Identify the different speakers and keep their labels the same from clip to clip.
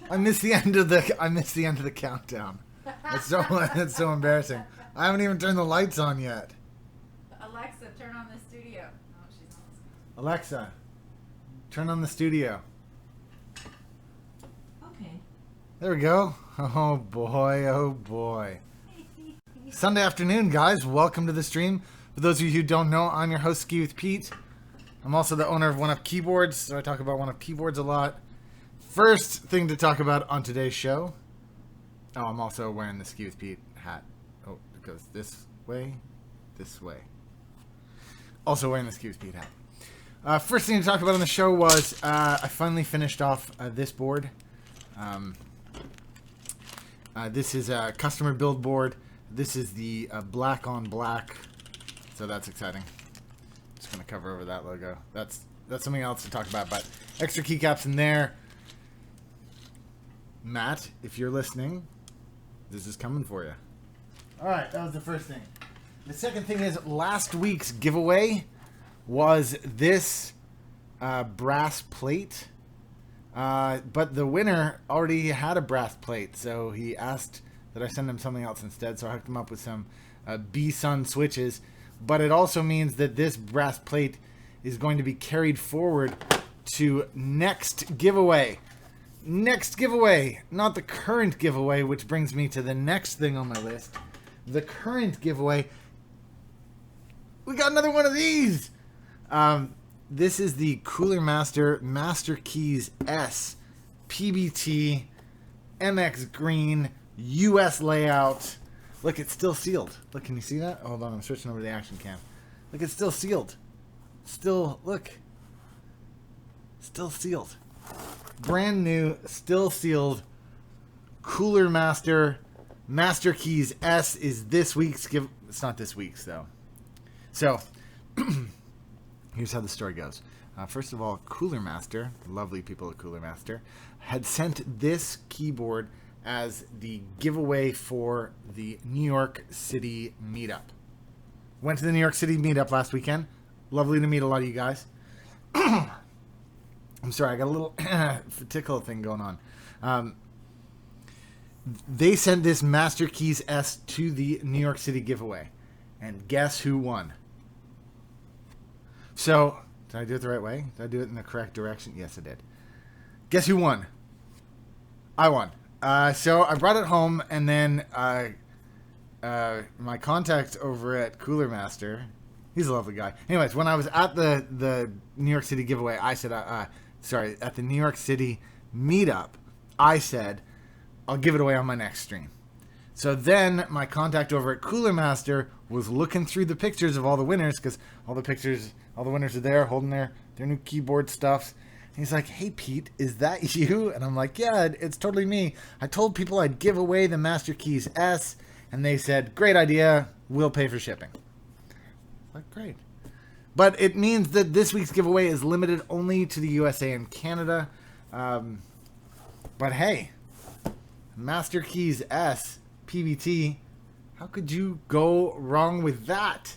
Speaker 1: I missed the end of the countdown. That's so embarrassing. I haven't even turned the lights on yet.
Speaker 2: Alexa, turn on the studio. Oh, she's not listening.
Speaker 1: Alexa, turn on the studio.
Speaker 2: Okay.
Speaker 1: There we go. Oh boy, oh boy. Sunday afternoon, guys. Welcome to the stream. For those of you who don't know, I'm your host, Skiwithpete. I'm also the owner of 1upkeyboards, so I talk about 1upkeyboards a lot. First thing to talk about on today's show. Oh, I'm also wearing the Skiwithpete hat. Oh, it goes this way, this way. Also wearing the Skiwithpete hat. First thing to talk about on the show was I finally finished off this board. This is a customer build board. This is the black on black, so that's exciting. Just gonna cover over that logo. That's something else to talk about, but extra keycaps in there. Matt, if you're listening, this is coming for you. All right, that was the first thing. The second thing is last week's giveaway was this brass plate, but the winner already had a brass plate, so he asked that I send him something else instead, so I hooked him up with some B-Sun switches. But it also means that this brass plate is going to be carried forward to next giveaway. Next giveaway, not the current giveaway, which brings me to the next thing on my list. The current giveaway. We got another one of these. This is the Cooler Master Master Keys S PBT MX Green US layout. Look, it's still sealed. Look, can you see that? Hold on, I'm switching over to the action cam. Look, it's still sealed. Still, look. Still sealed. Brand new, still sealed. Cooler Master Master Keys S is this week's give. It's not this week's though. So, here's how the story goes. First of all, Cooler Master, lovely people at Cooler Master, had sent this keyboard as the giveaway for the New York City meetup. Went to the New York City meetup last weekend. Lovely to meet a lot of you guys. I'm sorry, I got a little tickle thing going on. They sent this Master Keys S to the New York City giveaway. And guess who won? So, did I do it the right way? Did I do it in the correct direction? Yes, I did. Guess who won? I won. So I brought it home, and then my contact over at Cooler Master, he's a lovely guy. Anyways, when I was at the New York City giveaway, I said, at the New York City meetup, I said, I'll give it away on my next stream. So then my contact over at Cooler Master was looking through the pictures of all the winners, because all the winners are there holding their new keyboard stuffs. He's like, hey, Pete, is that you? And I'm like, yeah, it's totally me. I told people I'd give away the Master Keys S, and they said, great idea. We'll pay for shipping. Like, great. But it means that this week's giveaway is limited only to the USA and Canada. But hey, Master Keys S, PBT, how could you go wrong with that?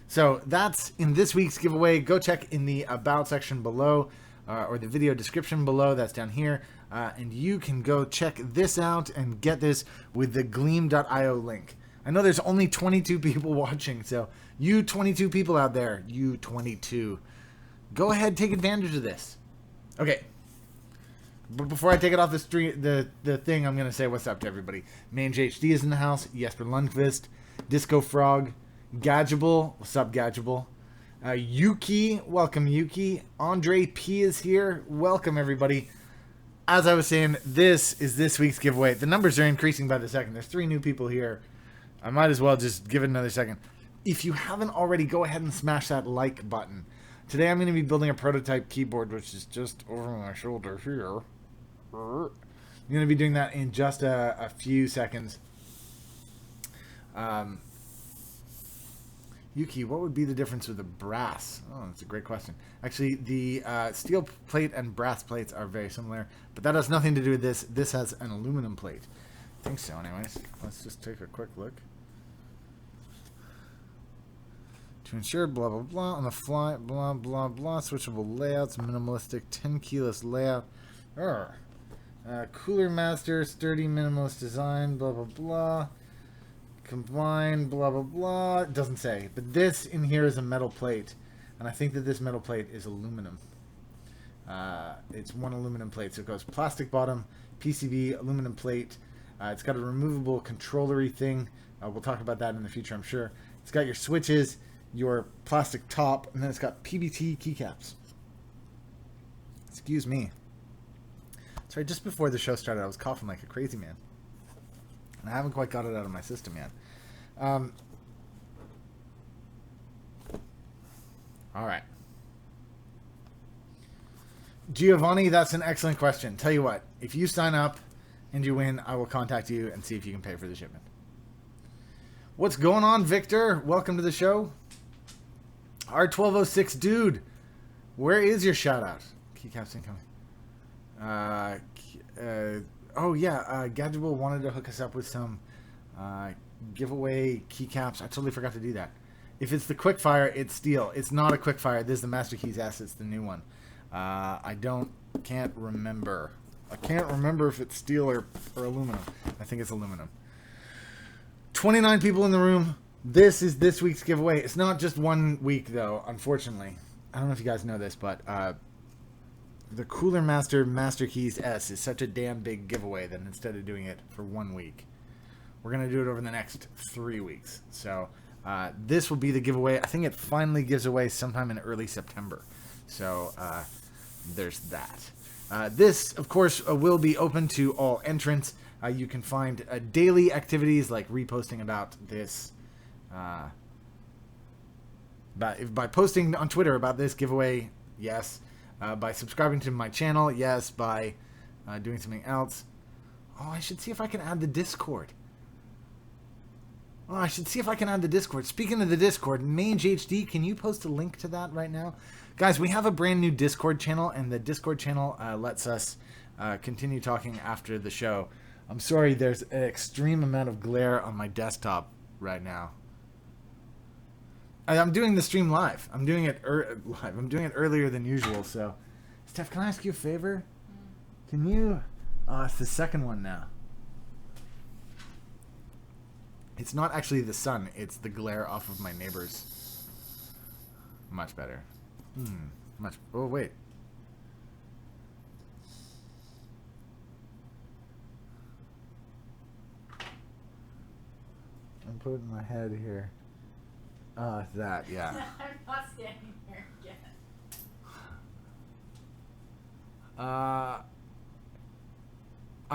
Speaker 1: So that's in this week's giveaway. Go check in the About section below. Or the video description below, that's down here, and you can go check this out and get this with the gleam.io link. I know there's only 22 people watching, so you 22 people out there, you 22, go ahead, take advantage of this. Okay, but before I take it off the street, the thing, I'm going to say what's up to everybody. Mange HD is in the house, Jesper Lundqvist, Disco Frog, Gadgeable, what's up Gadgeable? Yuki, welcome Yuki. Andre P is here. Welcome everybody. As I was saying, this is this week's giveaway. The numbers are increasing by the second. There's 3 new people here. I might as well just give it another second. If you haven't already, go ahead and smash that like button. Today I'm going to be building a prototype keyboard, which is just over my shoulder here. I'm going to be doing that in just a few seconds. Yuki, what would be the difference with the brass? Oh, that's a great question. Actually, the steel plate and brass plates are very similar, but that has nothing to do with this. This has an aluminum plate. I think so, anyways. Let's just take a quick look. To ensure blah, blah, blah, on the fly, blah, blah, blah, switchable layouts, minimalistic, 10 keyless layout. Cooler master, sturdy minimalist design, blah, blah, blah. Combine, blah, blah, blah. It doesn't say. But this in here is a metal plate. And I think that this metal plate is aluminum. It's one aluminum plate. So it goes plastic bottom, PCB, aluminum plate. It's got a removable controllery thing. We'll talk about that in the future, I'm sure. It's got your switches, your plastic top, and then it's got PBT keycaps. Excuse me. Sorry, just before the show started, I was coughing like a crazy man. And I haven't quite got it out of my system yet. All right. Giovanni, that's an excellent question. Tell you what, if you sign up and you win, I will contact you and see if you can pay for the shipment. What's going on, Victor? Welcome to the show. R1206 dude, where is your shout out? Keycaps incoming. Oh yeah, Gadgetable wanted to hook us up with some giveaway keycaps. I totally forgot to do that. If it's the quickfire, it's steel. It's not a quickfire. This is the Master Keys S. It's the new one. Can't remember. I can't remember if it's steel or aluminum. I think it's aluminum. 29 people in the room. This is this week's giveaway. It's not just 1 week though, unfortunately. I don't know if you guys know this, but the Cooler Master Master Keys S is such a damn big giveaway that instead of doing it for 1 week, we're going to do it over the next 3 weeks. So this will be the giveaway. I think it finally gives away sometime in early September. So there's that. This, of course, will be open to all entrants. You can find daily activities like reposting about this. By posting on Twitter about this giveaway, yes. By subscribing to my channel, yes. By doing something else. Oh, I should see if I can add the Discord. Oh, I should see if I can add the Discord. Speaking of the Discord, Mange HD, can you post a link to that right now? Guys, we have a brand new Discord channel, and the Discord channel lets us continue talking after the show. I'm sorry, there's an extreme amount of glare on my desktop right now. I'm doing the stream live. I'm doing it live. I'm doing it earlier than usual. So, Steph, can I ask you a favor? Can you? It's the second one now. It's not actually the sun. It's the glare off of my neighbors. Much better. Much. Oh wait. I'm putting my head here. That, yeah.
Speaker 2: I'm not standing here yet.
Speaker 1: I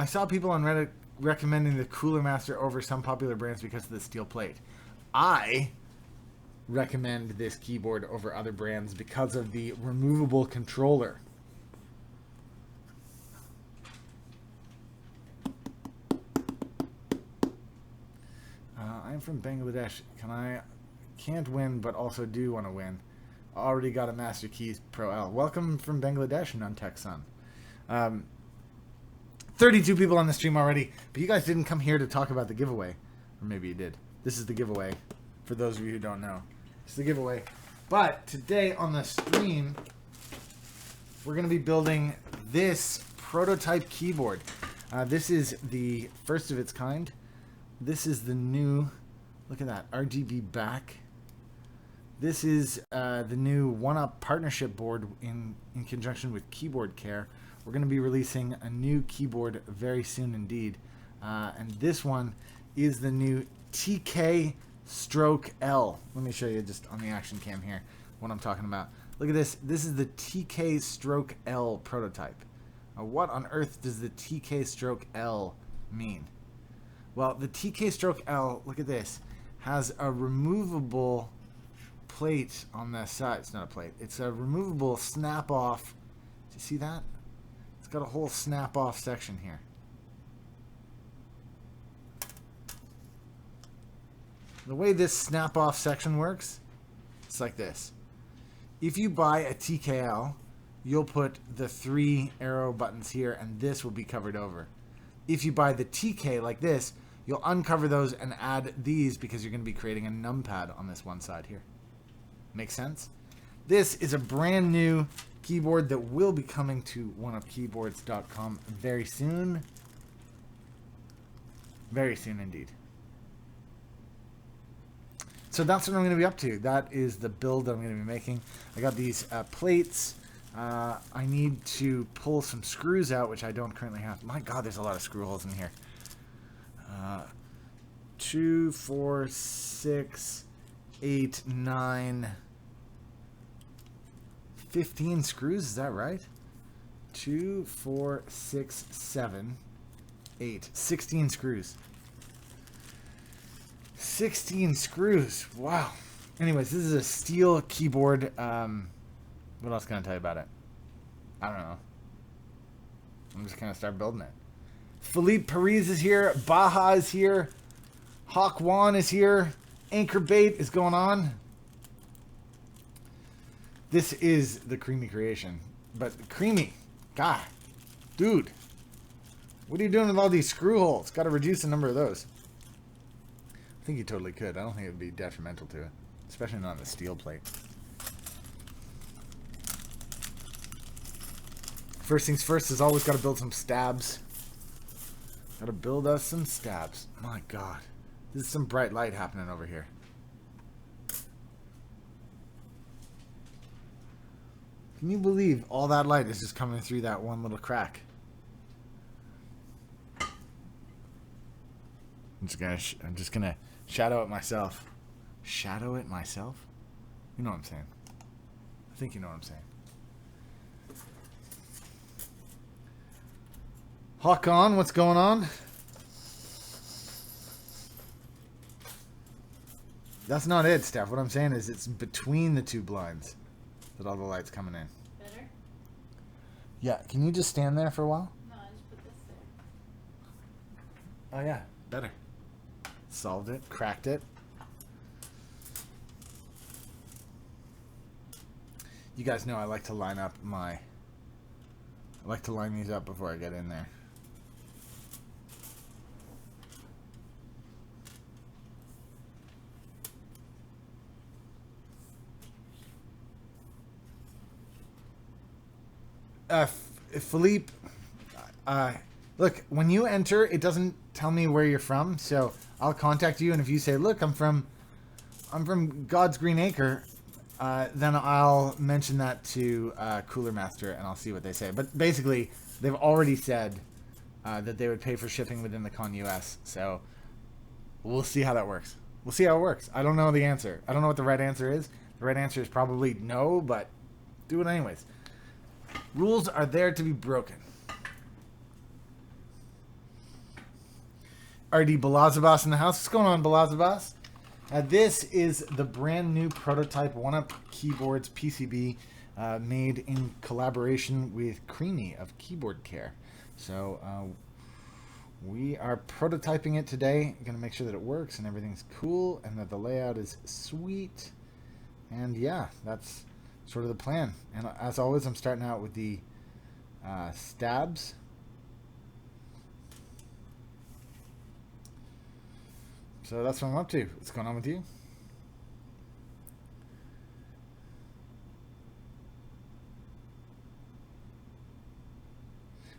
Speaker 1: saw people on Reddit recommending the Cooler Master over some popular brands because of the steel plate. I recommend this keyboard over other brands because of the removable controller. I'm from Bangladesh. Can't win, but also do want to win. Already got a Master Keys Pro L. Welcome from Bangladesh, Nuntech Son. 32 people on the stream already, but you guys didn't come here to talk about the giveaway. Or maybe you did. This is the giveaway, for those of you who don't know. It's the giveaway. But today on the stream, we're going to be building this prototype keyboard. This is the first of its kind. This is the new, look at that, RGB back. This is the new 1UP partnership board in conjunction with Keyboard Care. We're going to be releasing a new keyboard very soon indeed. And this one is the new TK Stroke L. Let me show you just on the action cam here what I'm talking about. Look at this. This is the TK Stroke L prototype. What on earth does the TK Stroke L mean? Well, the TK Stroke L, look at this, has a removable plate on the side. It's not a plate. It's a removable snap-off. Do you see that? It's got a whole snap-off section here. The way this snap-off section works, it's like this. If you buy a TKL, you'll put the 3 arrow buttons here, and this will be covered over. If you buy the TK like this, you'll uncover those and add these because you're going to be creating a numpad on this one side here. Make sense? This is a brand new keyboard that will be coming to 1upkeyboards.com very soon. Very soon indeed. So that's what I'm going to be up to. That is the build that I'm going to be making. I got these plates. I need to pull some screws out, which I don't currently have. My God, there's a lot of screw holes in here. 2, 4, 6, 8, 9, 15 screws. Is that right? 2, 4, 6, 7, 8. 16 screws. 16 screws. Wow. Anyways, this is a steel keyboard. What else can I tell you about it? I don't know. I'm just going to start building it. Philippe Paris is here. Baja is here. Hawk Wan is here. Anchor Bait is going on. This is the Creamy creation. But Creamy, God, dude, what are you doing with all these screw holes? Got to reduce the number of those. I think you totally could. I don't think it would be detrimental to it, especially not on the steel plate. First things first is always got to build some stabs. Got to build us some stabs. My God, this is some bright light happening over here. Can you believe all that light is just coming through that one little crack? I'm just gonna shadow it myself. Shadow it myself? You know what I'm saying. I think you know what I'm saying. Hawk on, what's going on? That's not it, Steph. What I'm saying is it's between the two blinds that all the light's coming in.
Speaker 2: Better?
Speaker 1: Yeah, can you just stand there for a while?
Speaker 2: No, I just put this there.
Speaker 1: Oh yeah, better. Solved it, cracked it. You guys know I like to line up I like to line these up before I get in there. Philippe, look, when you enter, it doesn't tell me where you're from, so I'll contact you, and if you say, look, I'm from God's Green Acre, then I'll mention that to Cooler Master, and I'll see what they say. But basically, they've already said that they would pay for shipping within the Con US, so we'll see how that works. We'll see how it works. I don't know the answer. I don't know what the right answer is. The right answer is probably no, but do it anyways. Rules are there to be broken. RD Balazabas in the house. What's going on, Balazabas? This is the brand new prototype 1UP Keyboards PCB made in collaboration with Creamy of Keyboard Care. So we are prototyping it today. Going to make sure that it works and everything's cool and that the layout is sweet. And yeah, that's sort of the plan. And as always, I'm starting out with the stabs. So that's what I'm up to. What's going on with you?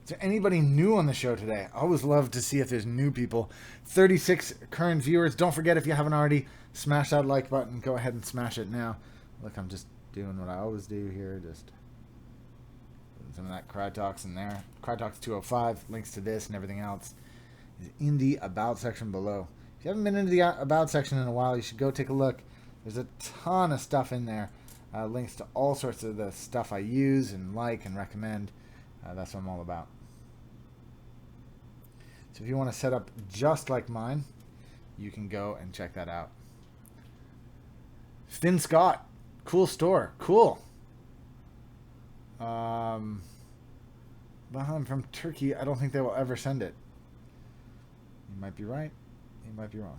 Speaker 1: Is there anybody new on the show today? I always love to see if there's new people. 36 current viewers. Don't forget, if you haven't already, smash that like button. Go ahead and smash it now. Look, I'm just doing what I always do here. Just putting some of that Crytalks in there. Crytalks 205. Links to this and everything else is in the About section below. If you haven't been into the About section in a while, you should go take a look. There's a ton of stuff in there. Links to all sorts of the stuff I use and like and recommend. That's what I'm all about. So if you want to set up just like mine, you can go and check that out. Finn Scott. Cool store. Cool. But I'm from Turkey. I don't think they will ever send it. You might be right. You might be wrong.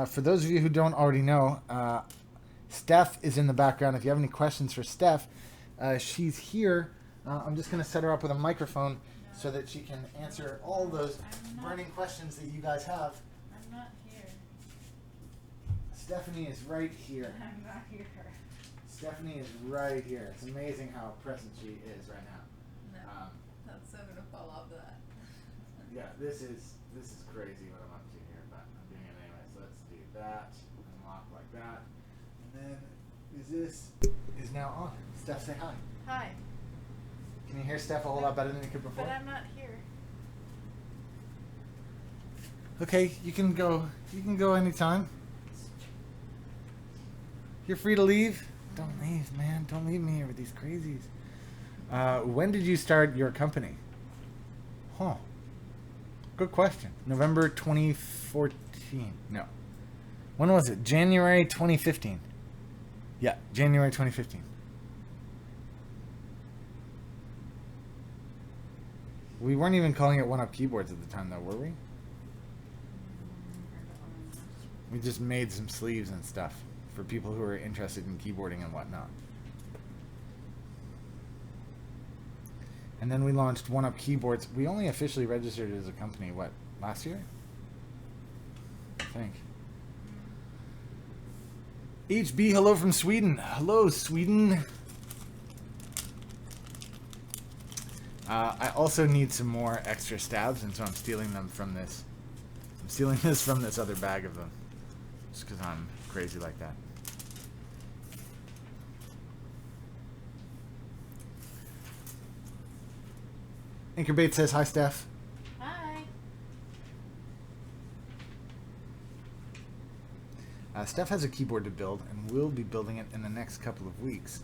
Speaker 1: For those of you who don't already know, Steph is in the background. If you have any questions for Steph, she's here. I'm just going to set her up with a microphone so that she can answer all those burning questions that you guys have.
Speaker 2: I'm not here.
Speaker 1: Stephanie is right here.
Speaker 2: I'm not here.
Speaker 1: Stephanie is right here. It's amazing how present she is right now.
Speaker 2: No, that's so gonna fall off that.
Speaker 1: Yeah, this is crazy what I'm up to here, but I'm doing it anyway. So let's do that. Unlock like that. And then is now on. Steph, say hi.
Speaker 2: Hi.
Speaker 1: Can you hear Steph a whole lot better than you could before?
Speaker 2: But I'm not here.
Speaker 1: Okay, you can go anytime. You're free to leave. Don't leave, man. Don't leave me here with these crazies. When did you start your company? Huh. Good question. November 2014. No. When was it? January 2015. Yeah, January 2015. We weren't even calling it 1upkeyboards at the time, though, were we? We just made some sleeves and stuff for people who are interested in keyboarding and whatnot. And then we launched 1upkeyboards. We only officially registered as a company, what, last year? I think. HB, hello from Sweden. Hello, Sweden. I also need some more extra stabs, and so I'm stealing them from this. I'm stealing this from this other bag of them. Just because I'm crazy like that. Anchorbait says, hi, Steph.
Speaker 2: Hi.
Speaker 1: Steph has a keyboard to build, and we'll be building it in the next couple of weeks.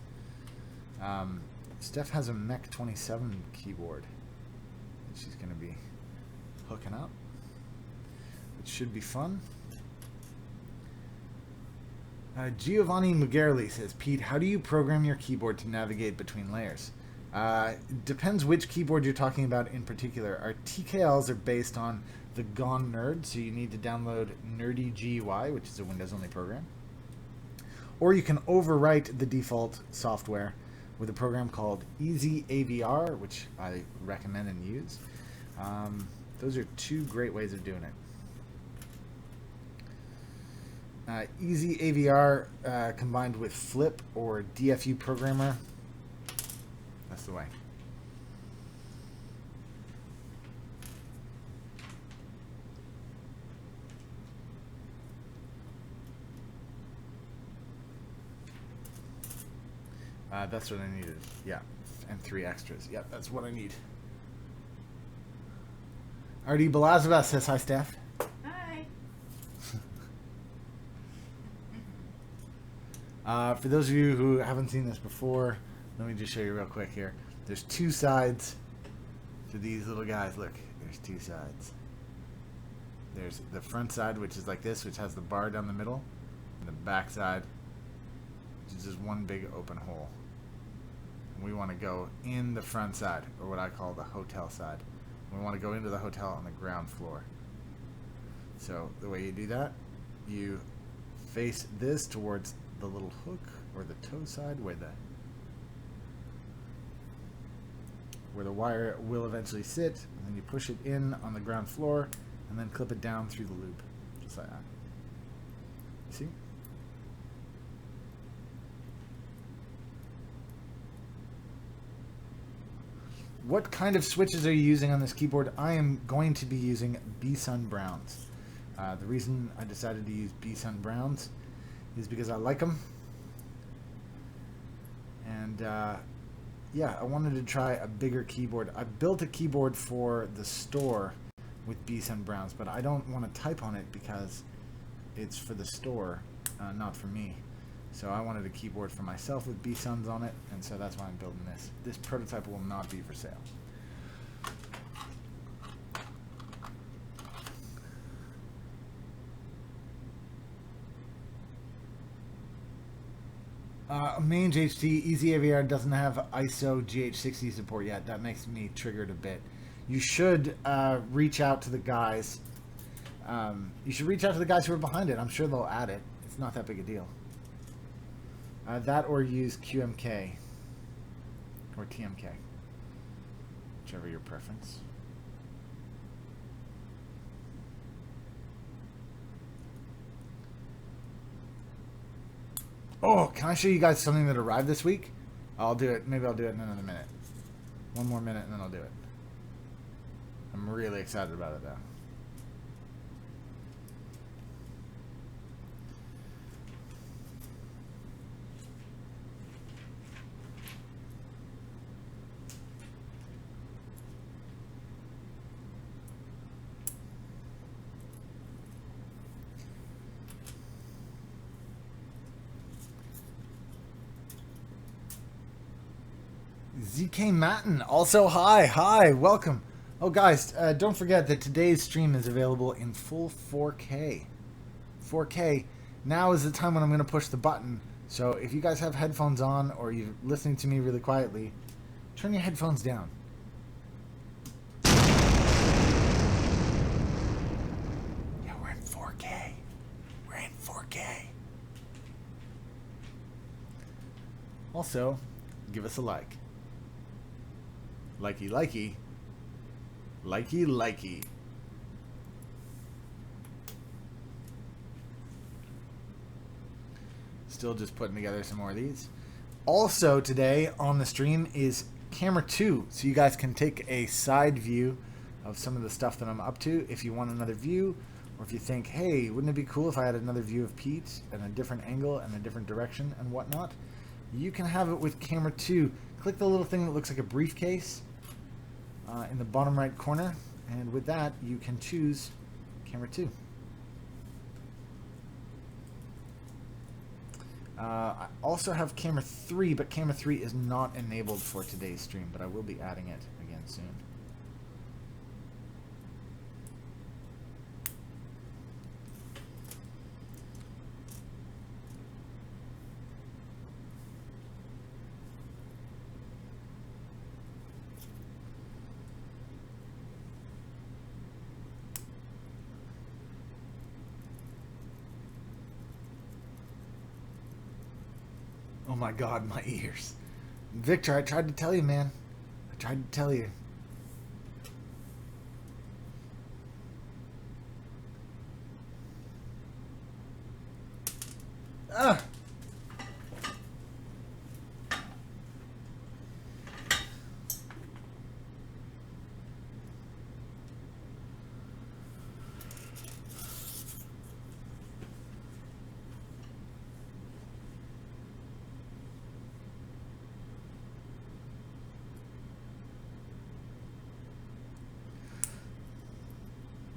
Speaker 1: Steph has a Mech 27 keyboard that she's going to be hooking up, which should be fun. Giovanni Mugarli says, Pete, how do you program your keyboard to navigate between layers? Depends which keyboard you're talking about in particular. Our TKLs are based on the Gone Nerd, so you need to download Nerdy GUI, which is a Windows-only program. Or you can overwrite the default software with a program called Easy AVR, which I recommend and use. Those are two great ways of doing it. Easy AVR combined with Flip or DFU Programmer. That's the way. That's what I needed. Yeah, and 3 extras. Yep, that's what I need. Artie Balazova says, hi, Steph.
Speaker 2: Hi.
Speaker 1: For those of you who haven't seen this before, let me just show you real quick here. There's 2 sides to these little guys. Look, there's 2 sides. There's the front side, which is like this, which has the bar down the middle, and the back side, which is just one big open hole. And we want to go in the front side, or what I call the hotel side. We want to go into the hotel on the ground floor. So the way you do that, you face this towards the little hook or the toe side where the wire will eventually sit, and then you push it in on the ground floor and then clip it down through the loop, just like that. See? What kind of switches are you using on this keyboard? I am going to be using B-Sun Browns. The reason I decided to use B-Sun Browns is because I like them. And yeah, I wanted to try a bigger keyboard. I built a keyboard for the store with B-Sun Browns, but I don't want to type on it because it's for the store, not for me. So I wanted a keyboard for myself with B-Suns on it, and so that's why I'm building this. This prototype will not be for sale. Mange HT Easy AVR doesn't have ISO GH60 support yet. That makes me triggered a bit. You should reach out to the guys. You should reach out to the guys who are behind it. I'm sure they'll add it. It's not that big a deal. That or use QMK or TMK. whichever your preference. Oh, can I show you guys something that arrived this week? I'll do it. Maybe I'll do it in another minute. One more minute and then I'll do it. I'm really excited about it though. ZK Matin, also hi, welcome. Oh guys, don't forget that today's stream is available in full 4K. 4K. Now is the time when I'm going to push the button. So if you guys have headphones on or you're listening to me really quietly, turn your headphones down. Yeah, we're in 4K. We're in 4K. Also, give us a like. Likey, likey. Likey, likey. Still just putting together some more of these. Also today on the stream is camera 2. So you guys can take a side view of some of the stuff that I'm up to if you want another view. Or if you think, hey, wouldn't it be cool if I had another view of Pete and a different angle and a different direction and whatnot? You can have it with camera 2. Click the little thing that looks like a briefcase in the bottom right corner, and with that you can choose camera 2. I also have camera 3, but camera 3 is not enabled for today's stream, but I will be adding it again soon. Oh my god, my ears. Victor, I tried to tell you, man. I tried to tell you. Ah!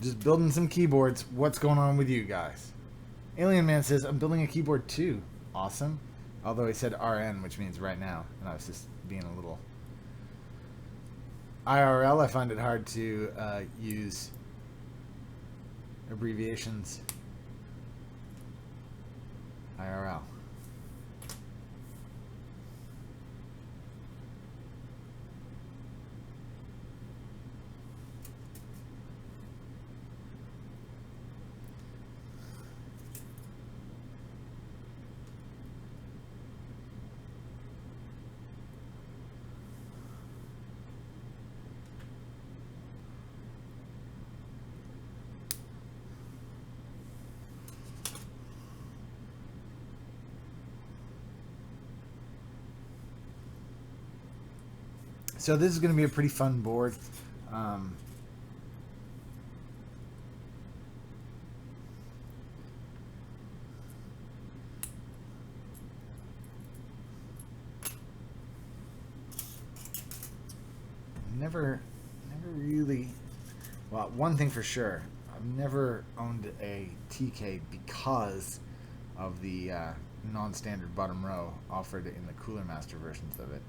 Speaker 1: Just building some keyboards. What's going on with you guys? Alien Man says, I'm building a keyboard too. Awesome. Although he said RN, which means right now. And I was just being a little... IRL, I find it hard to use abbreviations. IRL. So this is going to be a pretty fun board. Never really, well, one thing for sure, I've never owned a TK because of the non-standard bottom row offered in the Cooler Master versions of it.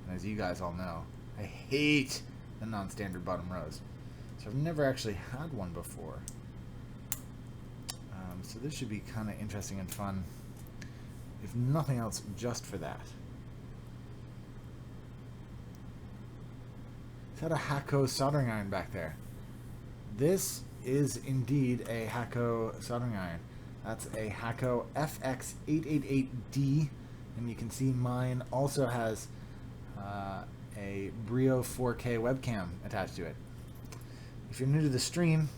Speaker 1: And as you guys all know, I hate the non-standard bottom rows. So I've never actually had one before. So this should be kind of interesting and fun, if nothing else, just for that. Is that a Hakko soldering iron back there? This is indeed a Hakko soldering iron. That's a Hakko FX888D, and you can see mine also has a Brio 4K webcam attached to it. If you're new to the stream,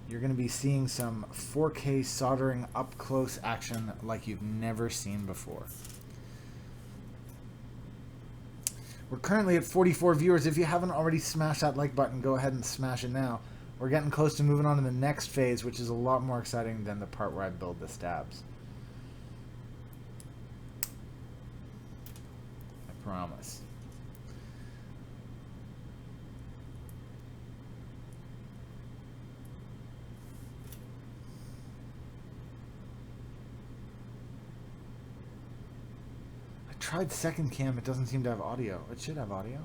Speaker 1: you're going to be seeing some 4K soldering up close action like you've never seen before. We're currently at 44 viewers. If you haven't already smashed that like button, go ahead and smash it now. We're getting close to moving on to the next phase, which is a lot more exciting than the part where I build the stabs. I promise. Tried second cam, it doesn't seem to have audio. It should have audio.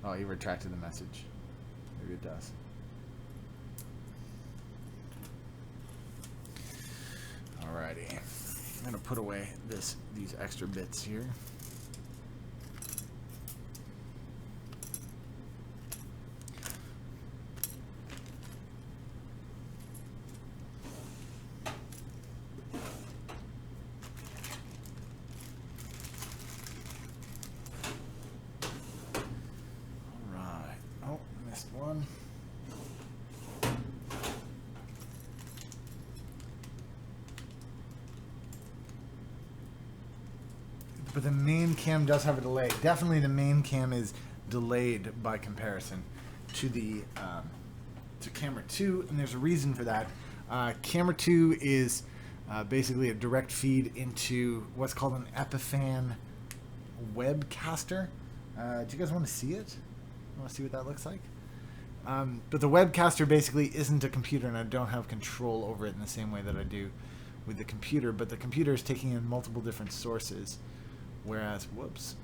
Speaker 1: Oh, he retracted the message. Maybe it does. Alrighty. I'm gonna put away these extra bits here. But the main cam does have a delay. Definitely the main cam is delayed by comparison to the to camera 2, and there's a reason for that. Camera 2 is basically a direct feed into what's called an Epiphan webcaster. Do you guys want to see it? Want to see what that looks like? But the webcaster basically isn't a computer, and I don't have control over it in the same way that I do with the computer. But the computer is taking in multiple different sources. Whereas, whoops,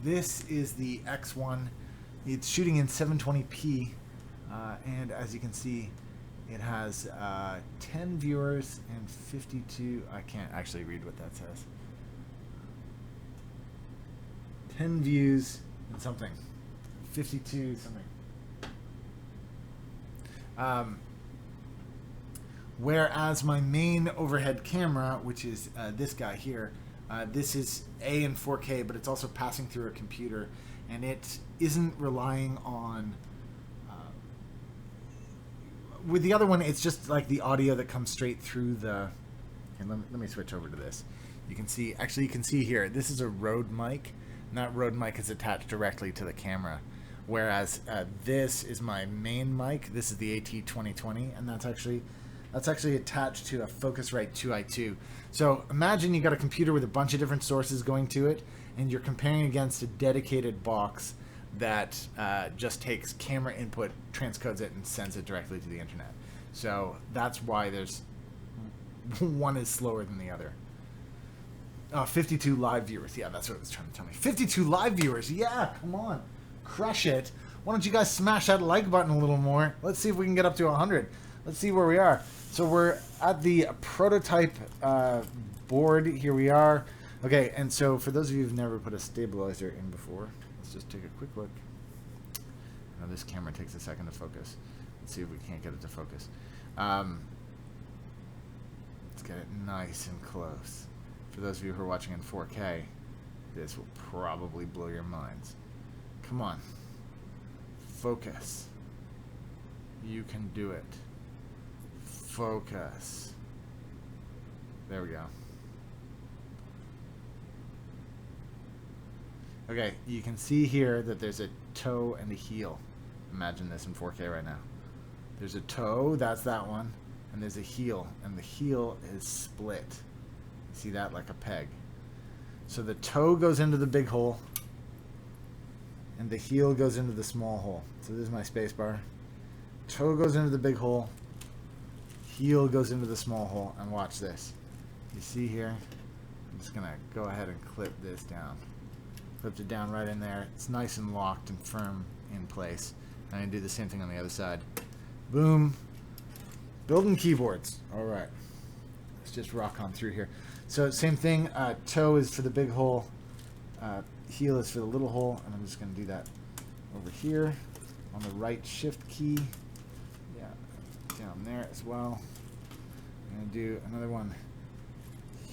Speaker 1: this is the X1. It's shooting in 720p, and as you can see, it has 10 viewers and 52. I can't actually read what that says. 10 views and something, 52 something. Whereas my main overhead camera, which is this guy here, this is in 4K, but it's also passing through a computer, and it isn't relying on... with the other one, it's just like the audio that comes straight through the... Here, let me switch over to this. You can see, actually you can see here, this is a Rode mic, and that Rode mic is attached directly to the camera. Whereas this is my main mic, this is the AT2020, and that's actually attached to a Focusrite 2i2. So imagine you got a computer with a bunch of different sources going to it, and you're comparing against a dedicated box that just takes camera input, transcodes it, and sends it directly to the internet. So that's why there's one is slower than the other. 52 live viewers. Yeah, that's what it was trying to tell me. 52 live viewers. Yeah, come on. Crush it. Why don't you guys smash that like button a little more? Let's see if we can get up to 100. Let's see where we are. So we're at the prototype board. Here we are. Okay, and so for those of you who've never put a stabilizer in before, let's just take a quick look. Now this camera takes a second to focus. Let's see if we can't get it to focus. Let's get it nice and close. For those of you who are watching in 4K, this will probably blow your minds. Come on. Focus. You can do it. Focus. There we go. Okay, you can see here that there's a toe and a heel. Imagine this in 4K right now. There's a toe, that's that one, and there's a heel, and the heel is split. See that? Like a peg. So the toe goes into the big hole, and the heel goes into the small hole. So this is my space bar. Toe goes into the big hole, heel goes into the small hole, and watch this. You see here? I'm just gonna go ahead and clip this down. Clipped it down right in there. It's nice and locked and firm in place. I'm gonna do the same thing on the other side. Boom. Building keyboards. All right. Let's just rock on through here. So same thing. Toe is for the big hole. Heel is for the little hole, and I'm just gonna do that over here on the right shift key. Yeah, down there as well. I'm gonna do another one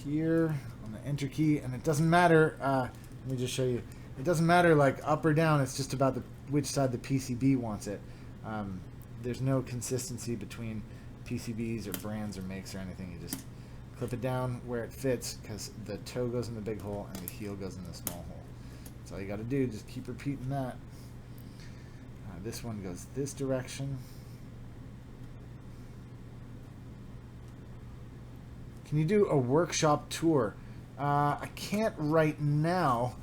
Speaker 1: here on the enter key, and it doesn't matter. Let me just show you. It doesn't matter like up or down. It's just about which side the PCB wants it. There's no consistency between PCBs or brands or makes or anything. You just clip it down where it fits, because the toe goes in the big hole and the heel goes in the small hole. That's all you got to do. Just keep repeating that. This one goes this direction. Can you do a workshop tour? I can't right now.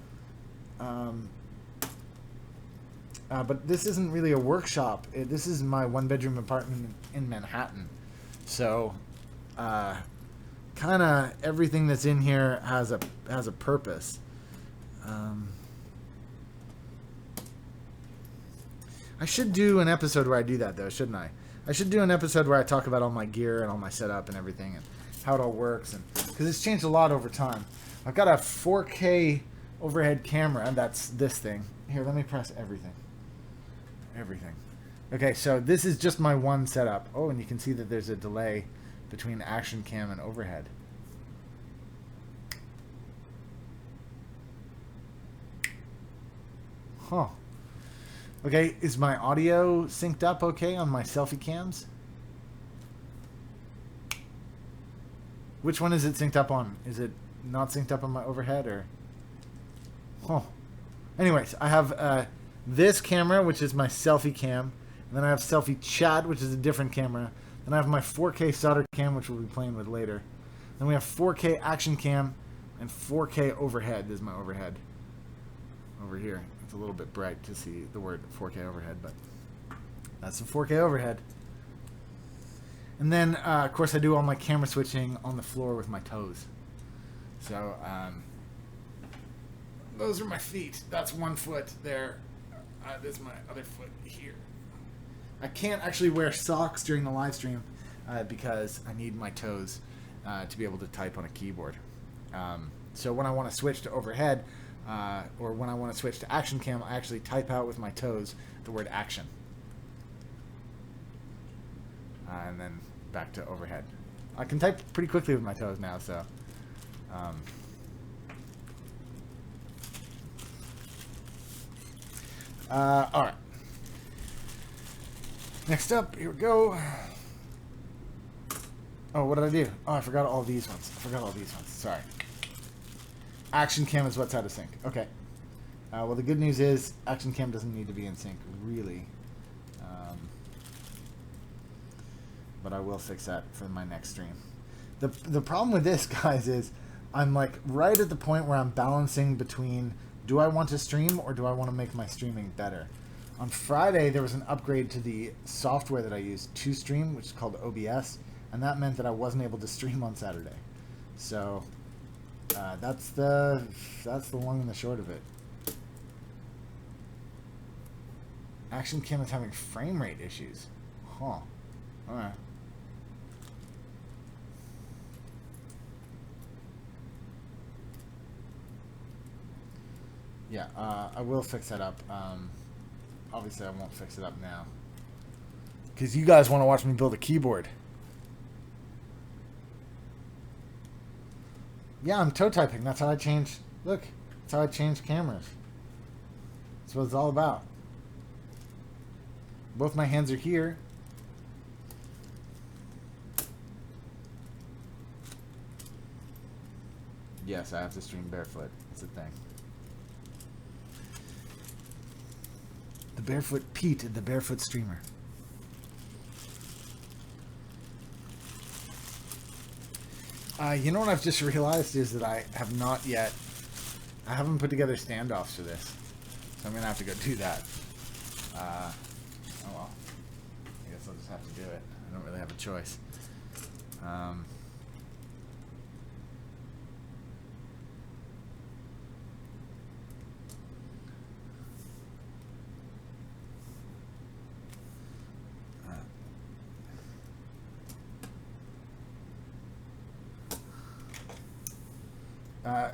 Speaker 1: But this isn't really a workshop. This is my one-bedroom apartment in Manhattan. So, kind of everything that's in here has a purpose. I should do an episode where I do that, though, shouldn't I? I should do an episode where I talk about all my gear and all my setup and everything and how it all works, and because it's changed a lot over time. I've got a 4K overhead camera, and that's this thing. Here, let me press everything. Everything. Okay, so this is just my one setup. Oh, and you can see that there's a delay between action cam and overhead. Huh. Okay, is my audio synced up okay on my selfie cams? Which one is it synced up on? Is it not synced up on my overhead, or? Huh. Anyways, I have this camera, which is my selfie cam. And then I have selfie chat, which is a different camera. Then I have my 4K solder cam, which we'll be playing with later. Then we have 4K action cam and 4K overhead. This is my overhead over here. It's a little bit bright to see the word 4K overhead, but that's a 4K overhead. And then, of course, I do all my camera switching on the floor with my toes. So, those are my feet. That's one foot there. This is my other foot here. I can't actually wear socks during the live stream because I need my toes to be able to type on a keyboard. So when I want to switch to overhead or when I want to switch to action cam, I actually type out with my toes the word action. And then back to overhead. I can type pretty quickly with my toes now, so... alright. Next up, here we go. Oh, what did I do? Oh, I forgot all these ones. Sorry. Action cam is what's out of sync. Okay. Well, the good news is action cam doesn't need to be in sync, really. But I will fix that for my next stream. The problem with this, guys, is I'm like right at the point where I'm balancing between, do I want to stream or do I want to make my streaming better? On Friday, there was an upgrade to the software that I use to stream, which is called OBS, and that meant that I wasn't able to stream on Saturday. So that's the long and the short of it. Action cam is having frame rate issues. Huh. All right. Yeah, I will fix that up. Obviously, I won't fix it up now. Because you guys want to watch me build a keyboard. Yeah, I'm toe typing. That's how I change... Look, that's how I change cameras. That's what it's all about. Both my hands are here. Yes, I have to stream barefoot. It's a thing. The Barefoot Pete, the Barefoot Streamer. You know what I've just realized is that I have not yet... I haven't put together standoffs for this. So I'm going to have to go do that. Oh well. I guess I'll just have to do it. I don't really have a choice.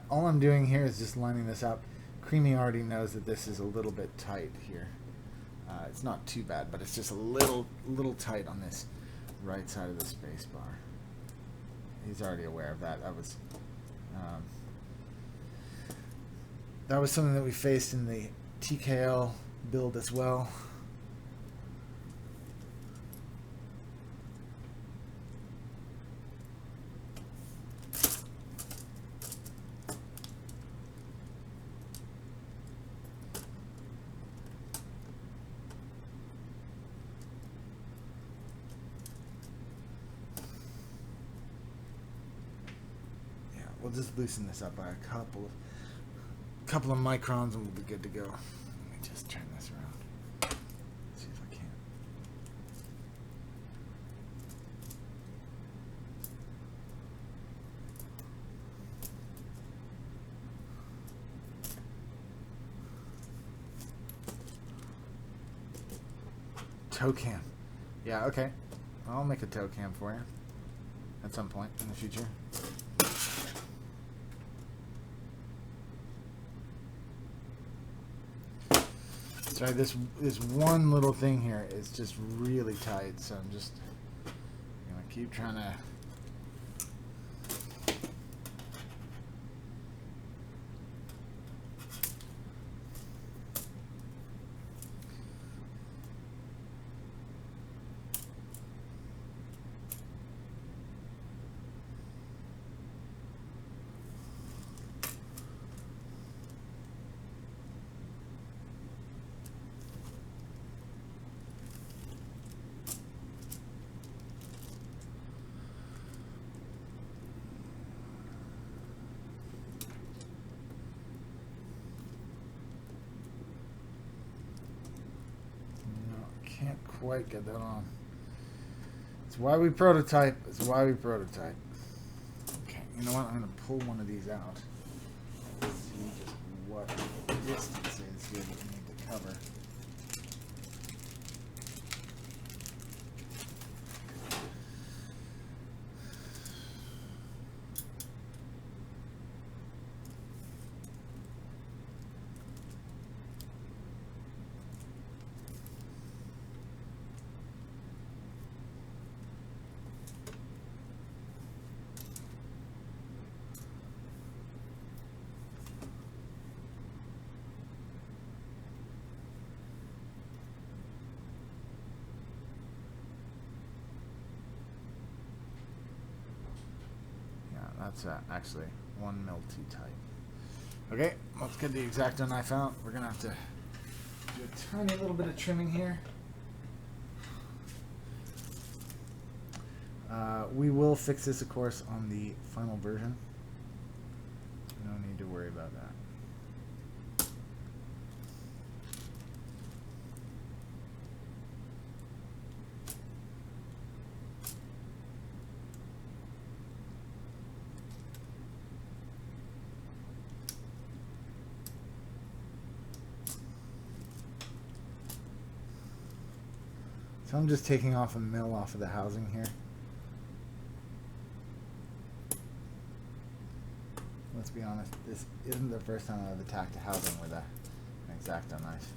Speaker 1: All I'm doing here is just lining this up. Creamy already knows that this is a little bit tight here. It's not too bad, but it's just a little tight on this right side of the space bar. He's already aware of that. That was That was something that we faced in the TKL build as well. We'll just loosen this up by a couple of microns and we'll be good to go. Let me just turn this around. See if I can. Toe cam. Yeah, okay. I'll make a toe cam for you at some point in the future. Sorry, this one little thing here is just really tight, so I'm just gonna keep trying to. Can't quite get that on. It's why we prototype. It's why we prototype. Okay, you know what? I'm going to pull one of these out. Let's see just what distance is here that we need to cover. That's actually 1 mil too tight. Okay, let's get the X-Acto knife out. We're gonna have to do a tiny little bit of trimming here. We will fix this, of course, on the final version. No need to worry about that. So I'm just taking off a mil off of the housing here. Let's be honest, this isn't the first time I've attacked a housing with an X-Acto knife.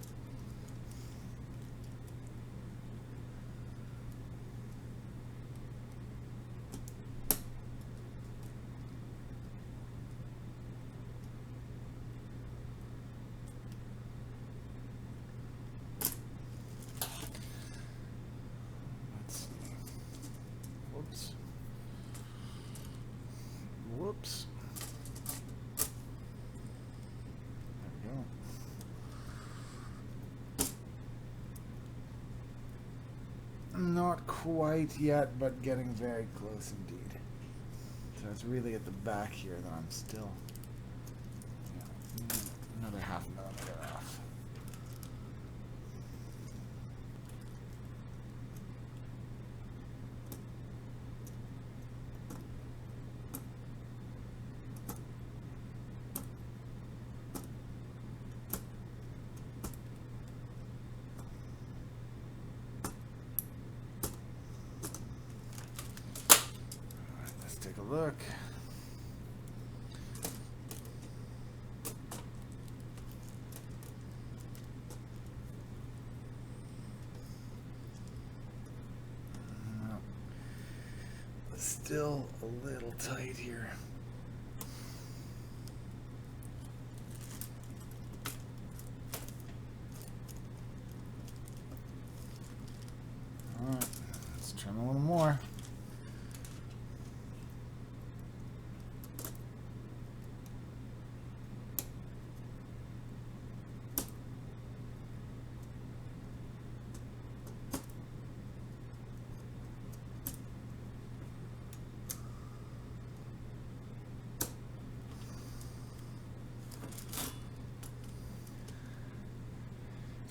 Speaker 1: Whoops. There we go. Not quite yet, but getting very close indeed. So it's really at the back here that I'm still another half millimeter off. Look. Still a little tight here.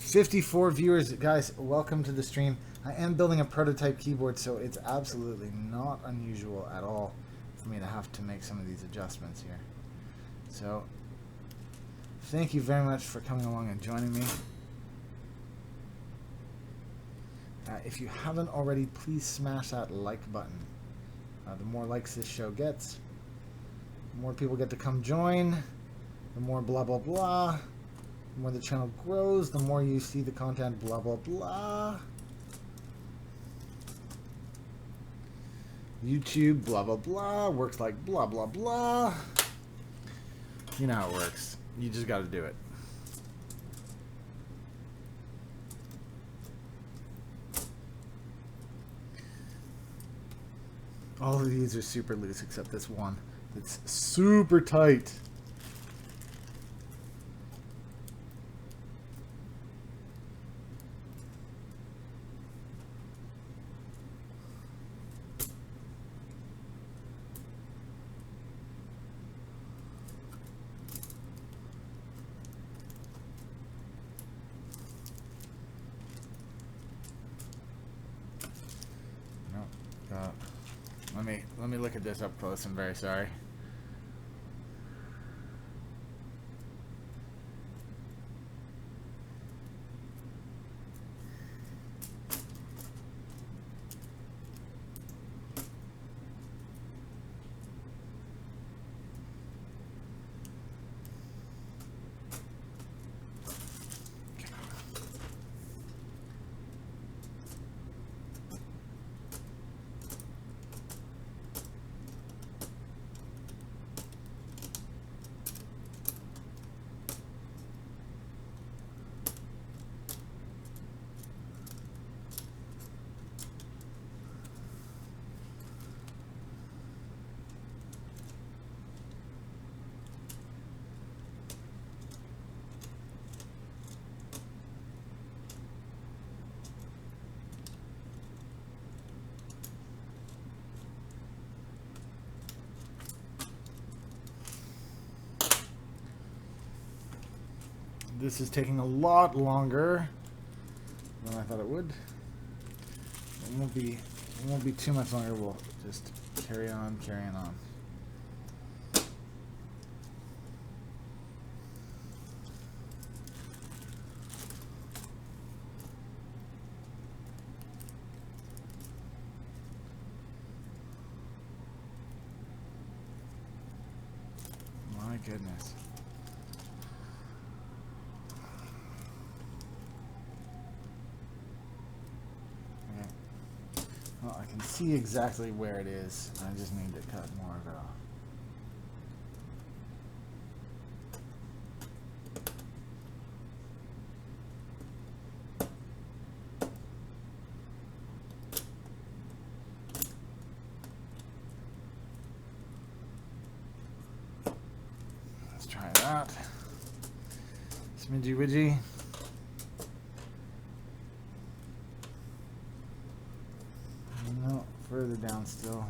Speaker 1: 54 viewers. Guys, welcome to the stream. I am building a prototype keyboard, so it's absolutely not unusual at all for me to have to make some of these adjustments here. So, thank you very much for coming along and joining me. If you haven't already, please smash that like button. The more likes this show gets, the more people get to come join, the more blah blah blah. The more the channel grows, the more you see the content, blah blah blah. YouTube, blah blah blah, works like blah blah blah. You know how it works. You just got to do it. All of these are super loose except this one. It's super tight. Let me look at this up close. I'm very sorry. This is taking a lot longer than I thought it would. It won't be too much longer. We'll just carrying on. My goodness. Well, I can see exactly where it is. I just need to cut more of it off. Let's try that. Smidgy widgy. No, further down still.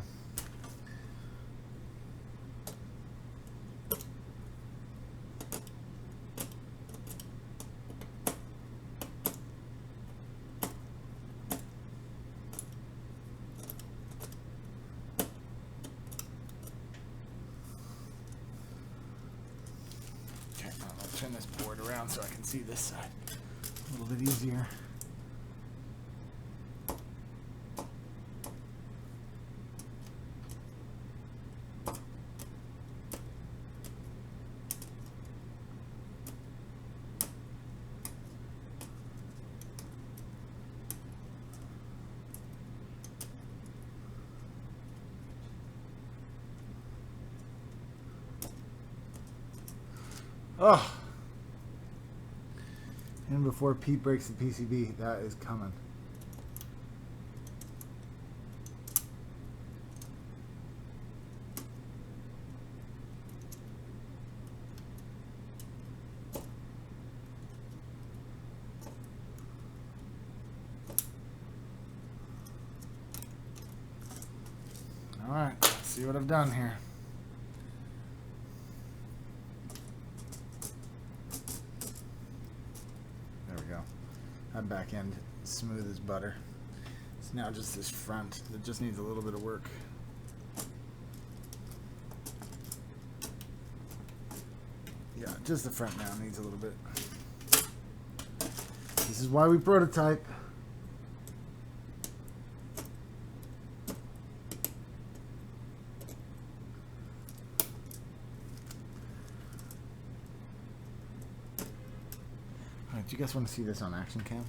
Speaker 1: Okay, I'll turn this board around so I can see this side a little bit easier. Oh, and before Pete breaks the PCB, that is coming. All right, let's see what I've done here. That back end smooth as butter. It's now just this front that just needs a little bit of work. Yeah, just the front now needs a little bit. This is why we prototype. Alright, do you guys want to see this on action cam?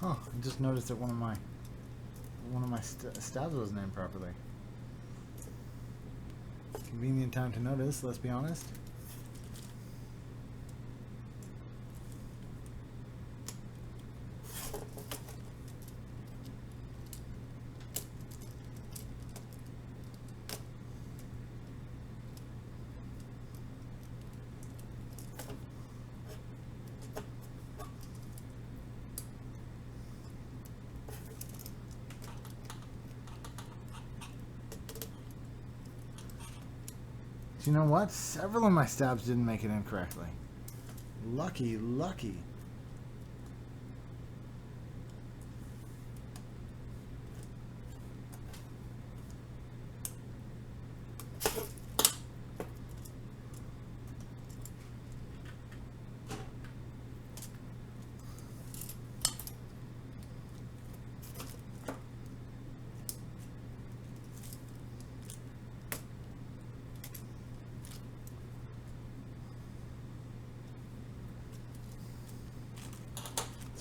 Speaker 1: Huh, I just noticed that one of my stabs was named properly. Convenient time to notice, let's be honest. Do you know what? Several of my stabs didn't make it in correctly. Lucky, lucky.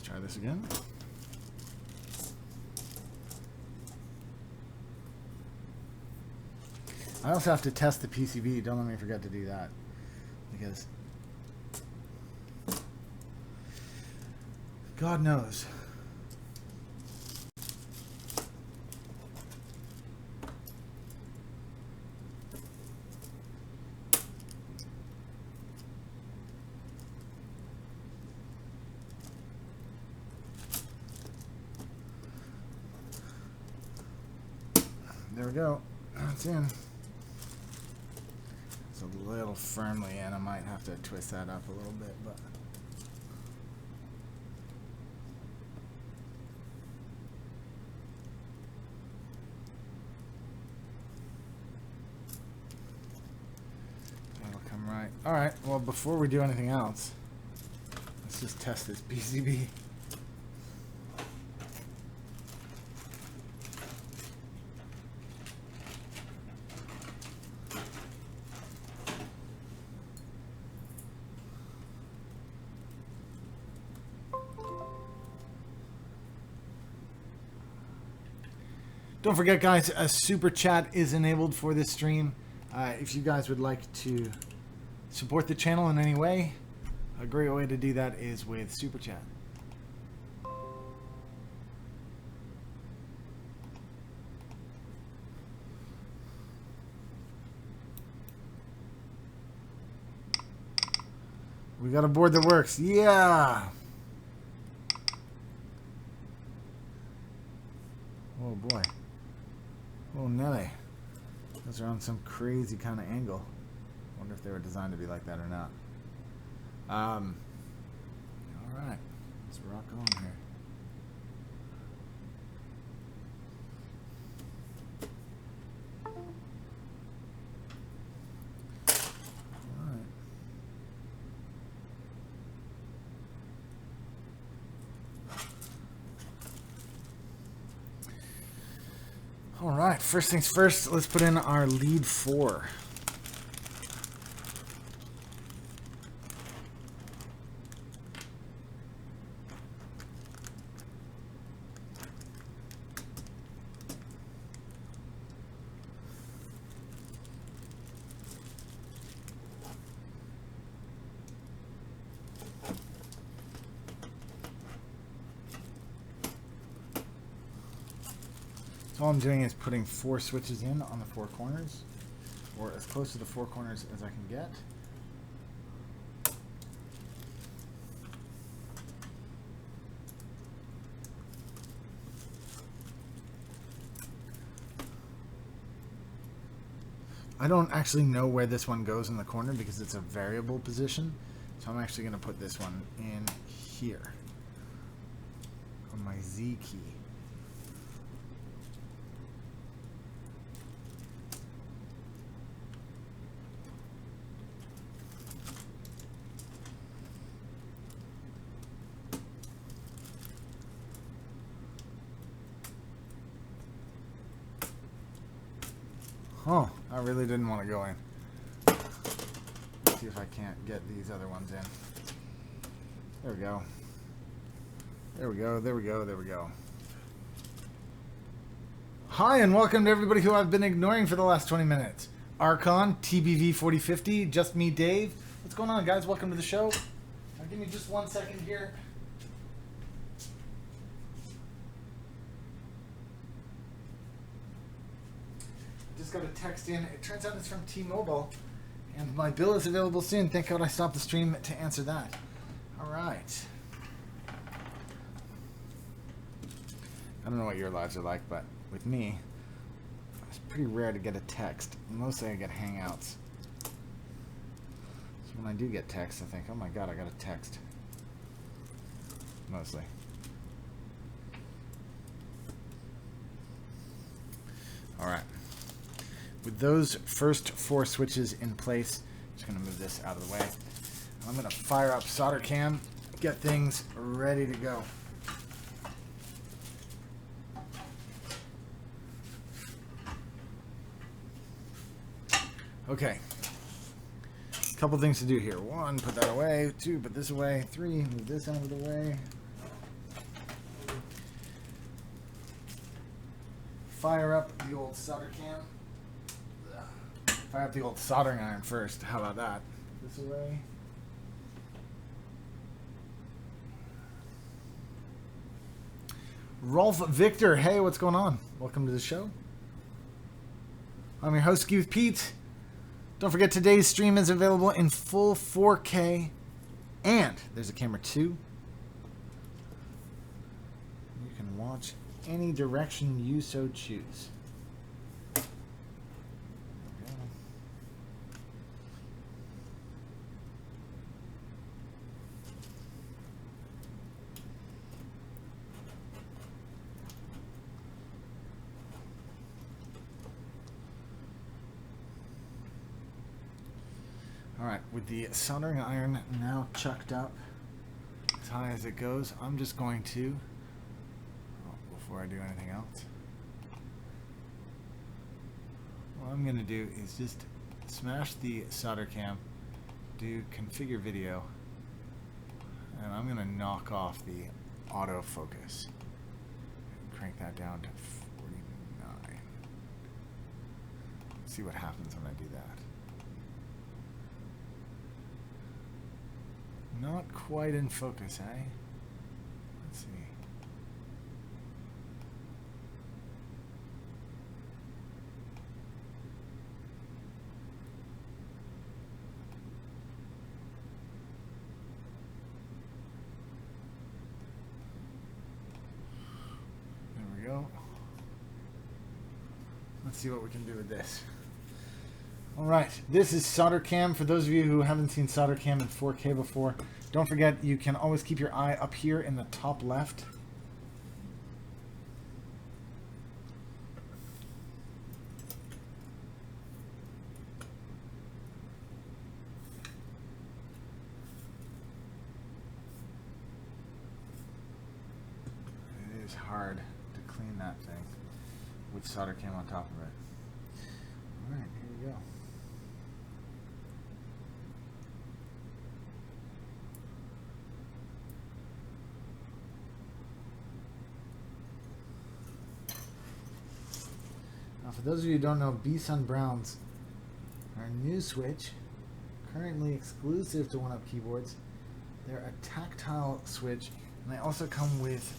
Speaker 1: Try this again. I also have to test the PCB. Don't let me forget to do that, because God knows. There we go. It's in. It's a little firmly in. I might have to twist that up a little bit, but that'll come right. All right. Well, before we do anything else, let's just test this PCB. Don't forget, guys, a super chat is enabled for this stream. If you guys would like to support the channel in any way, a great way to do that is with super chat. We got a board that works. Yeah. Oh boy. Oh Nelly. Those are on some crazy kind of angle. Wonder if they were designed to be like that or not. Alright. Let's rock on here. All right, first things first, let's put in our lead 4. All I'm doing is putting 4 switches in on the 4 corners, or as close to the 4 corners as I can get. I don't actually know where this one goes in the corner because it's a variable position. So I'm actually going to put this one in here on my Z key. Oh, I really didn't want to go in. Let's see if I can't get these other ones in. There we go. There we go, there we go, there we go. Hi, and welcome to everybody who I've been ignoring for the last 20 minutes. Archon, TBV 4050, Just Me Dave. What's going on, guys? Welcome to the show. Now, give me just 1 second here. Just got a text in. It turns out it's from T-Mobile, and my bill is available soon. Thank God I stopped the stream to answer that. All right. I don't know what your lives are like, but with me, it's pretty rare to get a text. Mostly I get hangouts. So when I do get texts, I think, oh my God, I got a text. Mostly. All right. With those first 4 switches in place, I'm just going to move this out of the way. I'm going to fire up solder cam, get things ready to go. Okay. A couple things to do here. 1, put that away. 2, put this away. 3, move this out of the way. Fire up the old solder cam. Fire up the old soldering iron first. How about that? This away. Rolf Victor, hey, what's going on? Welcome to the show. I'm your host, skiwithpete. Don't forget today's stream is available in full 4K, and there's a camera 2. You can watch any direction you so choose. Alright, with the soldering iron now chucked up as high as it goes, I'm just going to, before I do anything else, what I'm going to do is just smash the solder cam, do configure video, and I'm going to knock off the autofocus. Crank that down to 49. See what happens when I do that. Not quite in focus, eh? Let's see. There we go. Let's see what we can do with this. Alright, this is solder cam. For those of you who haven't seen solder cam in 4K before, don't forget you can always keep your eye up here in the top left. It is hard to clean that thing with solder cam on top of it. Alright, here we go. For those of you who don't know, B-Sun Browns are a new switch, currently exclusive to 1upkeyboards. They're a tactile switch, and they also come with,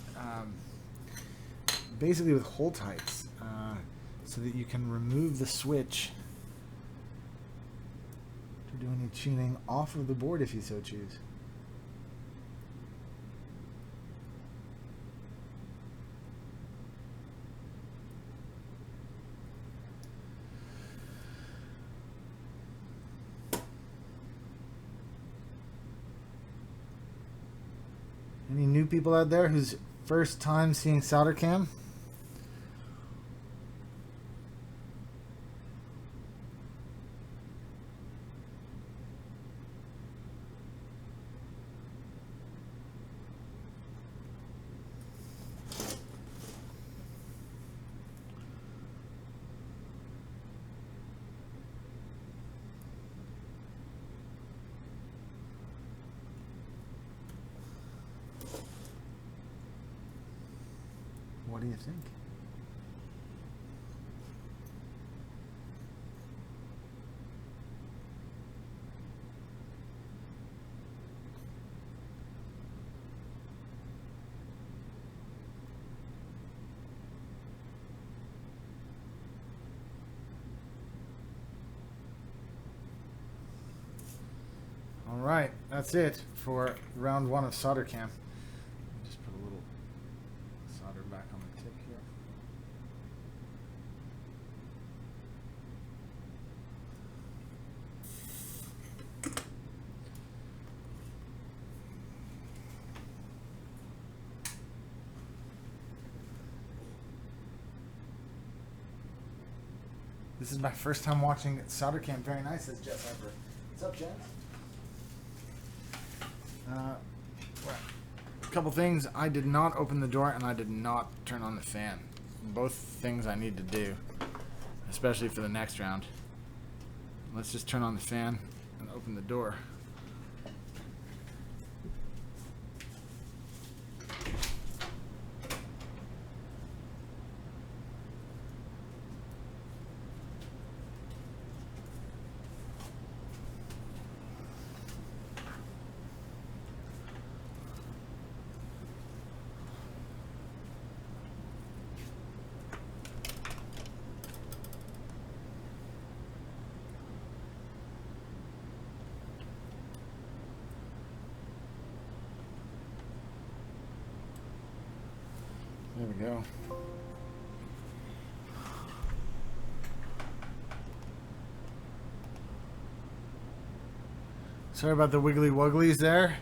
Speaker 1: basically with hole types. so that you can remove the switch to do any tuning off of the board if you so choose. Any new people out there whose first time seeing solder cam? What do you think? All right, that's it for round one of solder cam. Just put a little solder back on the tip here. This is my first time watching solder cam. Very nice, says Jeff Harper. What's up, Jen? A couple things. I did not open the door and I did not turn on the fan. Both things I need to do, especially for the next round. Let's just turn on the fan and open the door. There we go. Sorry about the wiggly wugglies there.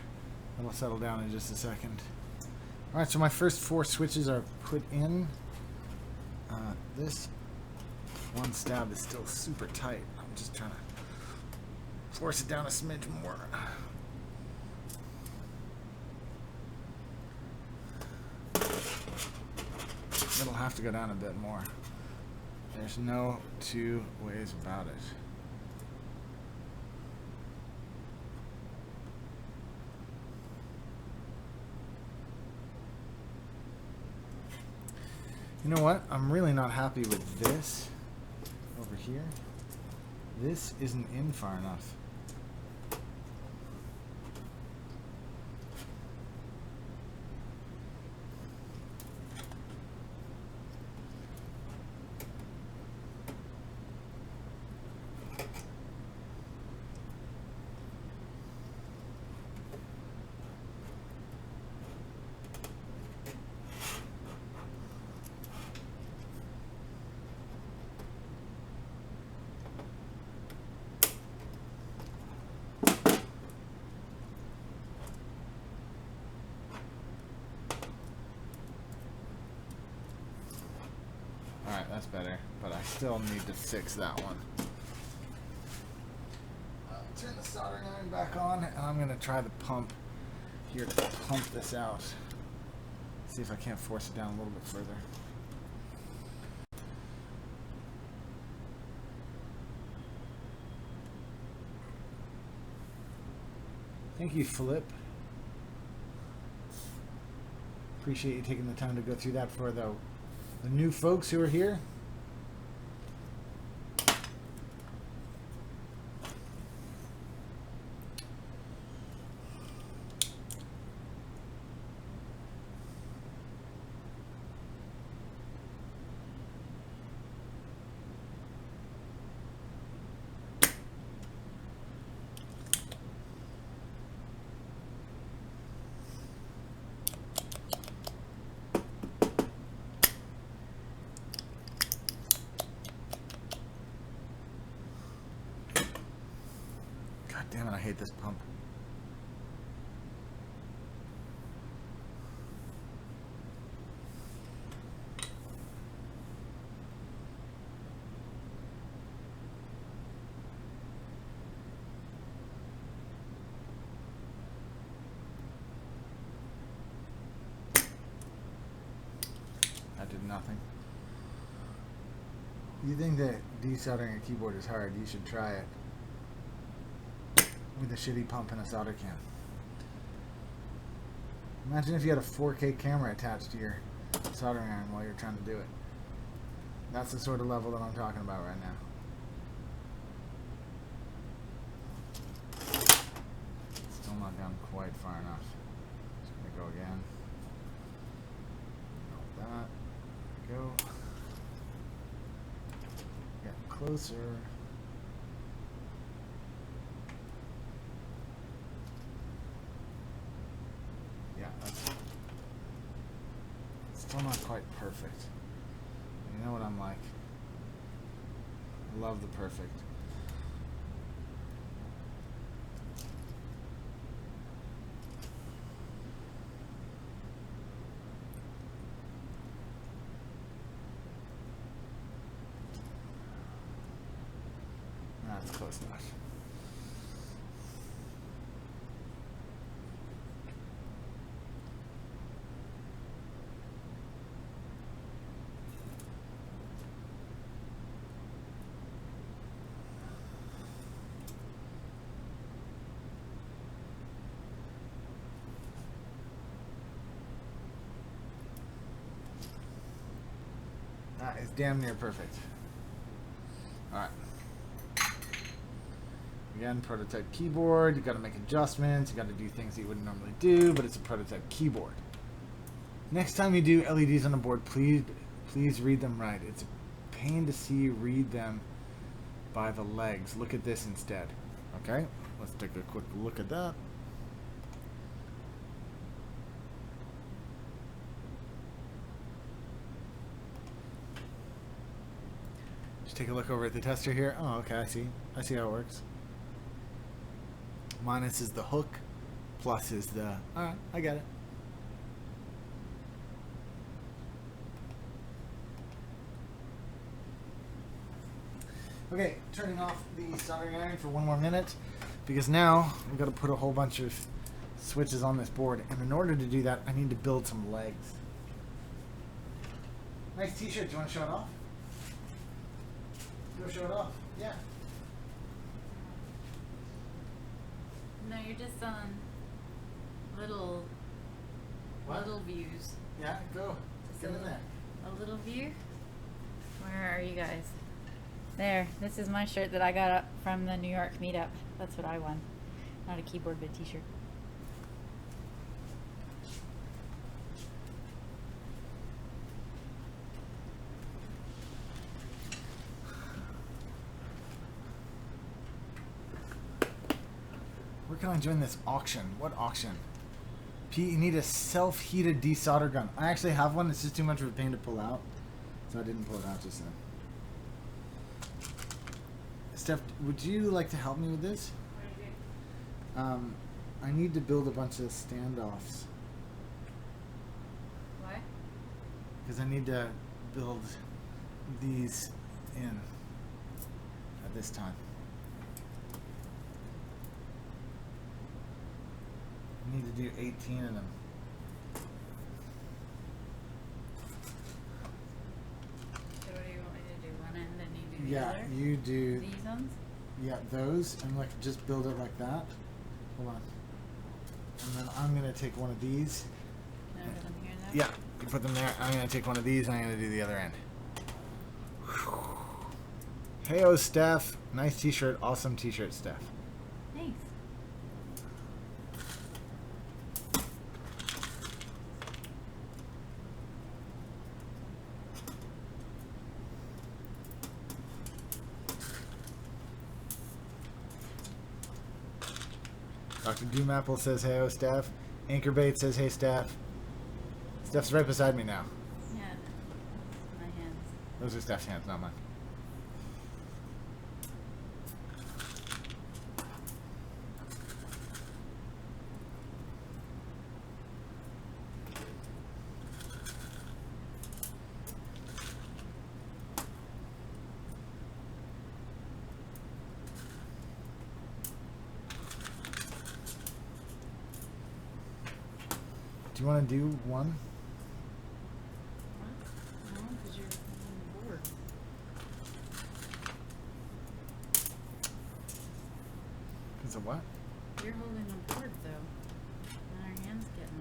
Speaker 1: That'll settle down in just a second. Alright, so my first 4 switches are put in. This one stab is still super tight. I'm just trying to force it down a smidge more. It'll have to go down a bit more. There's no two ways about it. You know what? I'm really not happy with this over here. This isn't in far enough. Alright, that's better, but I still need to fix that one. Turn the soldering iron back on, and I'm going to try the pump here to pump this out. See if I can't force it down a little bit further. Thank you, Flip. Appreciate you taking the time to go through that for the new folks who are here. God damn it, I hate this pump. That did nothing. You think that desoldering a keyboard is hard, you should try it with a shitty pump and a solder can. Imagine if you had a 4K camera attached to your soldering iron while you're trying to do it. That's the sort of level that I'm talking about right now. Still not down quite far enough. Just gonna go again. Like that. There we go. Get closer. Yeah, that's still not quite perfect. You know what I'm like. I love the perfect. That's close enough. That is damn near perfect. Alright. Again, prototype keyboard. You got to make adjustments. You got to do things that you wouldn't normally do, but it's a prototype keyboard. Next time you do LEDs on a board, please read them right. It's a pain to see you read them by the legs. Look at this instead. Okay? Let's take a quick look at that. Just take a look over at the tester here. Oh, okay, I see. I see how it works. Minus is the hook, plus is the... Alright, I get it. Okay, turning off the soldering iron for one more minute, because now we've got to put a whole bunch of switches on this board, and in order to do that, I need to build some legs. Nice t-shirt. Do you want to show it off? Go show it off. Yeah.
Speaker 2: No, you're just on little views.
Speaker 1: Yeah, go.
Speaker 2: Just
Speaker 1: Get in there.
Speaker 2: A little view. Where are you guys? There. This is my shirt that I got up from the New York meetup. That's what I won. Not a keyboard, but a t-shirt.
Speaker 1: Where can I join this auction? What auction? Pete, you need a self-heated desolder gun. I actually have one. It's just too much of a pain to pull out, so I didn't pull it out just then. Steph, would you like to help me with this? I need to build a bunch of standoffs.
Speaker 2: What?
Speaker 1: Because I need to build these in at this time. I need to do 18 of them.
Speaker 2: So what do you want me to do? One end and you do the
Speaker 1: Yeah,
Speaker 2: other?
Speaker 1: you do.
Speaker 2: These ones?
Speaker 1: Yeah, those, and like just build it like that. Hold on. And then I'm gonna take one of these.
Speaker 2: Can I put them here and
Speaker 1: Yeah, you put them there. I'm gonna take one of these and I'm gonna do the other end. Heyo, Steph. Nice t-shirt. Awesome t-shirt, Steph.
Speaker 2: Thanks.
Speaker 1: Dr. Doomapple says, heyo, Steph. Anchorbait says, hey, Steph. Steph's right beside me now.
Speaker 2: Yeah. My hands.
Speaker 1: Those are Steph's hands, not mine. Do you want to do one?
Speaker 2: What? No, because you're on the board.
Speaker 1: Because of what?
Speaker 2: You're holding the board, though. And our hands get in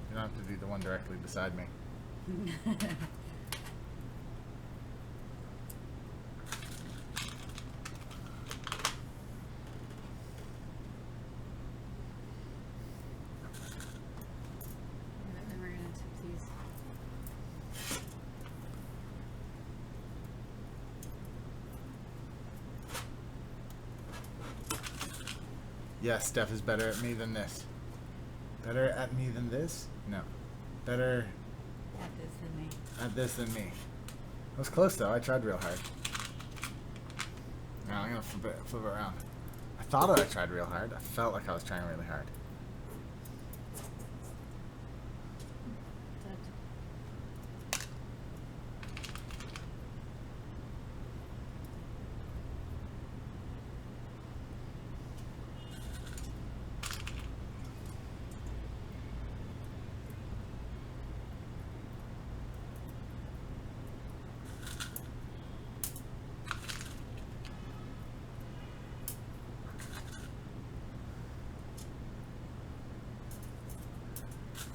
Speaker 1: You don't have to do the one directly beside me.
Speaker 2: the way. Then we're gonna tip these.
Speaker 1: Yes, Steph is better at me than this. Better at me than this? No. Better
Speaker 2: At this than me.
Speaker 1: at this than me. It was close though. I tried real hard. Now I'm gonna flip it around. I thought I tried real hard. I felt like I was trying really hard.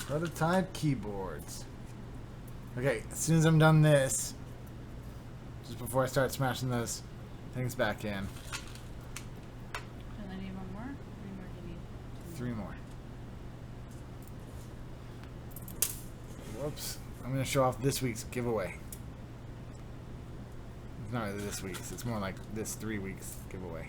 Speaker 1: Prototype keyboards. Okay, as soon as I'm done this, just before I start smashing those things back in,
Speaker 2: And I need one more? How many more do you need?
Speaker 1: 3 more. Whoops. I'm going to show off this week's giveaway. It's not really this week's, it's more like this 3 weeks giveaway.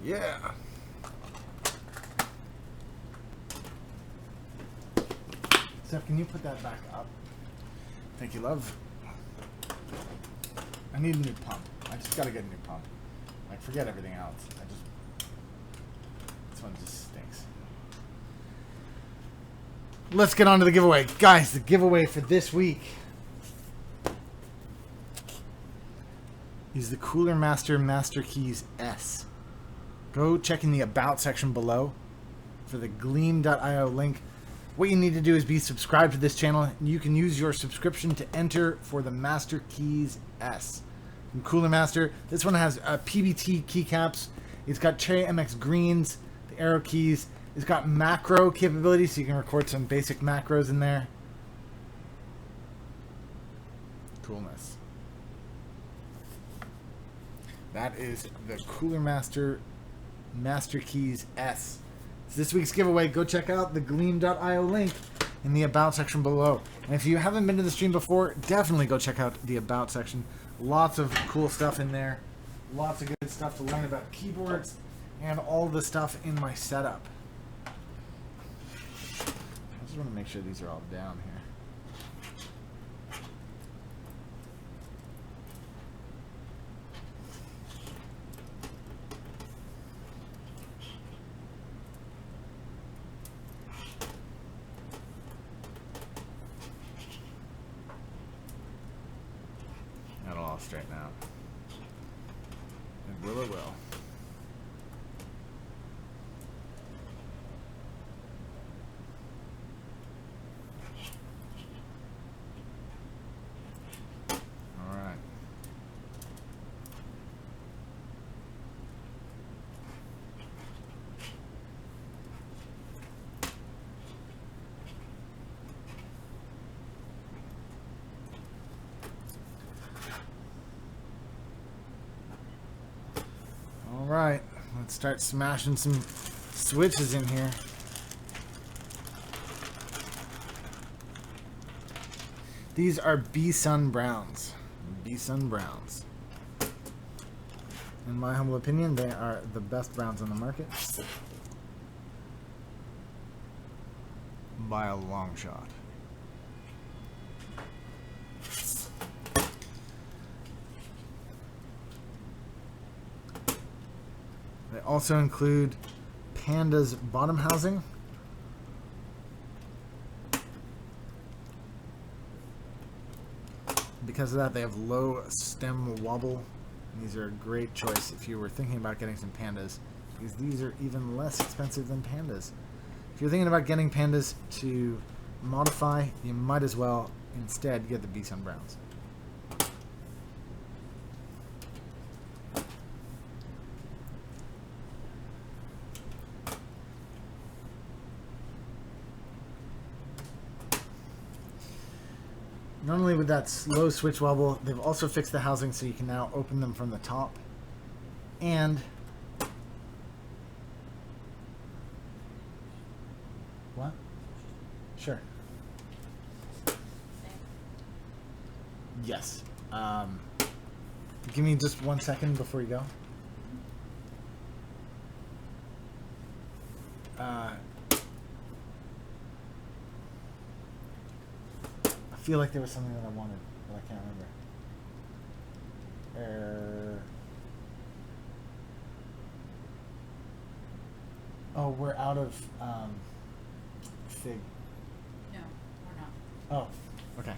Speaker 1: Yeah. Steph, can you put that back up? Thank you, love. I need a new pump. I just gotta get a new pump. Like, forget everything else. This one just stinks. Let's get on to the giveaway. Guys, the giveaway for this week is the Cooler Master Master Keys S. Go check in the About section below for the gleam.io link. What you need to do is be subscribed to this channel. You can use your subscription to enter for the Master Keys S. From Cooler Master, this one has PBT keycaps. It's got Cherry MX greens, the arrow keys. It's got macro capability, so you can record some basic macros in there. Coolness. That is the Cooler Master Master Keys S. It's this week's giveaway. Go check out the gleam.io link in the About section below. And if you haven't been to the stream before, definitely go check out the About section. Lots of cool stuff in there. Lots of good stuff to learn about keyboards and all the stuff in my setup. I just want to make sure these are all down here. That'll all straighten out. It will, it will. Alright. Alright, let's start smashing some switches in here. These are B-Sun Browns. B-Sun Browns. In my humble opinion, they are the best browns on the market. By a long shot. also include Panda's bottom housing. Because of that, they have low stem wobble. These are a great choice if you were thinking about getting some Pandas, because these are even less expensive than Pandas. If you're thinking about getting Pandas to modify, you might as well instead get the B-Sun Browns. Not only with that slow switch wobble, they've also fixed the housing so you can now open them from the top. And what? Sure. Yes. Give me just 1 second before you go. I feel like there was something that I wanted, but I can't remember. Oh, we're out of Fig.
Speaker 2: No, we're not.
Speaker 1: Oh, okay.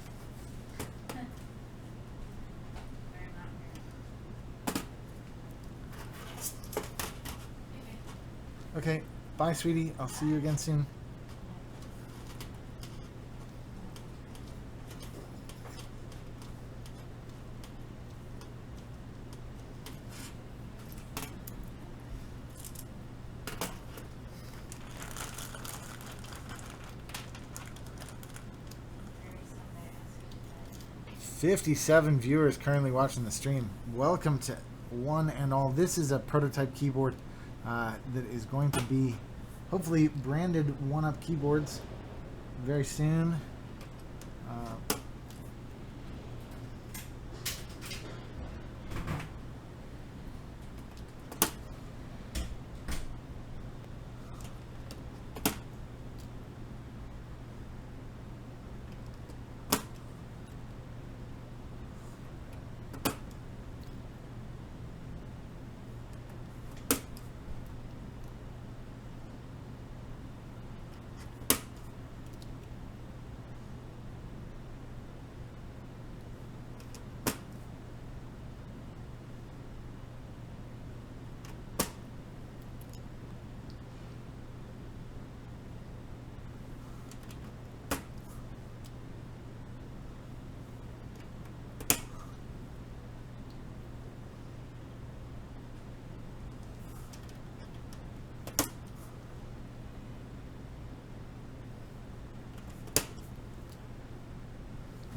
Speaker 1: Okay, bye, sweetie. I'll see you again soon.
Speaker 2: Very
Speaker 1: 57 viewers currently watching the stream. Welcome to one and all. This is a prototype keyboard that is going to be hopefully branded 1UP keyboards very soon.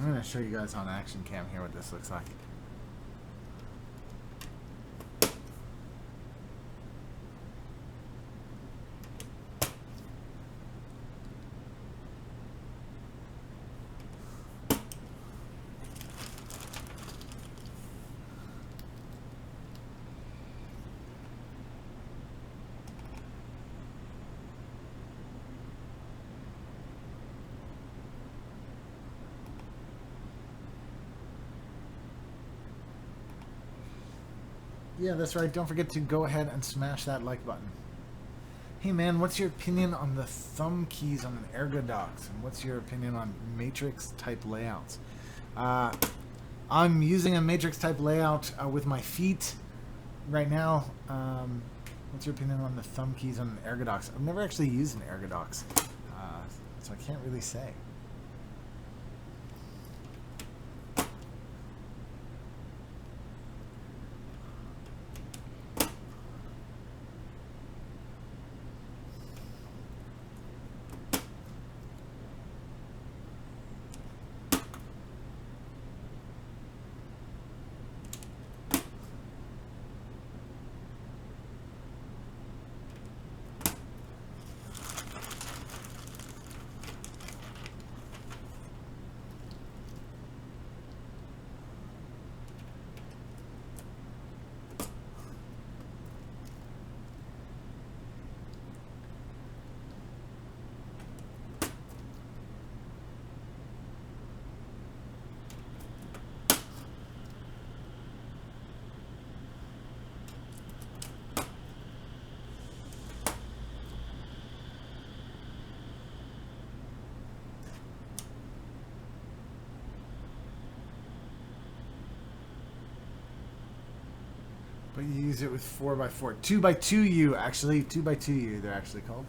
Speaker 1: I'm going to show you guys on action cam here what this looks like. Yeah, that's right. Don't forget to go ahead and smash that like button. Hey man, what's your opinion on the thumb keys on an Ergodox? And what's your opinion on matrix type layouts? I'm using a matrix type layout with my feet right now. What's your opinion on the thumb keys on an Ergodox? I've never actually used an Ergodox, so I can't really say. but you use it with 4x4. 2x2U, actually. 2x2U, they're actually called.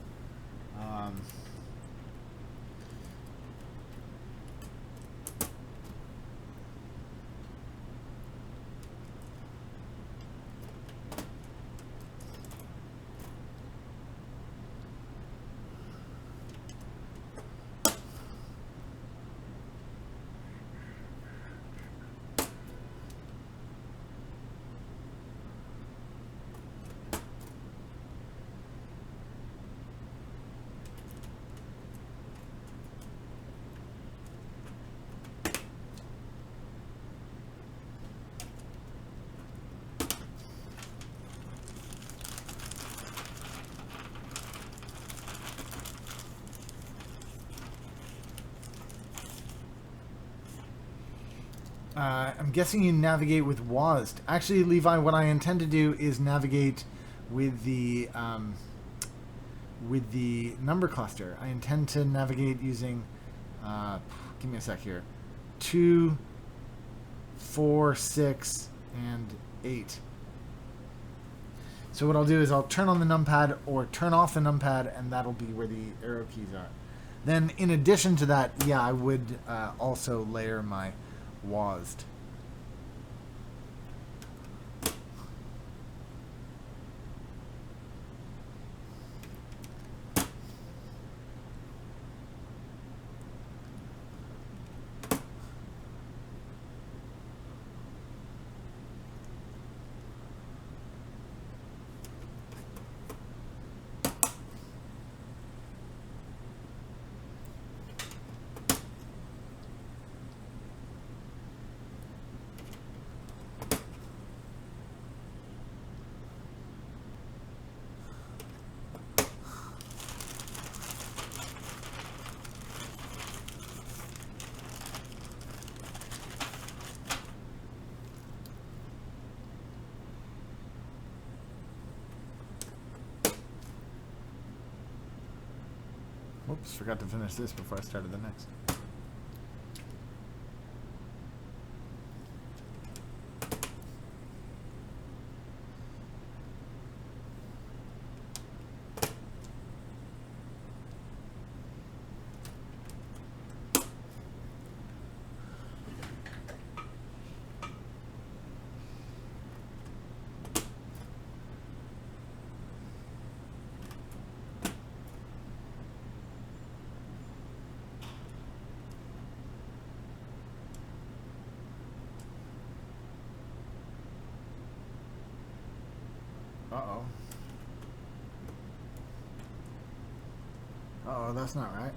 Speaker 1: I'm guessing you navigate with WASD. Actually, Levi, what I intend to do is navigate with the number cluster. I intend to navigate using, give me a sec here, 2, 4, 6, and 8. So what I'll do is I'll turn on the numpad or turn off the numpad, and that'll be where the arrow keys are. Then in addition to that, yeah, I would also layer my WASD. Oops, forgot to finish this before I started the next. Uh-oh. Uh-oh, that's not right.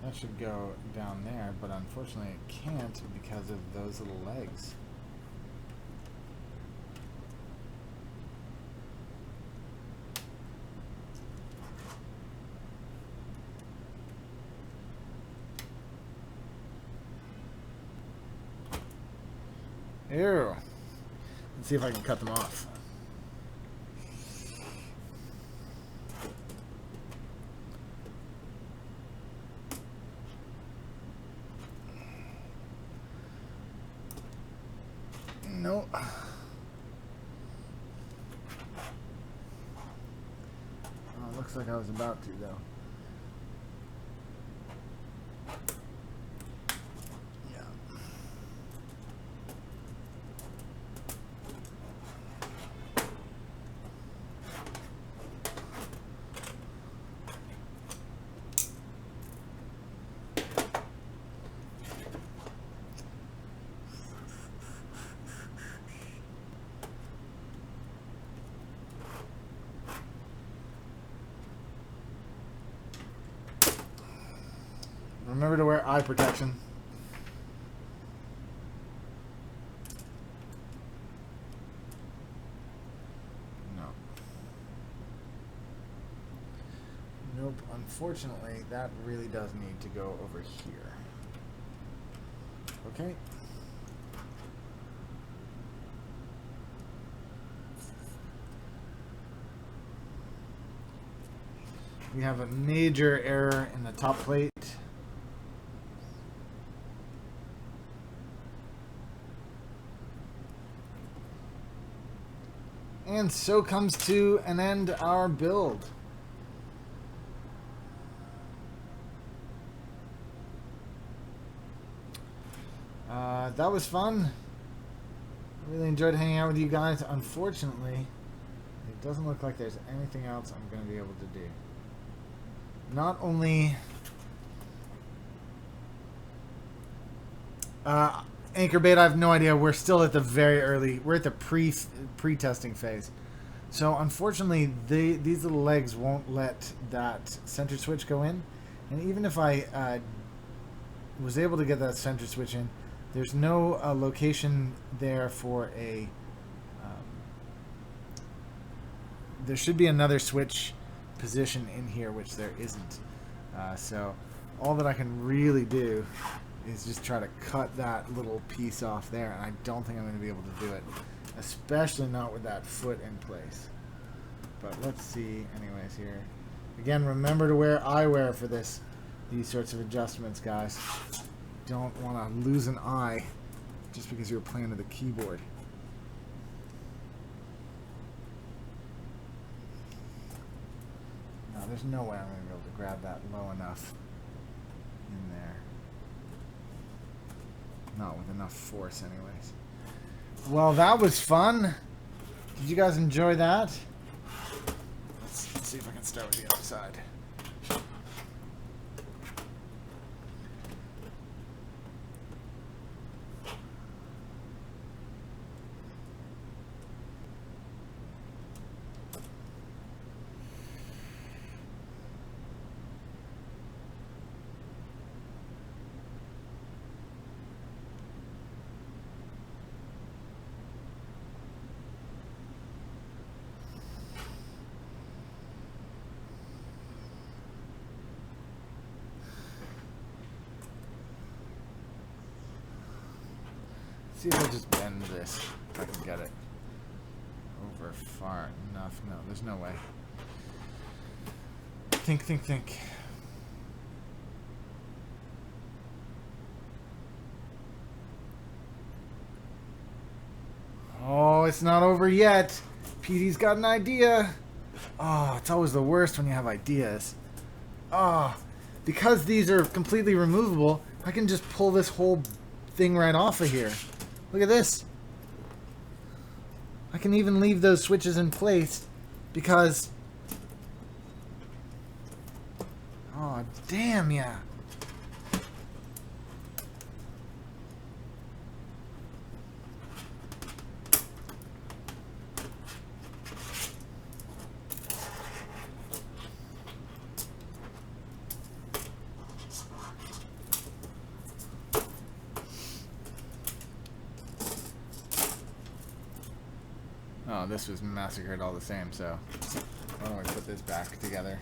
Speaker 1: That should go down there, but unfortunately it can't because of those little legs. Ew. Let's see if I can cut them off. Nope. Oh, looks like I was about to, though. Remember to wear eye protection. No. Nope. Unfortunately, that really does need to go over here. Okay. We have a major error in the top plate. And so comes to an end our build. That was fun. I really enjoyed hanging out with you guys. Unfortunately, it doesn't look like there's anything else I'm going to be able to do. Not only anchor bait, I have no idea. We're still at the very early. We're at the pre-testing phase. So unfortunately, these little legs won't let that center switch go in. And even if I was able to get that center switch in, there's no location there for a... there should be another switch position in here, which there isn't. So all that I can really do is just try to cut that little piece off there, and I don't think I'm going to be able to do it, especially not with that foot in place. But let's see anyways here. Again, remember to wear eyewear for these sorts of adjustments, guys. Don't want to lose an eye just because you're playing with the keyboard. No, there's no way I'm going to be able to grab that low enough in there. Not with enough force anyways. Well, that was fun. Did you guys enjoy that? Let's see if I can start with the other side. See if I just bend this, if I can get it over far enough. No, there's no way. Think. Oh, it's not over yet. Petey's got an idea. Oh, it's always the worst when you have ideas. Oh, because these are completely removable, I can just pull this whole thing right off of here. Look at this. I can even leave those switches in place because... Oh, damn, yeah. Oh, this was massacred all the same, so why don't we put this back together?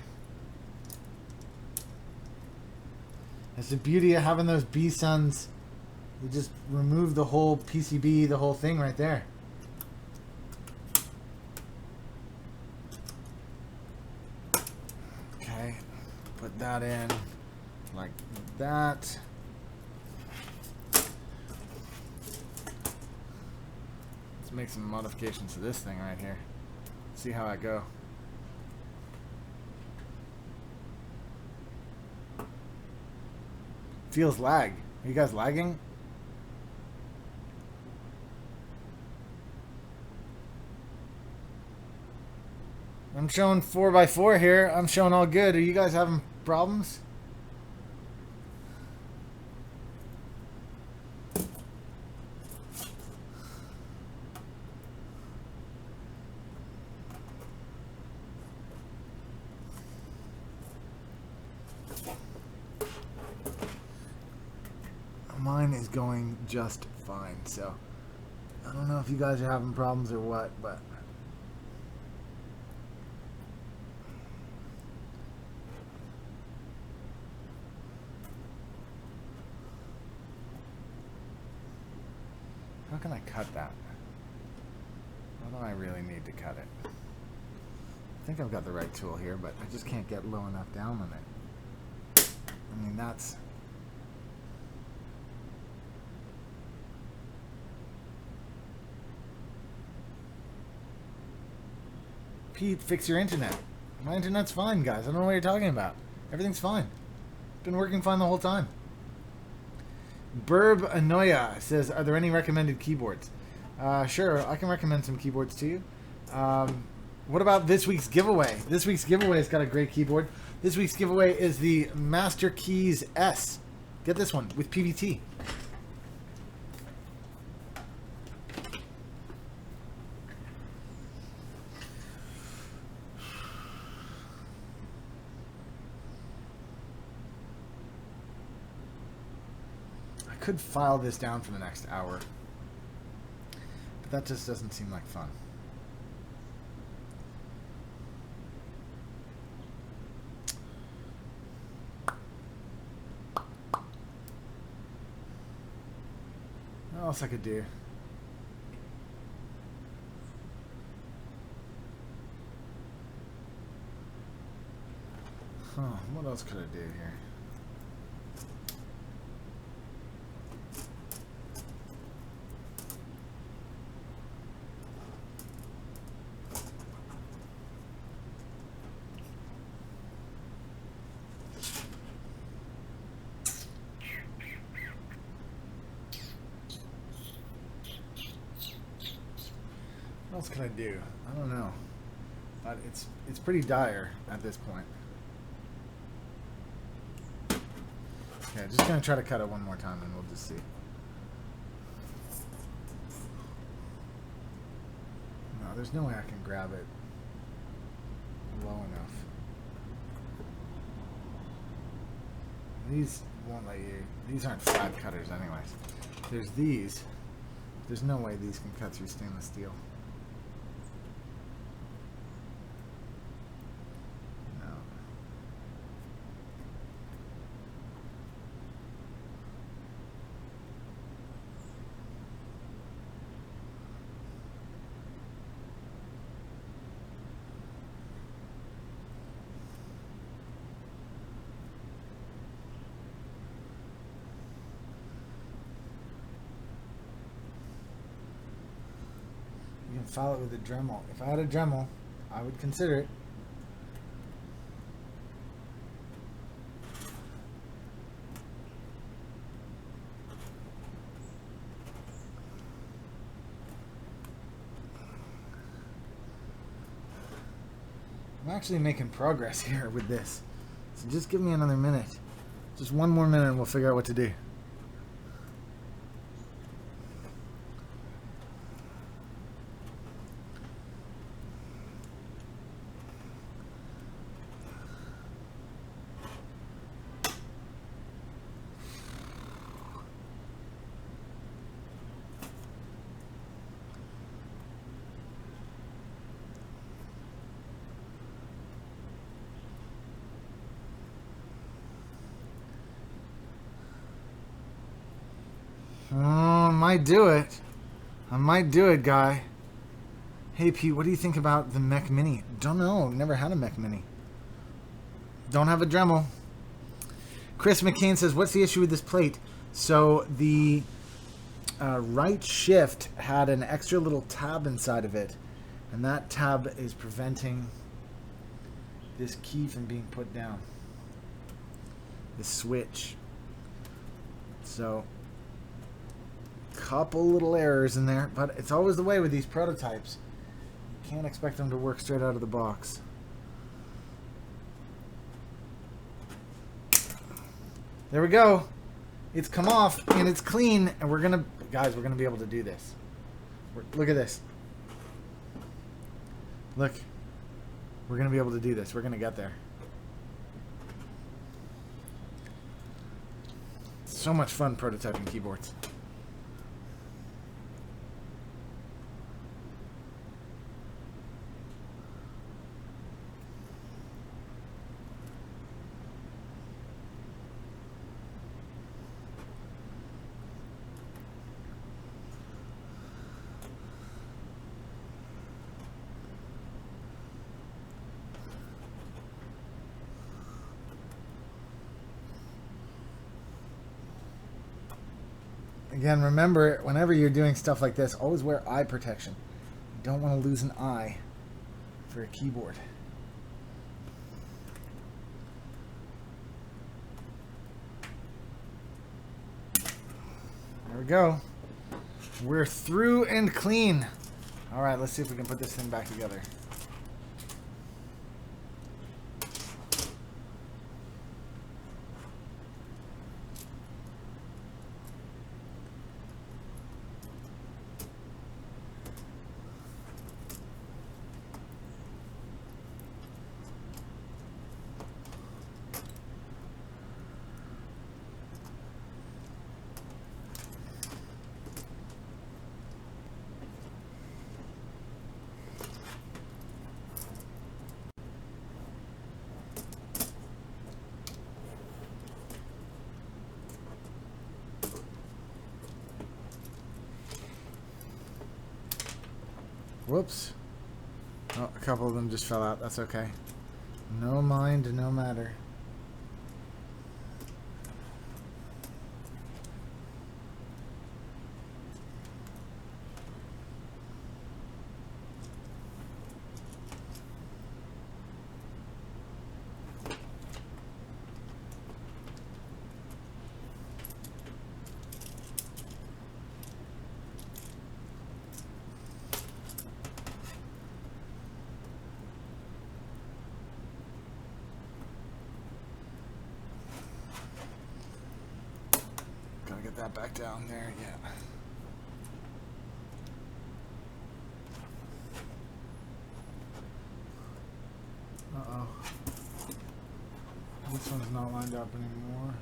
Speaker 1: That's the beauty of having those B-Suns. You just remove the whole PCB, the whole thing right there. Okay, put that in like that. Make some modifications to this thing right here. See how I go. Feels lag. Are you guys lagging? I'm showing 4x4 here. I'm showing all good. Are you guys having problems? Mine is going just fine, so I don't know if you guys are having problems or what, but how can I cut that? How do I really need to cut it? think I've got the right tool here, but I just can't get low enough down on it. I mean, that's... Pete, fix your internet. My internet's fine, guys. I don't know what you're talking about. Everything's fine. It's been working fine the whole time. Burb Anoya says, are there any recommended keyboards? Sure, I can recommend some keyboards to you. What about this week's giveaway? This week's giveaway has got a great keyboard. This week's giveaway is the Master Keys S. Get this one with PVT. I could file this down for the next hour, but that just doesn't seem like fun. What else I could do? Huh, what else could I do here? What else can I do? I don't know. But it's pretty dire at this point. Okay, just gonna try to cut it one more time and we'll just see. No, there's no way I can grab it low enough. These won't let you. These aren't flat cutters anyways. There's these. There's no way these can cut through stainless steel. You can file it with a Dremel. If I had a Dremel, I would consider it. I'm actually making progress here with this. So just give me another minute. Just one more minute and we'll figure out what to do. I might do it. I might do it, guy. Hey, Pete, what do you think about the Mech Mini? Don't know. Never had a Mech Mini. Don't have a Dremel. Chris McCain says, what's the issue with this plate? So the right shift had an extra little tab inside of it. And that tab is preventing this key from being put down. The switch. So... couple little errors in there, but it's always the way with these prototypes. You can't expect them to work straight out of the box. There we go. It's come off and it's clean, and we're gonna, guys, we're gonna be able to do this. Look at this. Look, we're gonna be able to do this. We're gonna get there. So much fun prototyping keyboards. Again, remember, whenever you're doing stuff like this, always wear eye protection. You don't want to lose an eye for a keyboard. There we go. We're through and clean. All right, let's see if we can put this thing back together. Whoops. Oh, a couple of them just fell out. That's okay. No mind, no matter. Get that back down there, yeah. Uh-oh. This one's not lined up anymore.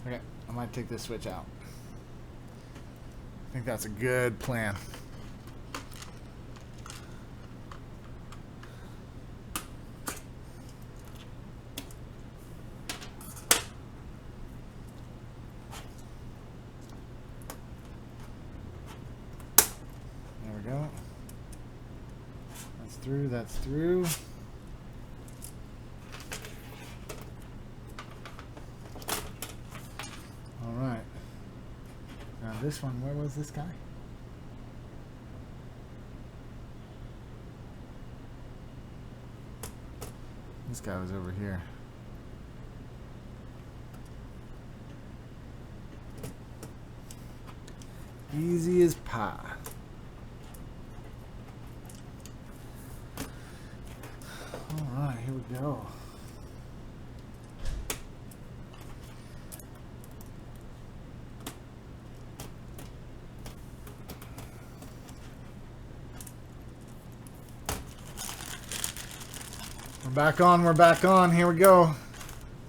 Speaker 1: Okay, I might take this switch out. I think that's a good plan. There we go. That's through, that's through. This one, where was this guy? This guy was over here. Easy as pie. All right, here we go. We're back on, here we go.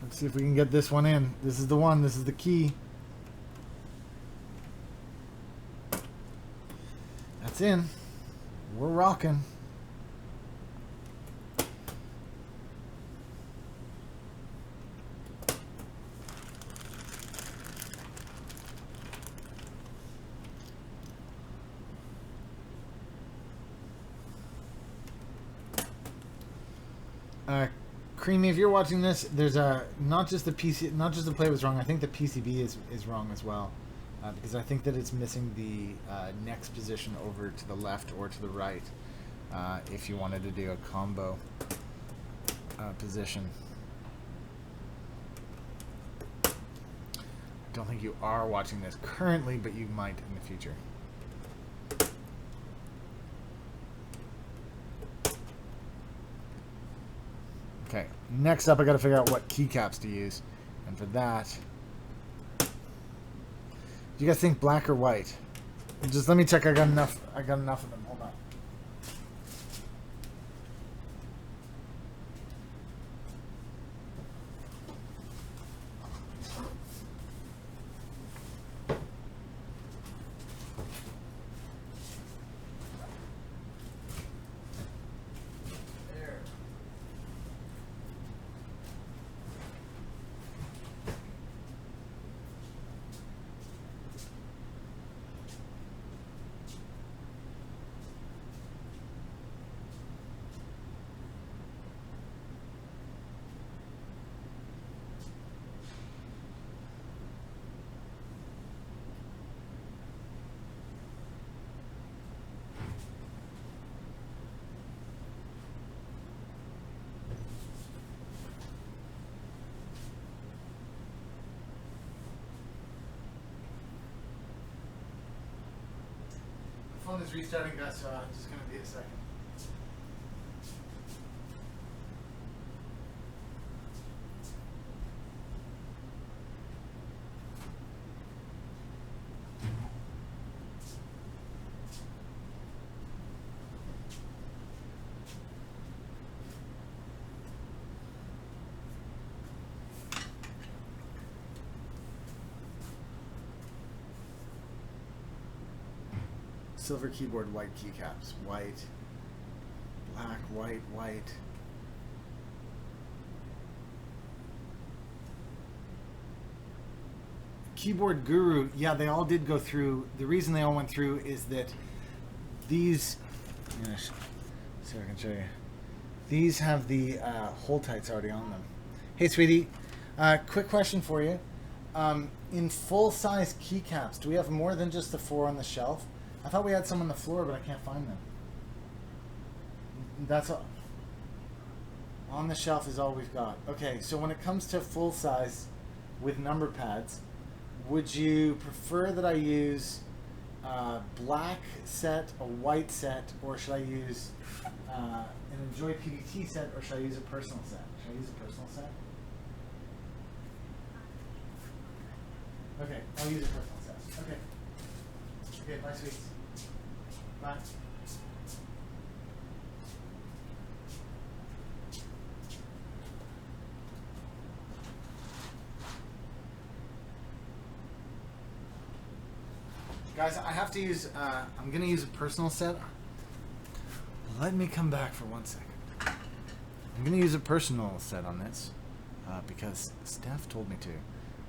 Speaker 1: Let's see if we can get this one in. This is the one, this is the key. That's in. We're rocking. Creamy, if you're watching this, there's a not just the plate was wrong. I think the PCB is wrong as well, because I think that it's missing the next position over to the left or to the right. If you wanted to do a combo position, don't think you are watching this currently, but you might in the future. Okay, next up I gotta figure out what keycaps to use. And for that, do you guys think black or white? Just let me check I got enough of them. Hold on. phone is restarting, guys, so I'm just going to be a second. Silver keyboard, white keycaps. White, black, white, white. Keyboard Guru, yeah, they all did go through. The reason they all went through is that these, I'm gonna see if I can show you. These have the hold tights already on them. Hey, sweetie, quick question for you. In full-size keycaps, do we have more than just the 4 on the shelf? I thought we had some on the floor, but I can't find them. That's all. On the shelf is all we've got. Okay, so when it comes to full size with number pads, would you prefer that I use a black set, a white set, or should I use an Enjoy PBT set, or should I use a personal set? Should I use a personal set? Okay, I'll use a personal set. Okay. Okay, bye, sweets. Bye. Guys, I have to use, I'm going to use a personal set. Let me come back for 1 second. I'm going to use a personal set on this because Steph told me to.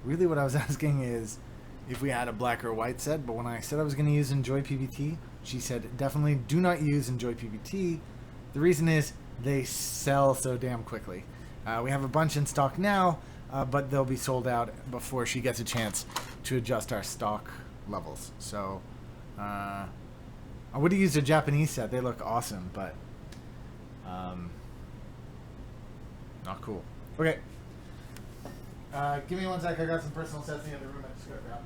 Speaker 1: Really what I was asking is if we had a black or white set, but when I said I was going to use Enjoy PBT, she said definitely do not use Enjoy PBT. The reason is they sell so damn quickly. We have a bunch in stock now, but they'll be sold out before she gets a chance to adjust our stock levels. So I would have used a Japanese set. They look awesome, but not cool. Okay. Give me 1 sec. I got some personal sets in the other room. I just got to grab.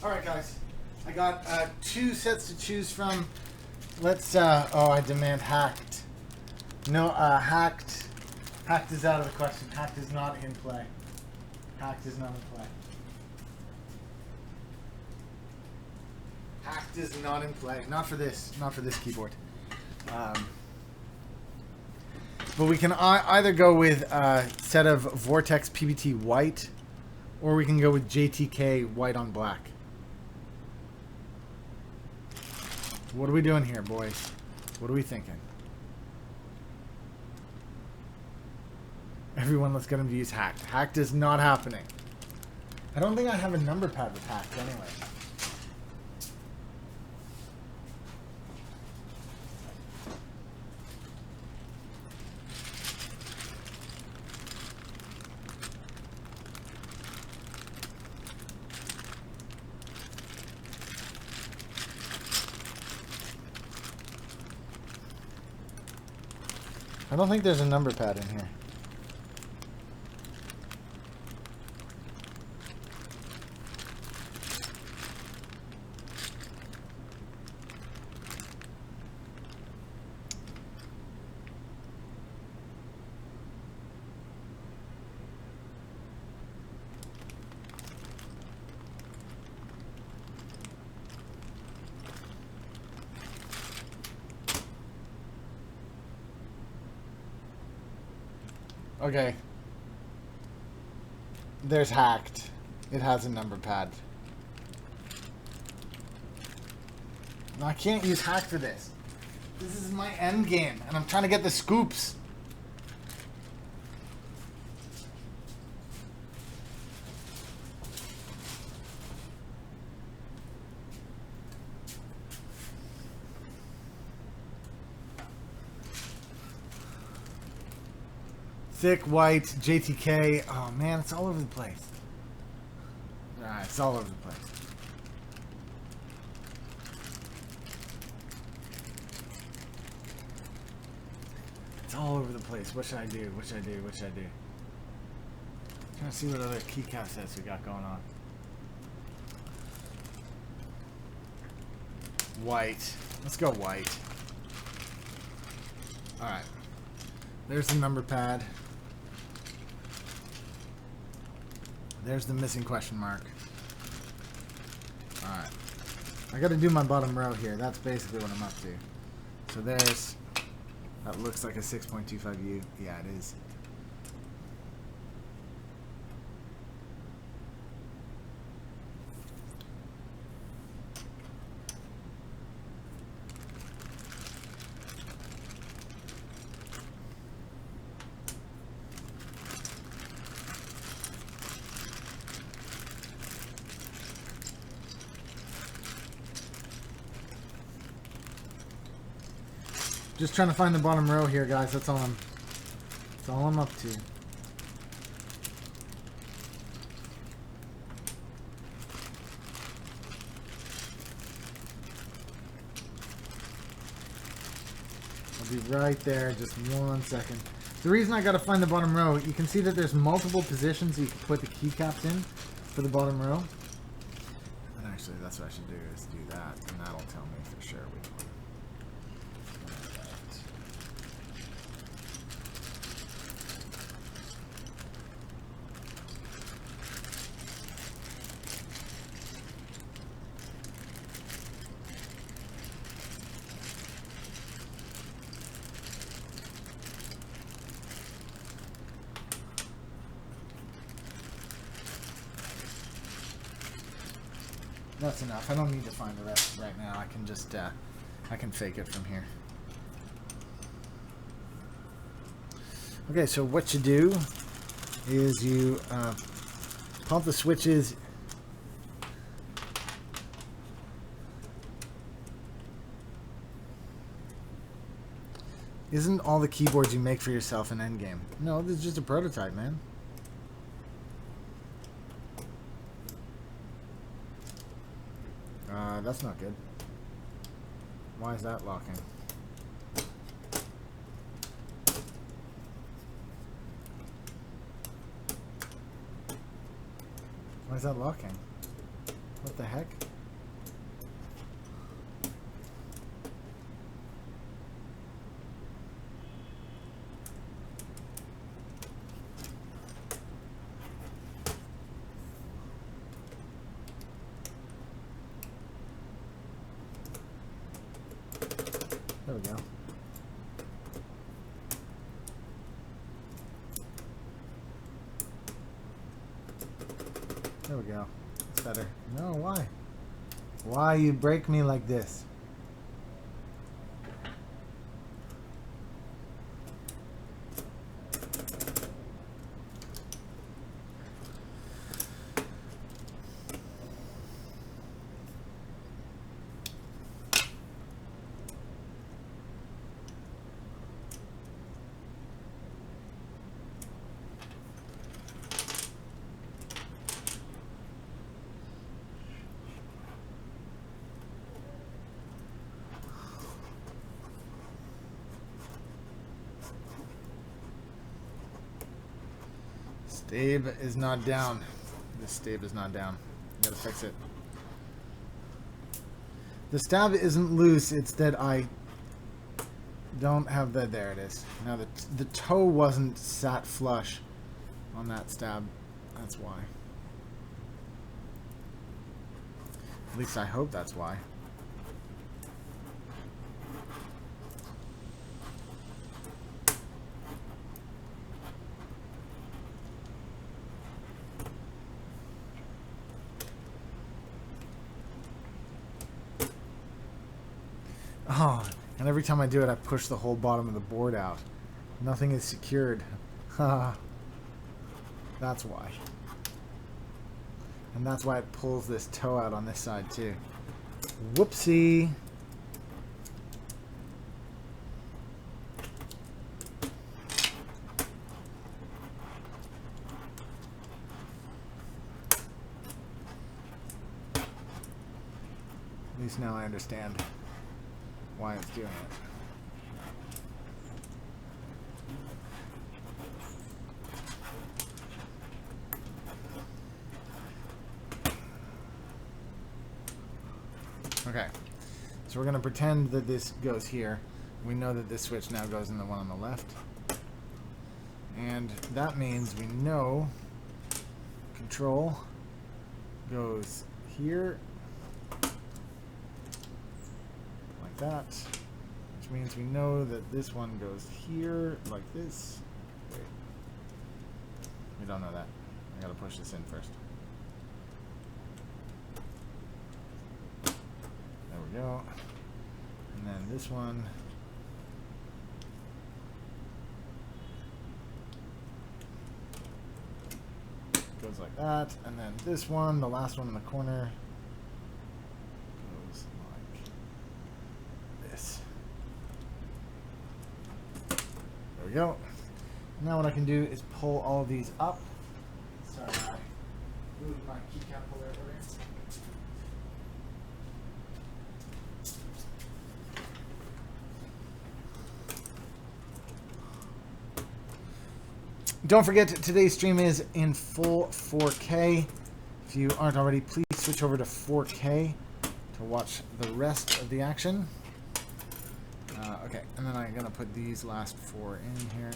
Speaker 1: All right, guys. I got 2 sets to choose from. Let's, oh, I demand hacked. No, hacked. Hacked is out of the question. Hacked is not in play. Hacked is not in play. Hacked is not in play. Not for this. Not for this keyboard. But we can either go with a set of Vortex PBT white, or we can go with JTK white on black. What are we doing here, boys? What are we thinking? Everyone, let's get him to use hacked. Hacked is not happening. I don't think I have a number pad with hacked anyway. I don't think there's a number pad in here. Okay. There's hacked. It has a number pad. No, I can't use hack for this. This is my end game, and I'm trying to get the scoops. Thick, white, JTK. Oh man, it's all over the place. Alright, it's all over the place. It's all over the place. What should I do? What should I do? What should I do? Trying to see what other keycap sets we got going on. White. Let's go white. Alright. There's the number pad. There's the missing question mark. Alright. I gotta do my bottom row here. That's basically what I'm up to. So there's... That looks like a 6.25U. Yeah, it is. Just trying to find the bottom row here, guys. That's all I'm up to. I'll be right there. Just 1 second. The reason I gotta find the bottom row, you can see that there's multiple positions you can put the keycaps in for the bottom row. And actually, that's what I should do, is do that, and that'll tell me for sure which one. That's enough. I don't need to find the rest right now. I can just, I can fake it from here. Okay, so what you do is you pump the switches. Isn't all the keyboards you make for yourself an endgame? No, this is just a prototype, man. That's not good. Why is that locking? Why is that locking? What the heck? There we go. There we go. It's better. No, why? Why you break me like this? Stave is not down. This stave is not down. Gotta fix it. The stab isn't loose, it's that I don't have the... There it is. Now the toe wasn't sat flush on that stab. That's why. At least I hope that's why. Oh, and every time I do it, I push the whole bottom of the board out. Nothing is secured. That's why. And that's why it pulls this toe out on this side, too. Whoopsie. At least now I understand why it's doing it. Okay, so we're going to pretend that this goes here. We know that this switch now goes in the one on the left. And that means we know control goes here, like that. Which means we know that this one goes here, like this. Wait. We don't know that. I gotta push this in first. There we go. And then this one goes like that. And then this one, the last one in the corner, goes like this. There we go. Now what I can do is pull all of these up. Sorry, I moved my keycap puller over here. Don't forget, today's stream is in full 4K. If you aren't already, please switch over to 4K to watch the rest of the action. Okay, and then I'm going to put these last four in here.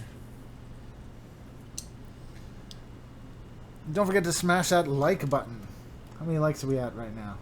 Speaker 1: Don't forget to smash that like button. How many likes are we at right now?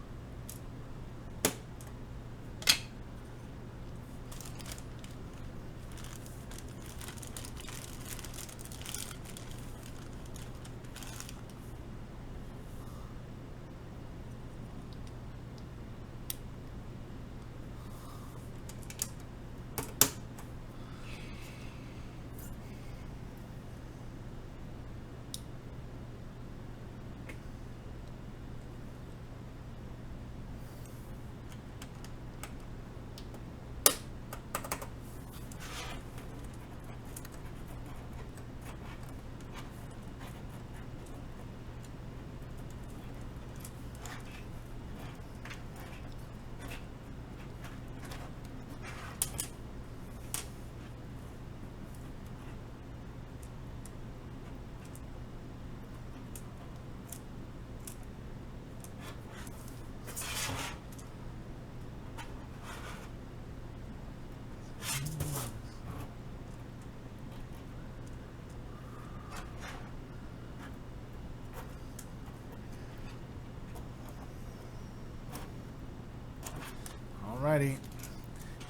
Speaker 1: Alrighty.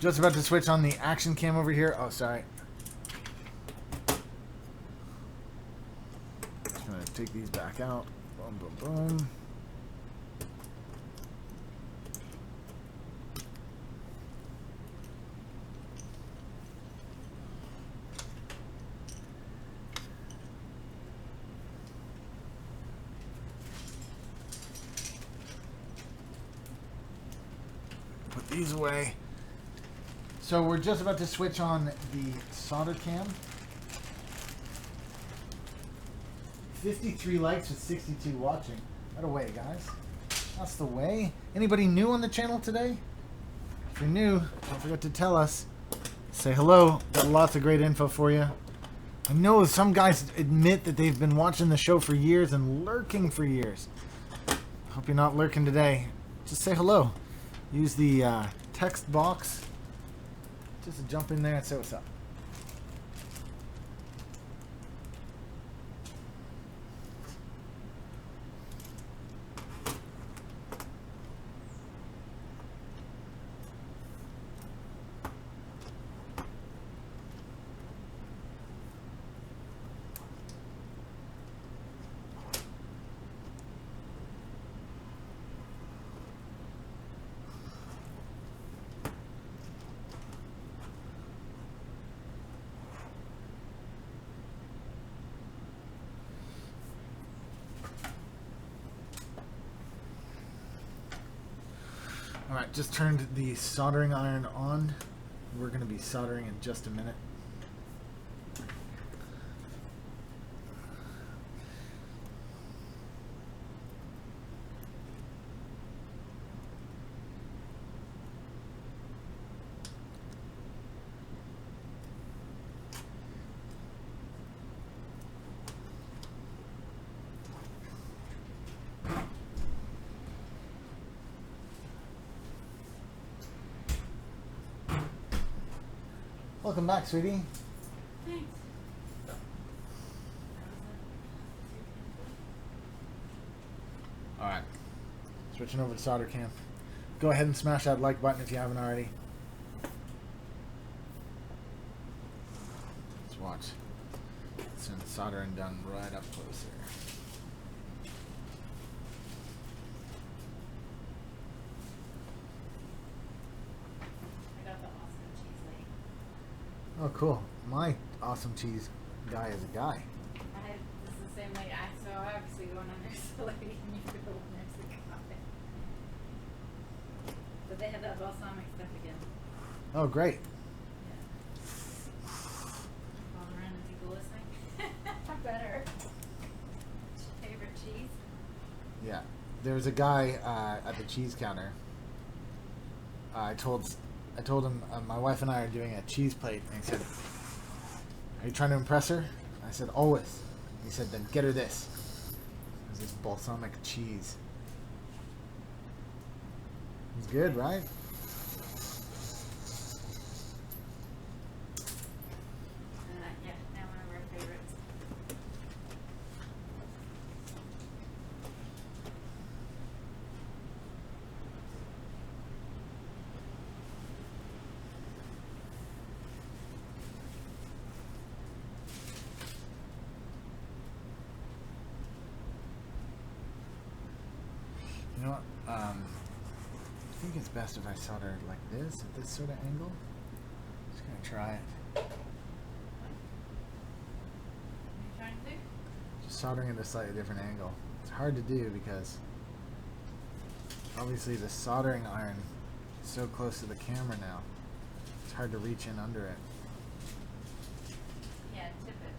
Speaker 1: Just about to switch on the action cam over here. Oh, sorry. Just gonna take these back out. Boom, boom, boom. Put these away. So we're just about to switch on the solder cam. 53 likes with 62 watching. That away, guys. That's the way. Anybody new on the channel today? If you're new, don't forget to tell us. Say hello. Got lots of great info for you. I know some guys admit that they've been watching the show for years and lurking for years. Hope you're not lurking today. Just say hello. Use the text box just to jump in there and say what's up. Alright, just turned the soldering iron on. We're going to be soldering in just a minute. Welcome back, sweetie.
Speaker 2: Thanks.
Speaker 1: Alright. Switching over to solder cam. Go ahead and smash that like button if you haven't already. Let's watch. Some soldering done right up close here. Oh, cool. My awesome cheese guy is a guy.
Speaker 2: This is the same way. So obviously going on there's the lady and you go on there's the guy. But they have that balsamic stuff again.
Speaker 1: Oh, great.
Speaker 2: Yeah. All around the people listening. Better. What's your favorite cheese?
Speaker 1: Yeah. There was a guy at the cheese counter. I told him my wife and I are doing a cheese plate, and he said, "Are you trying to impress her?" I said, "Always." He said, "Then get her this." It was this balsamic cheese. It's good, right?
Speaker 2: Yeah, now one of our favorites.
Speaker 1: You know what? I think it's best if I solder it like this, at this sort of angle. Just gonna try it.
Speaker 2: What are you trying to do?
Speaker 1: Just soldering at a slightly different angle. It's hard to do because obviously the soldering iron is so close to the camera now. It's hard to reach in under it.
Speaker 2: Yeah, tip it.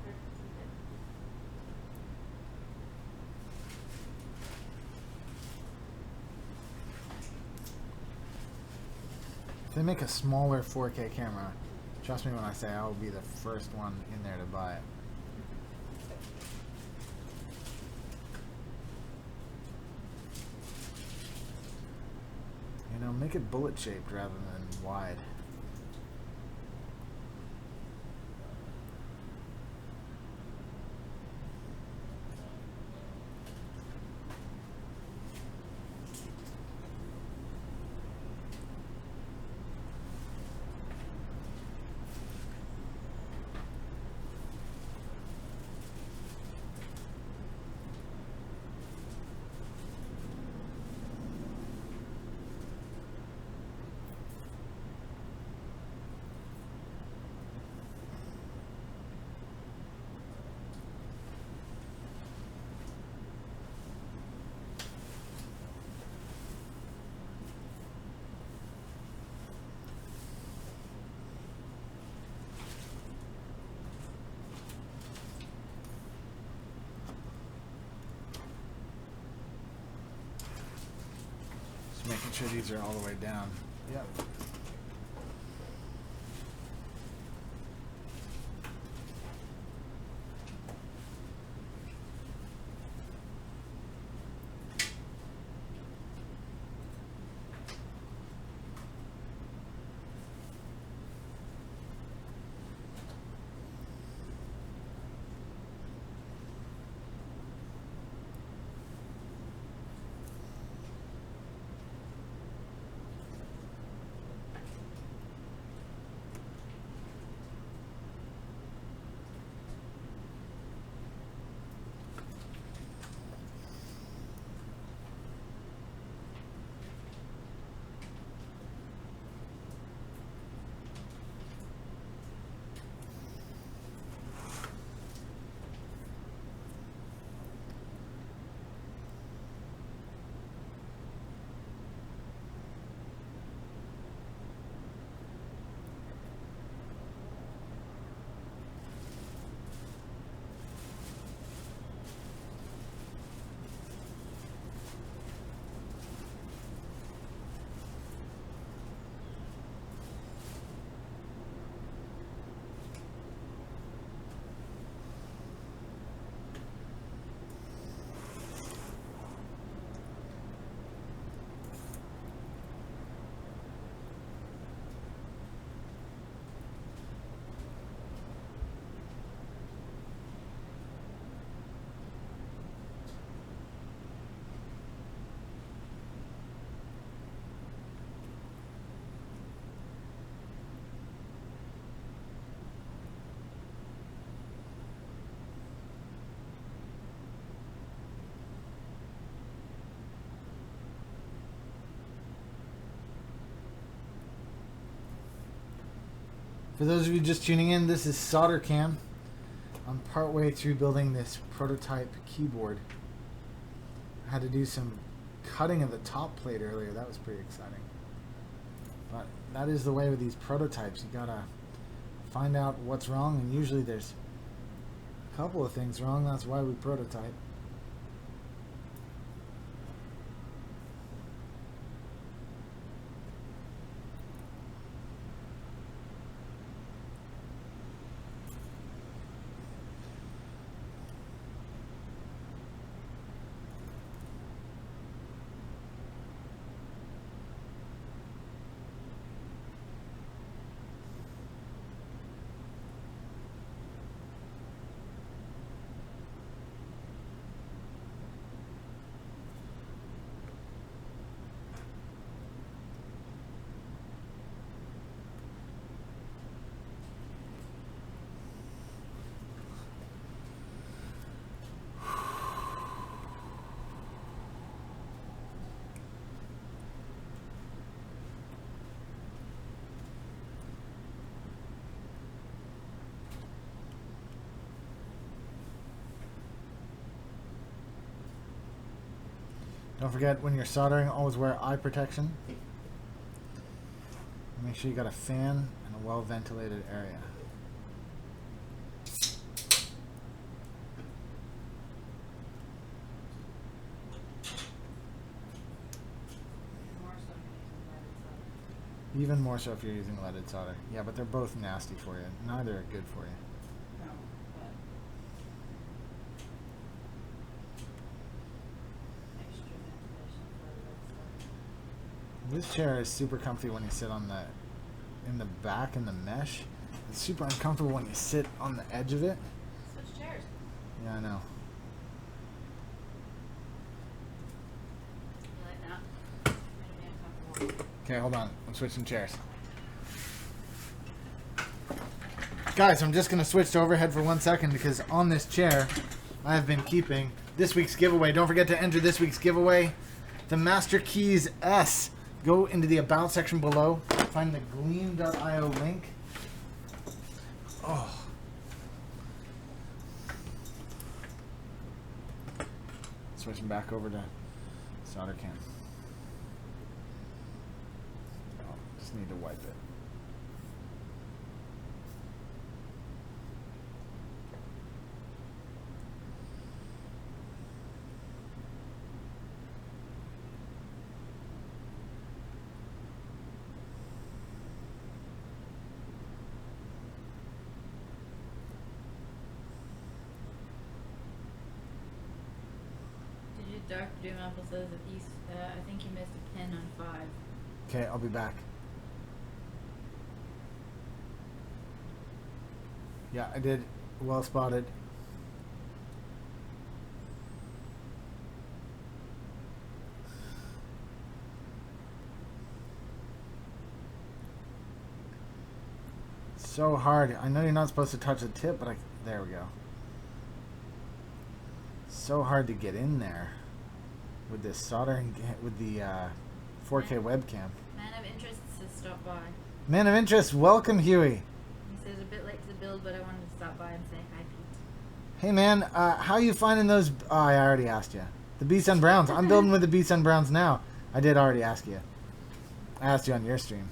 Speaker 2: Tip it.
Speaker 1: If they make a smaller 4K camera, trust me when I say I will be the first one in there to buy it. You know, make it bullet shaped rather than wide. Making sure these are all the way down. Yep. For those of you just tuning in, this is Solder Cam. I'm partway through building this prototype keyboard. I had to do some cutting of the top plate earlier. That was pretty exciting. But that is the way with these prototypes. You gotta find out what's wrong, and usually there's a couple of things wrong. That's why we prototype. Don't forget, when you're soldering, always wear eye protection. Make sure you got a fan and a well-ventilated area. Even more so if you're using leaded solder. Yeah, but they're both nasty for you. Neither are good for you. This chair is super comfy when you sit on in the back in the mesh. It's super uncomfortable when you sit on the edge of it.
Speaker 2: Switch chairs.
Speaker 1: Yeah, I know.
Speaker 2: You like that? Made me uncomfortable.
Speaker 1: Okay, hold on. I'm switching chairs. Guys, I'm just going to switch to overhead for 1 second because on this chair, I have been keeping this week's giveaway. Don't forget to enter this week's giveaway. The Master Keys S. Go into the About section below. Find the gleam.io link. Oh. Switching back over to solder cam. Oh, just need to wipe it.
Speaker 2: Dr. Doom Apple says that he's, I think you missed a pin on 5.
Speaker 1: Okay, I'll be back. Yeah, I did. Well spotted. So hard. I know you're not supposed to touch the tip, but there we go. So hard to get in there with this soldering, with the 4K webcam.
Speaker 2: Man of Interest says stop by.
Speaker 1: Man of Interest, welcome, Huey.
Speaker 2: He says a bit late to the build, but I wanted to stop by and say hi, Pete.
Speaker 1: Hey, man, how you finding those? Oh, I already asked you. The B-Sun Browns. I'm building with the B-Sun Browns now. I did already ask you. I asked you on your stream.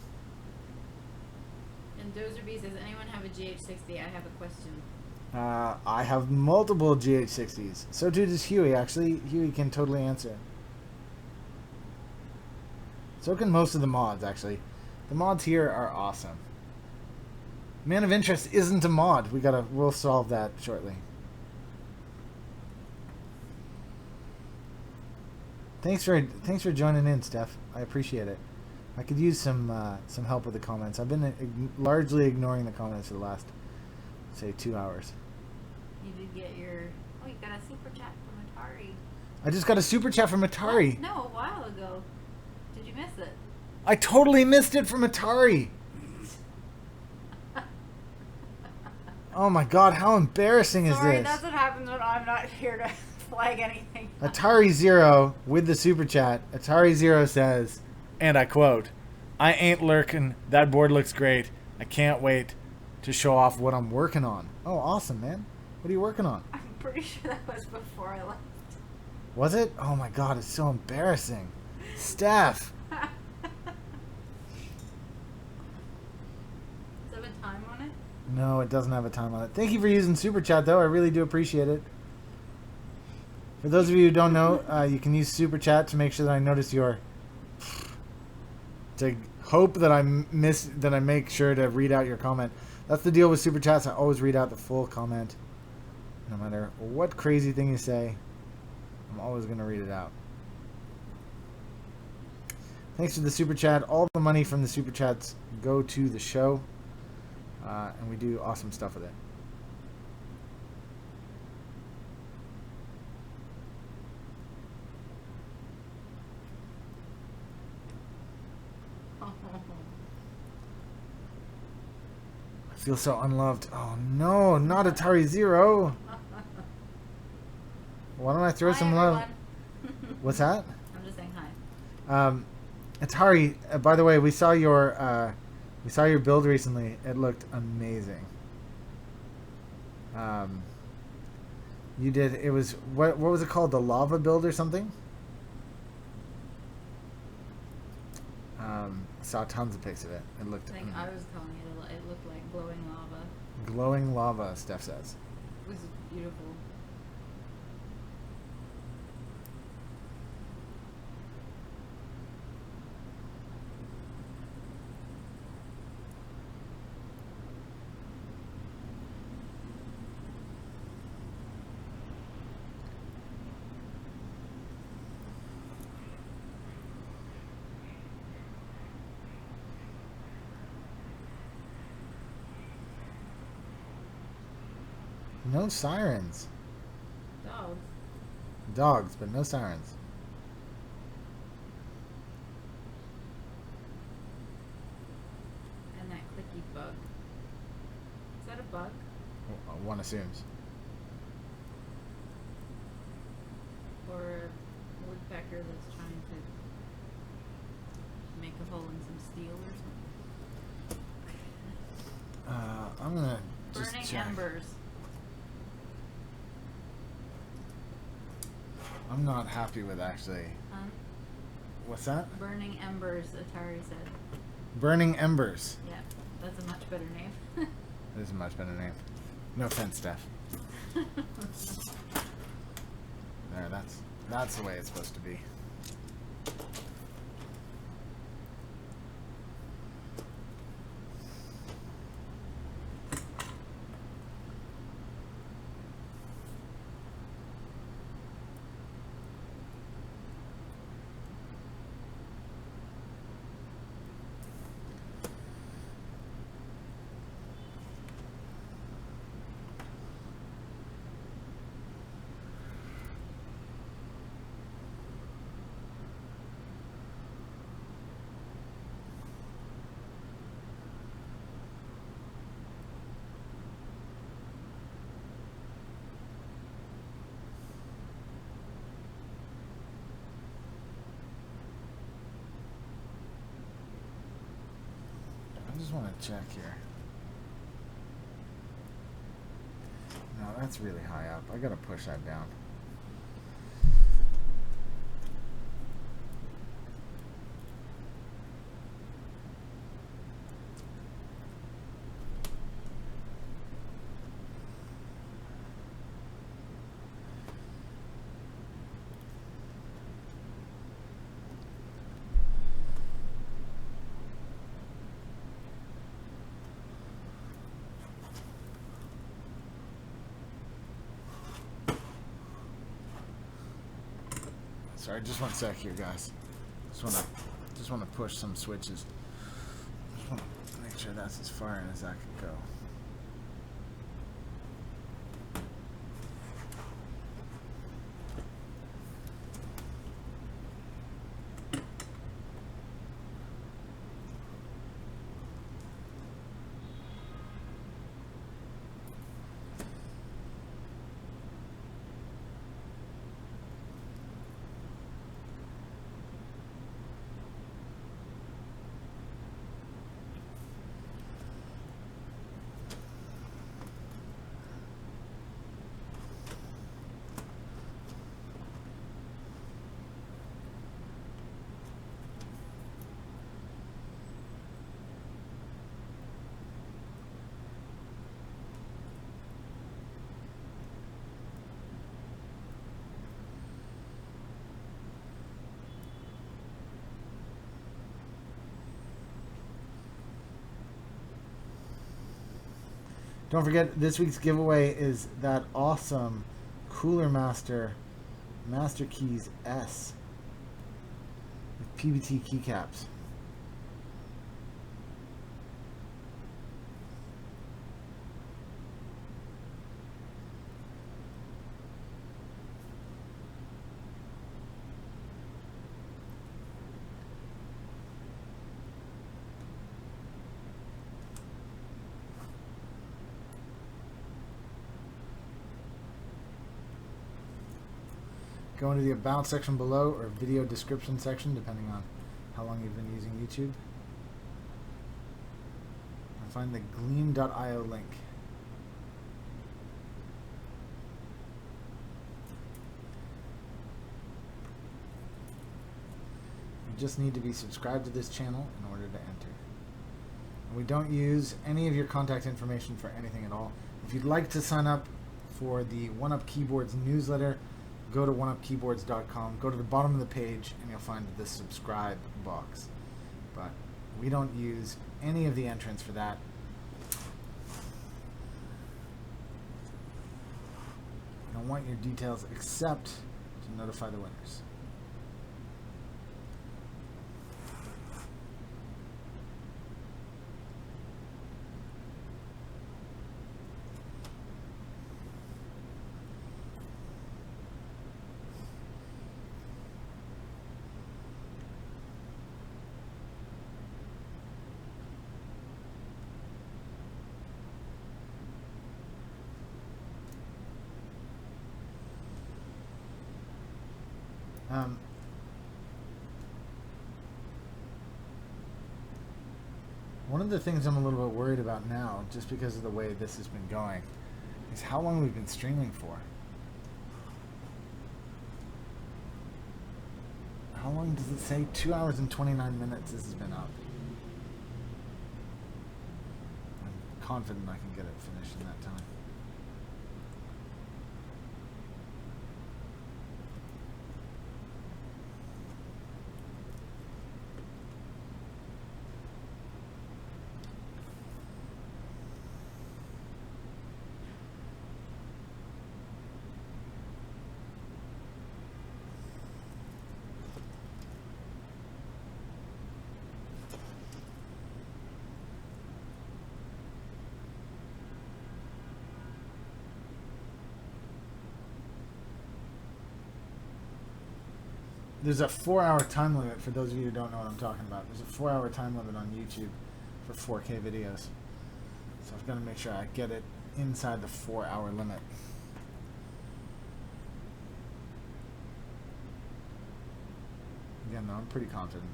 Speaker 2: And Dozer B says, anyone have a GH60? I have a question.
Speaker 1: I have multiple GH60s. So too does Huey, actually. Huey can totally answer. So can most of the mods, actually. The mods here are awesome. Man of Interest isn't a mod. We'll solve that shortly. Thanks for joining in, Steph. I appreciate it. I could use some help with the comments. I've been largely ignoring the comments for the last, say, 2 hours.
Speaker 2: You did get your... Oh, you got a super chat from Atari.
Speaker 1: I just got a super chat from Atari.
Speaker 2: What? No, a while ago. Did you miss it?
Speaker 1: I totally missed it from Atari. Oh my god, how embarrassing is
Speaker 2: Sorry,
Speaker 1: this?
Speaker 2: that's what happens when I'm not here to flag anything.
Speaker 1: Atari Zero with the super chat. Atari Zero says, and I quote, "I ain't lurking. That board looks great. I can't wait to show off what I'm working on. Oh, awesome, man. What are you working on?
Speaker 2: I'm pretty sure that was before I left.
Speaker 1: Was it? Oh my god, it's so embarrassing. Steph!
Speaker 2: Does it have a time on it?
Speaker 1: No, it doesn't have a time on it. Thank you for using Super Chat, though. I really do appreciate it. For those of you who don't know, you can use Super Chat to make sure that I notice your... To hope that I make sure to read out your comment. That's the deal with Super Chats. I always read out the full comment. No matter what crazy thing you say, I'm always going to read it out. Thanks for the Super Chat. All the money from the Super Chats go to the show. And we do awesome stuff with it. I feel so unloved. Oh no, not Atari Zero. Why don't I throw some love? What's that?
Speaker 2: I'm just saying hi.
Speaker 1: Atari, by the way, we saw your build recently. It looked amazing. You did. It was what was it called? The lava build or something? Saw tons of pics of it. It looked.
Speaker 2: I think I was calling it looked like glowing lava.
Speaker 1: Glowing lava, Steph says.
Speaker 2: It was beautiful.
Speaker 1: No sirens.
Speaker 2: Dogs.
Speaker 1: Dogs, but no sirens.
Speaker 2: And that clicky bug. Is that a bug?
Speaker 1: One assumes.
Speaker 2: Or a woodpecker that's trying to make a hole in some steel or something?
Speaker 1: I'm gonna just
Speaker 2: Burning
Speaker 1: check.
Speaker 2: embers.
Speaker 1: I'm not happy with actually.
Speaker 2: Huh?
Speaker 1: What's that?
Speaker 2: Burning embers, Atari said.
Speaker 1: Burning Embers.
Speaker 2: Yeah, that's a much better name.
Speaker 1: This is a much better name. No offense, Steph. There, that's the way it's supposed to be. I just want to check here. No, that's really high up. I gotta push that down. Sorry, just one sec here, guys. Just wanna push some switches. Just wanna make sure that's as far in as I can go. Don't forget, this week's giveaway is that awesome Cooler Master Master Keys S with PBT keycaps. Go into the About section below or video description section, depending on how long you've been using YouTube. And find the gleam.io link. You just need to be subscribed to this channel in order to enter. And we don't use any of your contact information for anything at all. If you'd like to sign up for the 1UpKeyboards newsletter, go to 1upkeyboards.com, go to the bottom of the page, and you'll find the subscribe box. But we don't use any of the entrants for that. I don't want your details except to notify the winners. One of the things I'm a little bit worried about now, just because of the way this has been going, is how long we've been streaming for. How long does it say? 2 hours and 29 minutes this has been up. I'm confident I can get it finished in that time. There's a 4-hour time limit for those of you who don't know what I'm talking about. There's a 4-hour time limit on YouTube for 4K videos. So I've got to make sure I get it inside the 4-hour limit. Again, though, I'm pretty confident.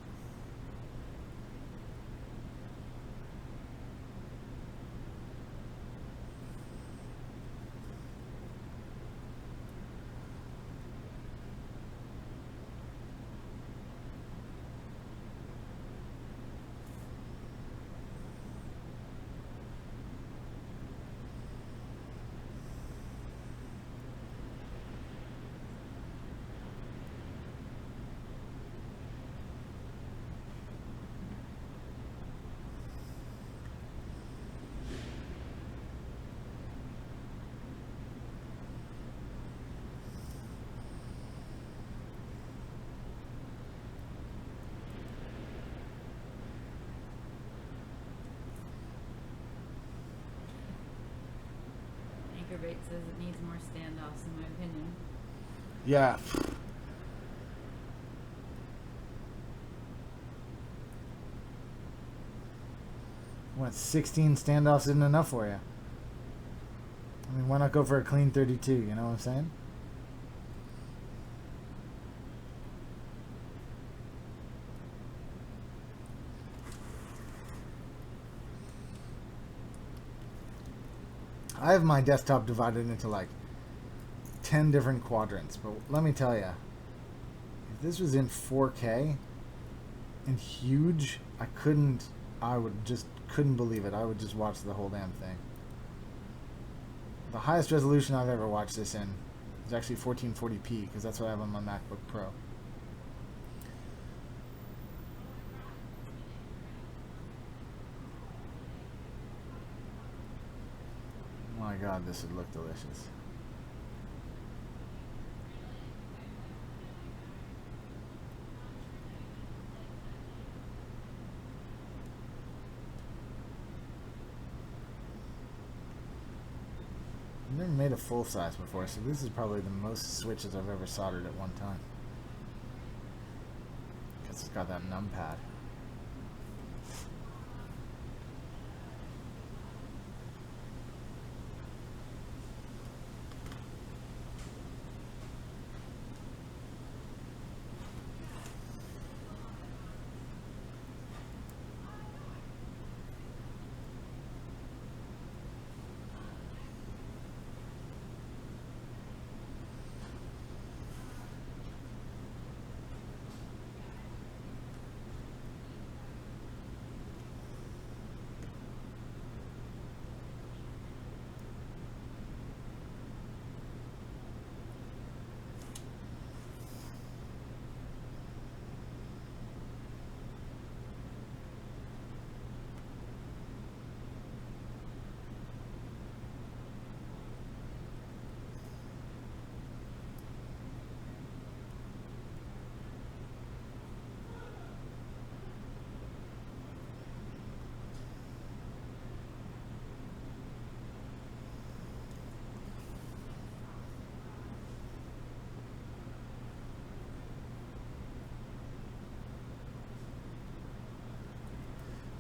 Speaker 2: Anchorbait says it needs more standoffs, in my opinion.
Speaker 1: Yeah. What, 16 standoffs isn't enough for you? I mean, why not go for a clean 32, you know what I'm saying? I have my desktop divided into like 10 different quadrants, but let me tell you, if this was in 4K and huge, I couldn't believe it. I would just watch the whole damn thing. The highest resolution I've ever watched this in is actually 1440p, because that's what I have on my MacBook Pro. my god, this would look delicious. I've never made a full size before, so this is probably the most switches I've ever soldered at one time. Because it's got that numpad.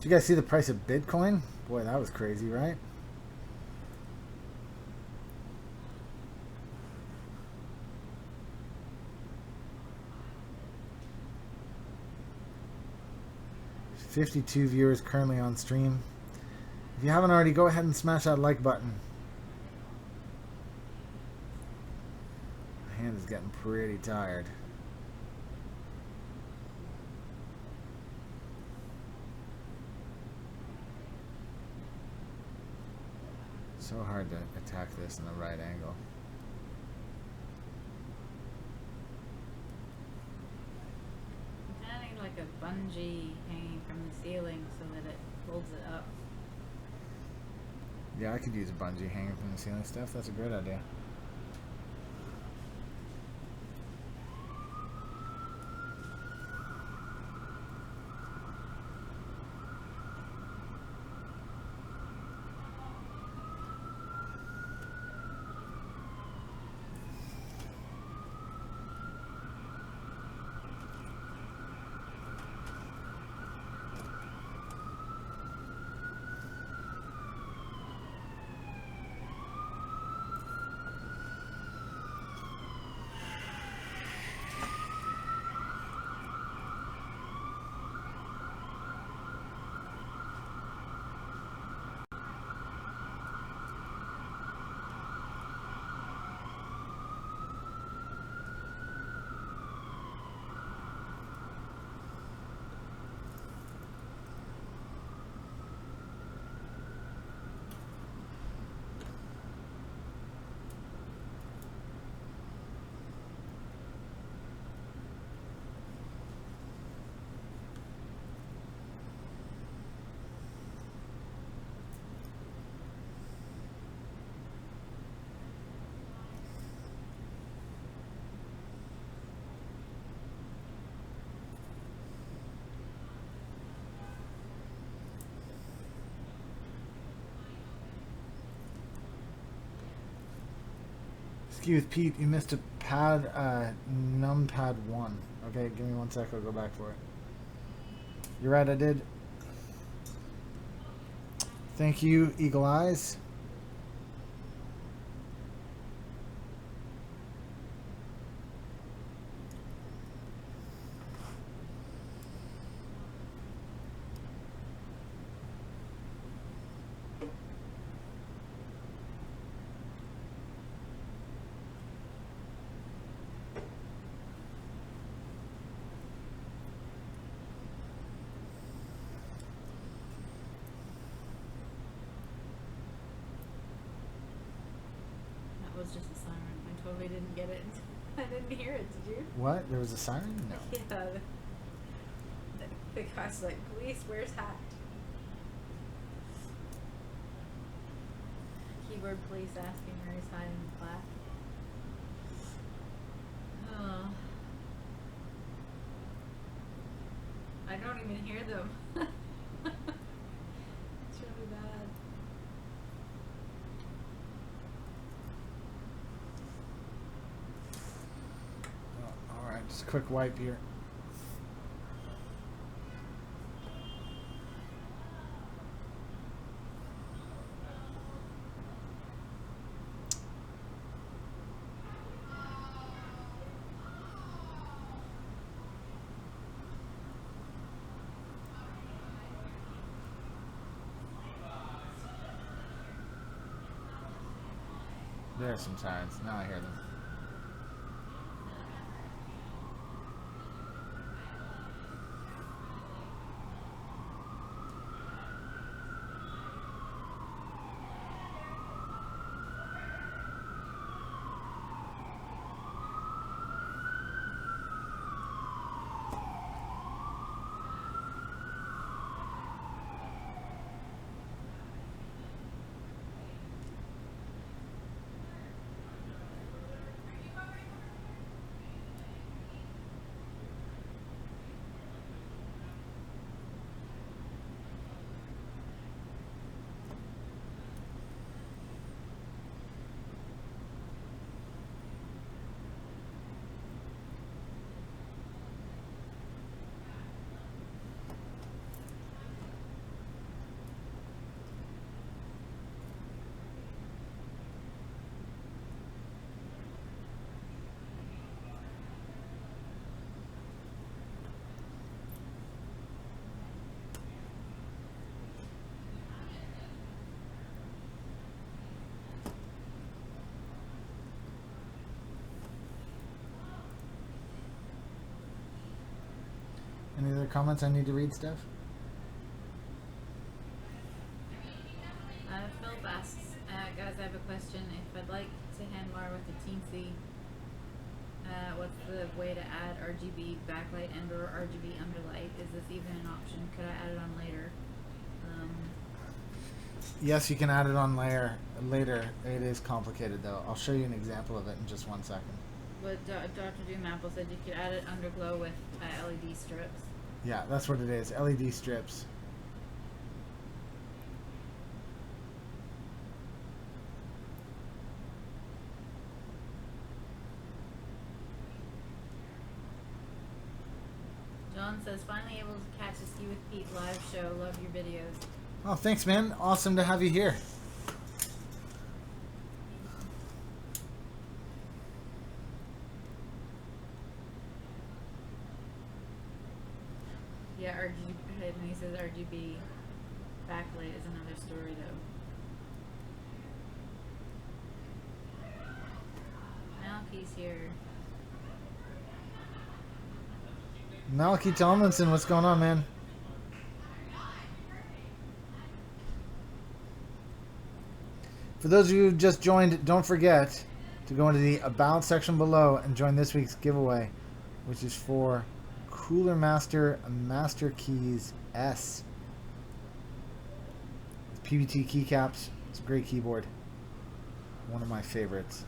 Speaker 1: Did you guys see the price of Bitcoin? Boy, that was crazy, right? $52 viewers currently on stream. If you haven't already, go ahead and smash that like button. My hand is getting pretty tired. So hard to attack this in the right angle.
Speaker 2: I kind of need like a bungee hanging from the ceiling so that it holds it up.
Speaker 1: Yeah, I could use a bungee hanging from the ceiling stuff. That's a great idea. Skiwithpete, you missed a pad, numpad 1. Okay, give me 1 sec, I'll go back for it. You're right, I did. Thank you, Eagle Eyes.
Speaker 2: Was just a siren. I totally didn't get it. I didn't hear it, did you?
Speaker 1: What? There was a siren? No.
Speaker 2: Yeah. The guy's like, police, where's hat? keyboard police asking where he's hiding the plaque. Oh. I don't even hear them. It's really bad.
Speaker 1: Oh, all right, just a quick wipe here. There's some signs. Now I hear them. Any other comments I need to read, Steph?
Speaker 2: Philip asks, guys, I have a question. If I'd like to handmar with the teensy, what's the way to add RGB backlight and or RGB underlight? Is this even an option? Could I add it on later?
Speaker 1: Yes, you can add it on later. It is complicated though. I'll show you an example of it in just 1 second.
Speaker 2: But Dr. Doom Apple said you could add it underglow with LED strips.
Speaker 1: Yeah, that's what it is. LED strips.
Speaker 2: John says, finally able to catch a Ski with Pete live show. Love your videos.
Speaker 1: Oh, thanks, man. Awesome to have you here.
Speaker 2: Yeah, RGB, and he says RGB backlight is another story though. Malky's here.
Speaker 1: Malachi Tomlinson, what's going on, man? For those of you who just joined, don't forget to go into the About section below and join this week's giveaway, which is for Cooler Master Master Keys S. With PBT keycaps. It's a great keyboard. One of my favorites.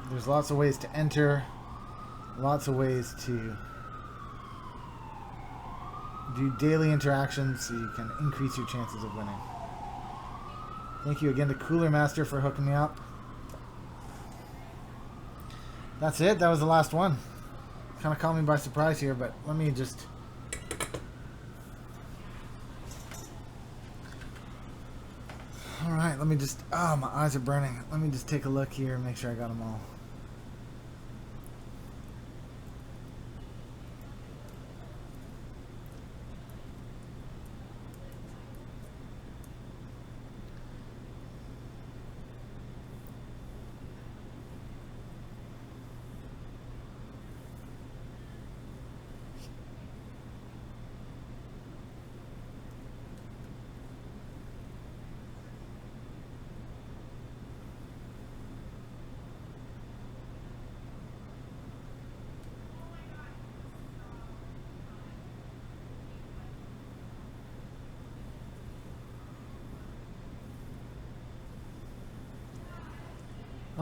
Speaker 1: There's lots of ways to enter, lots of ways to do daily interactions so you can increase your chances of winning. Thank you again to Cooler Master for hooking me up. That's it. That was the last one. Kind of caught me by surprise here, but let me just... Alright, let me just... Oh, my eyes are burning. Let me just take a look here and make sure I got them all.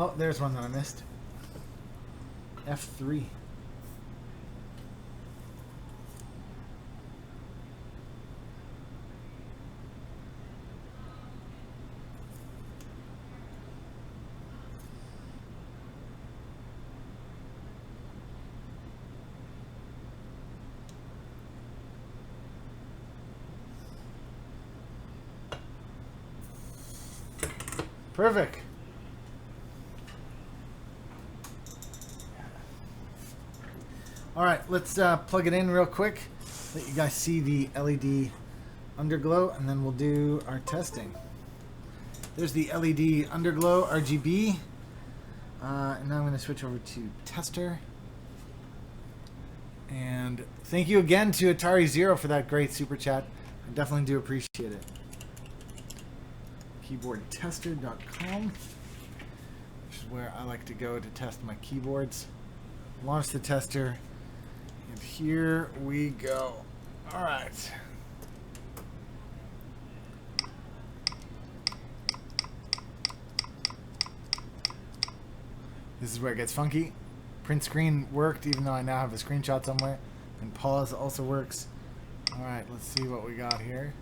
Speaker 1: Oh, there's one that I missed. F3. Perfect. All right, let's plug it in real quick. Let you guys see the LED underglow, and then we'll do our testing. There's the LED underglow RGB. And now I'm going to switch over to tester. And thank you again to Atari Zero for that great super chat. I definitely do appreciate it. Keyboardtester.com, which is where I like to go to test my keyboards. Launch the tester, and here we go. All right. This is where it gets funky. Print screen worked, even though I now have a screenshot somewhere. And pause also works. All right, let's see what we got here.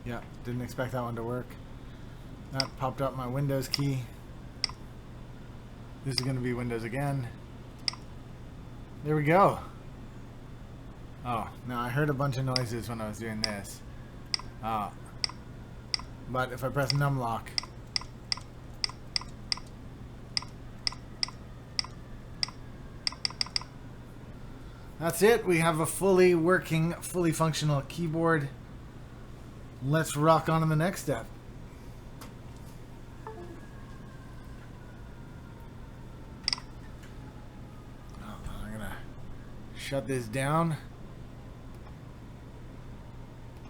Speaker 1: Yeah, didn't expect that one to work. That popped up my Windows key. This is going to be Windows again. There we go. Oh, now I heard a bunch of noises when I was doing this. But if I press numlock, that's it. We have a fully working, fully functional keyboard. Let's rock on to the next step. I'm gonna shut this down.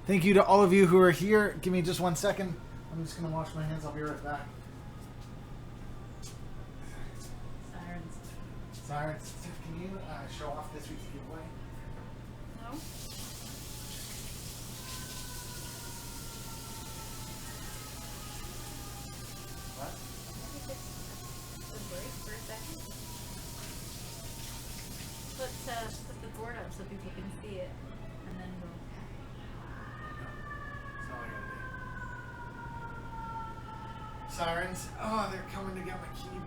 Speaker 1: Thank you to all of you who are here. Give me just 1 second. I'm just gonna wash my hands. I'll be right back.
Speaker 2: Sirens.
Speaker 1: Sirens, can you show off this week's giveaway?
Speaker 2: No?
Speaker 1: What?
Speaker 2: The break for a second. Put the board up so people can see it, and then we'll.
Speaker 1: That's all I gotta do. Sirens. Oh, they're coming to get my key.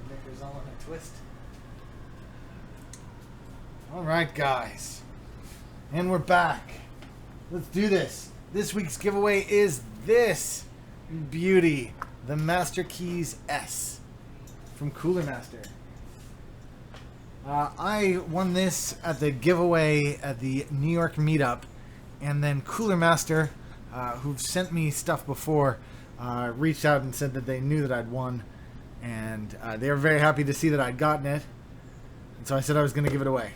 Speaker 1: Knickers all in a twist. All right, guys. And we're back. Let's do this. This week's giveaway is this beauty, the Master Keys S from Cooler Master. I won this at the giveaway at the New York meetup, and then Cooler Master, who've sent me stuff before, reached out and said that they knew that I'd won, and they were very happy to see that I'd gotten it. And so I said I was going to give it away,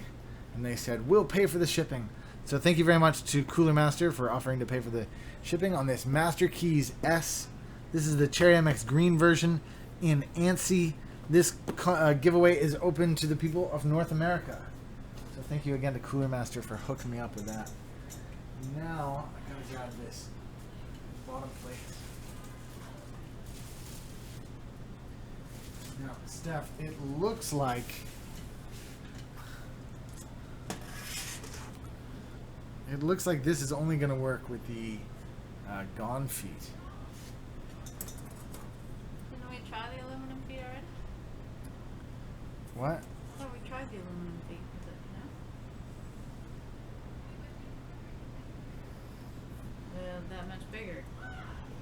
Speaker 1: and they said we'll pay for the shipping. So thank you very much to Cooler Master for offering to pay for the shipping on this Master Keys S. This is the Cherry MX Green version in ANSI. This giveaway is open to the people of North America. So thank you again to Cooler Master for hooking me up with that. Now I gotta grab this bottom plate. Now, Steph, it looks like this is only going to work with the Gone feet.
Speaker 2: Didn't we try the aluminum feet already?
Speaker 1: What?
Speaker 2: Oh, we tried the aluminum feet. Was it, no? That much bigger.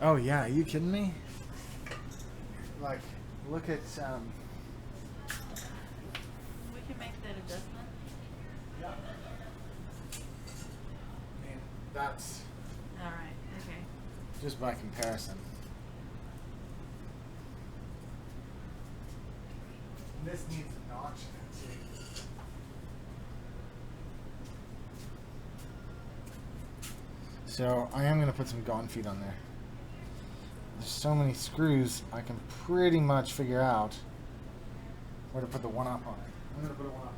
Speaker 1: Oh yeah, are you kidding me? Like, look at
Speaker 2: We can make that adjustment.
Speaker 1: yeah. I mean, that's
Speaker 2: Alright, okay.
Speaker 1: just by comparison. This needs a notch in it too. So I am going to put some gone feet on there. There's so many screws, I can pretty much figure out where to put the 1-up on it. I'm going to put a 1-up on it.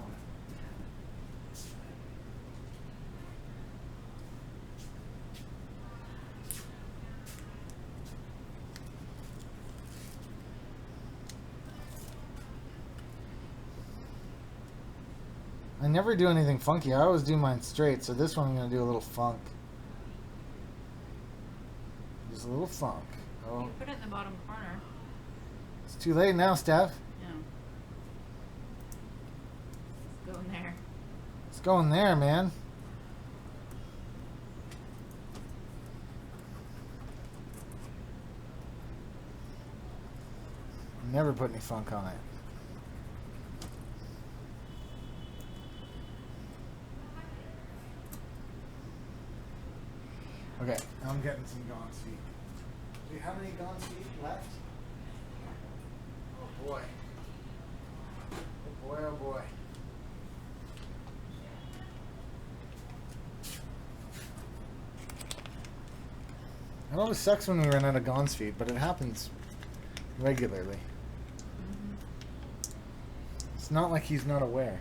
Speaker 1: I never do anything funky. I always do mine straight, so this one I'm going to do a little funk. Just a little funk. Oh.
Speaker 2: You put it in the bottom corner.
Speaker 1: It's too late now, Steph.
Speaker 2: No. It's going there.
Speaker 1: It's going there, man. Never put any funk on it. Okay, I'm getting some gone feet. Do you have any gone feet left? Oh boy. Oh boy, oh boy. It always sucks when we run out of Gon's feet, but it happens regularly.
Speaker 2: Mm-hmm.
Speaker 1: It's not like he's not aware.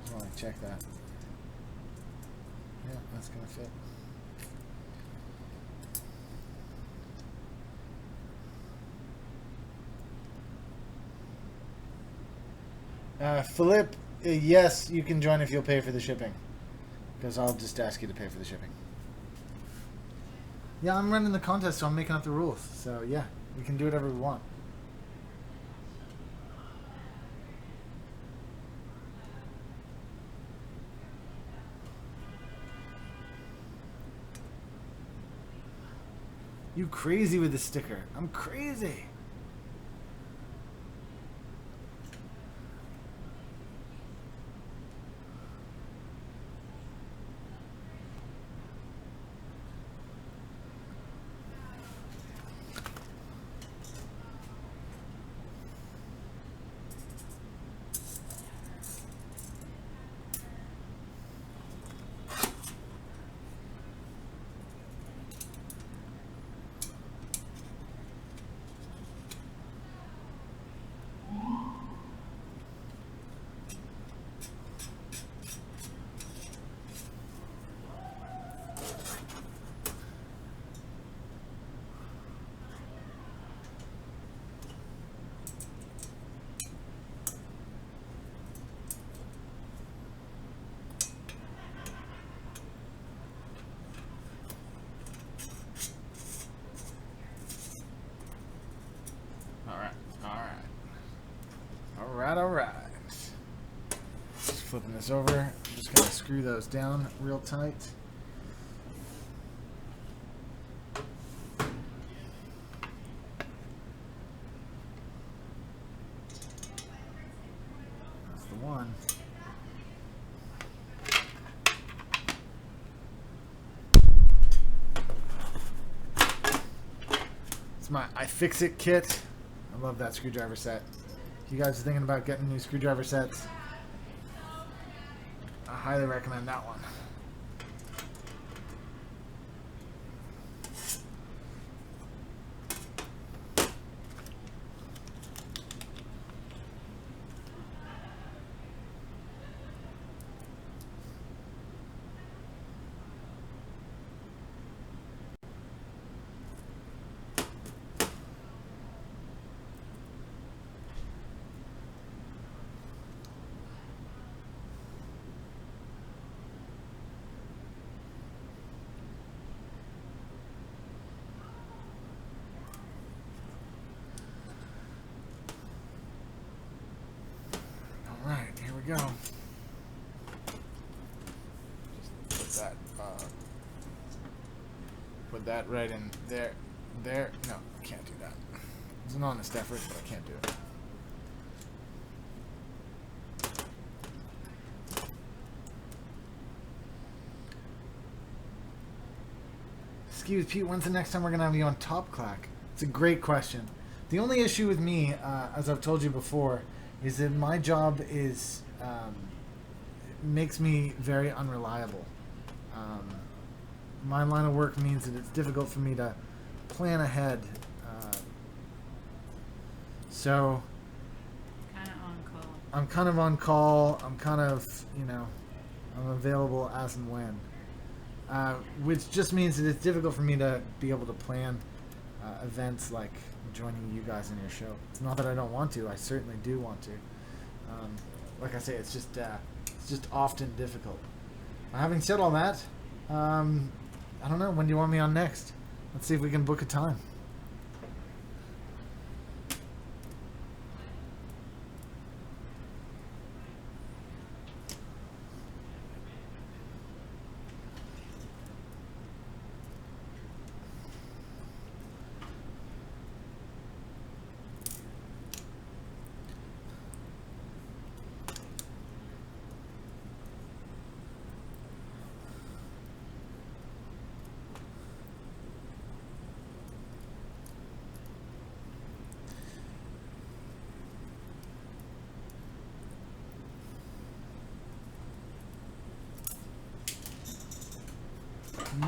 Speaker 1: Just want to check that. Yeah, that's going to fit. Philip, yes, you can join if you'll pay for the shipping. Because I'll just ask you to pay for the shipping. Yeah, I'm running the contest, so I'm making up the rules. So, yeah, we can do whatever we want. You crazy with the sticker. I'm crazy. Alright. Just flipping this over. I'm just going to screw those down real tight. That's the one. It's my iFixit kit. I love that screwdriver set. If you guys are thinking about getting new screwdriver sets, I highly recommend that one. Alright, here we go. Just put that right in there. There. No, I can't do that. It's an honest effort, but I can't do it. Ski with Pete, when's the next time we're going to have you on Top Clack? It's a great question. The only issue with me, as I've told you before, is that my job is makes me very unreliable. My line of work means that it's difficult for me to plan ahead. So
Speaker 2: Kind of on call.
Speaker 1: I'm kind of on call. I'm kind of, I'm available as and when. Which just means that it's difficult for me to be able to plan events like joining you guys in your show. It's not that I don't want to. I certainly do want to. Like I say, it's just often difficult. Having said all that, I don't know. When do you want me on next? Let's see if we can book a time.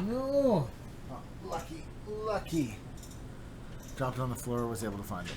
Speaker 1: No! Oh, lucky. Dropped it on the floor, was able to find it.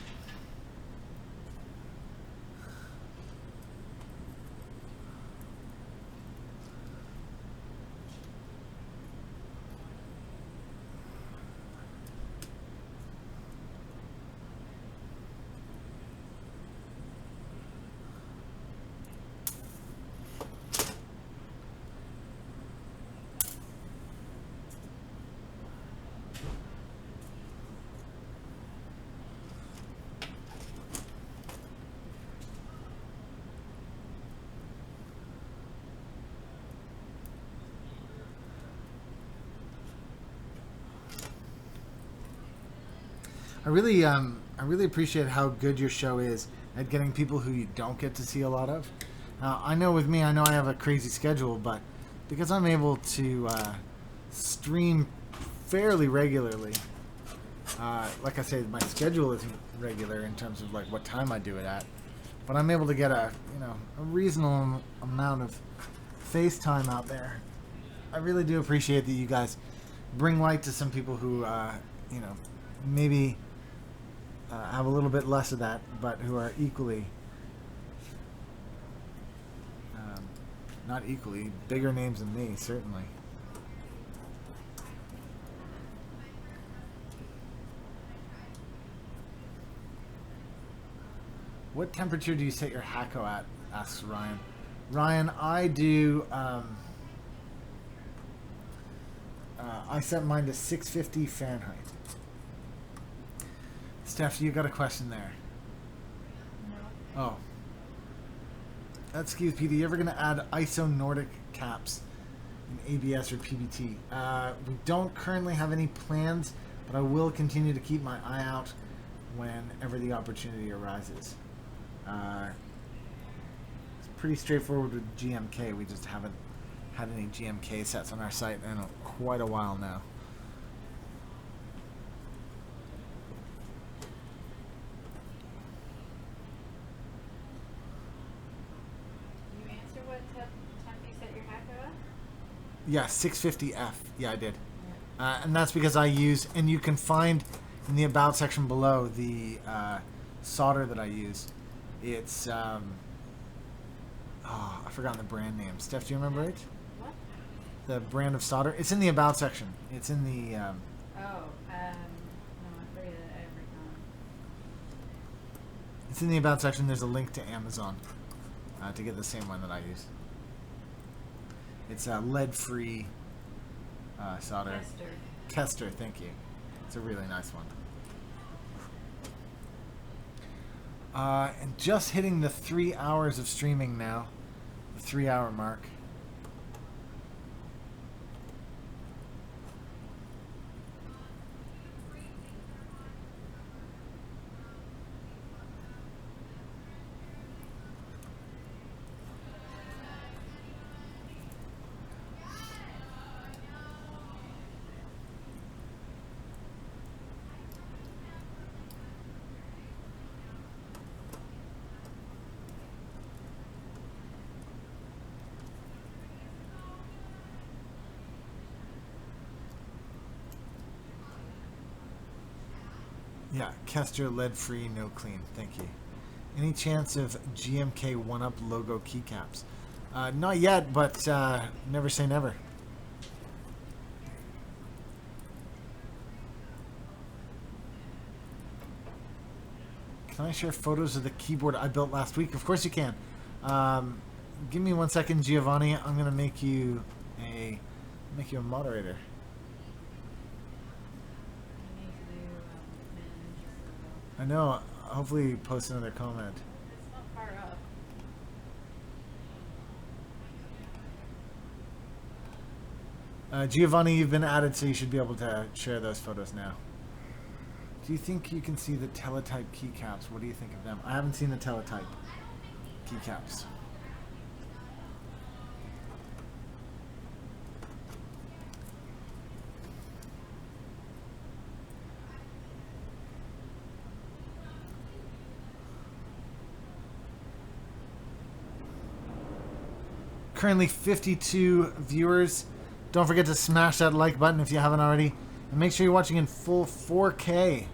Speaker 1: I really appreciate how good your show is at getting people who you don't get to see a lot of. I know with me, I know I have a crazy schedule, but because I'm able to stream fairly regularly, like I say, my schedule isn't regular in terms of like what time I do it at, but I'm able to get a reasonable amount of FaceTime out there. I really do appreciate that you guys bring light to some people who maybe have a little bit less of that, but who are equally, not equally, bigger names than me, certainly. What temperature do you set your Hacko at? Asks Ryan. Ryan, I do, I set mine to 650 Fahrenheit. Steph, you got a question there? No. Oh. That's Ski with Pete. Are you ever going to add ISO Nordic caps in ABS or PBT? We don't currently have any plans, but I will continue to keep my eye out whenever the opportunity arises. It's pretty straightforward with GMK. We just haven't had any GMK sets on our site in quite a while now. Yeah, 650F. Yeah, I did. And that's because I use, and you can find in the About section below the solder that I use. It's, I've forgotten the brand name. Steph, do you remember it? What? The brand of solder? It's in the About section. It's in the... no, I forget it every time. It's in the About section. There's a link to Amazon to get the same one that I use. It's a lead-free solder. Kester, thank you. It's a really nice one. And just hitting the 3 hours of streaming now. The 3-hour mark. Yeah, Kester lead-free, no clean. Thank you. Any chance of GMK 1UP logo keycaps? Not yet, but never say never. Can I share photos of the keyboard I built last week? Of course you can. Give me 1 second, Giovanni. I'm gonna make you a moderator. I know. Hopefully, post another comment.
Speaker 2: It's not far up.
Speaker 1: Giovanni, you've been added, so you should be able to share those photos now. Do you think you can see the teletype keycaps? What do you think of them? I haven't seen the teletype keycaps. Currently 52 viewers. Don't forget to smash that like button if you haven't already. And make sure you're watching in full 4K.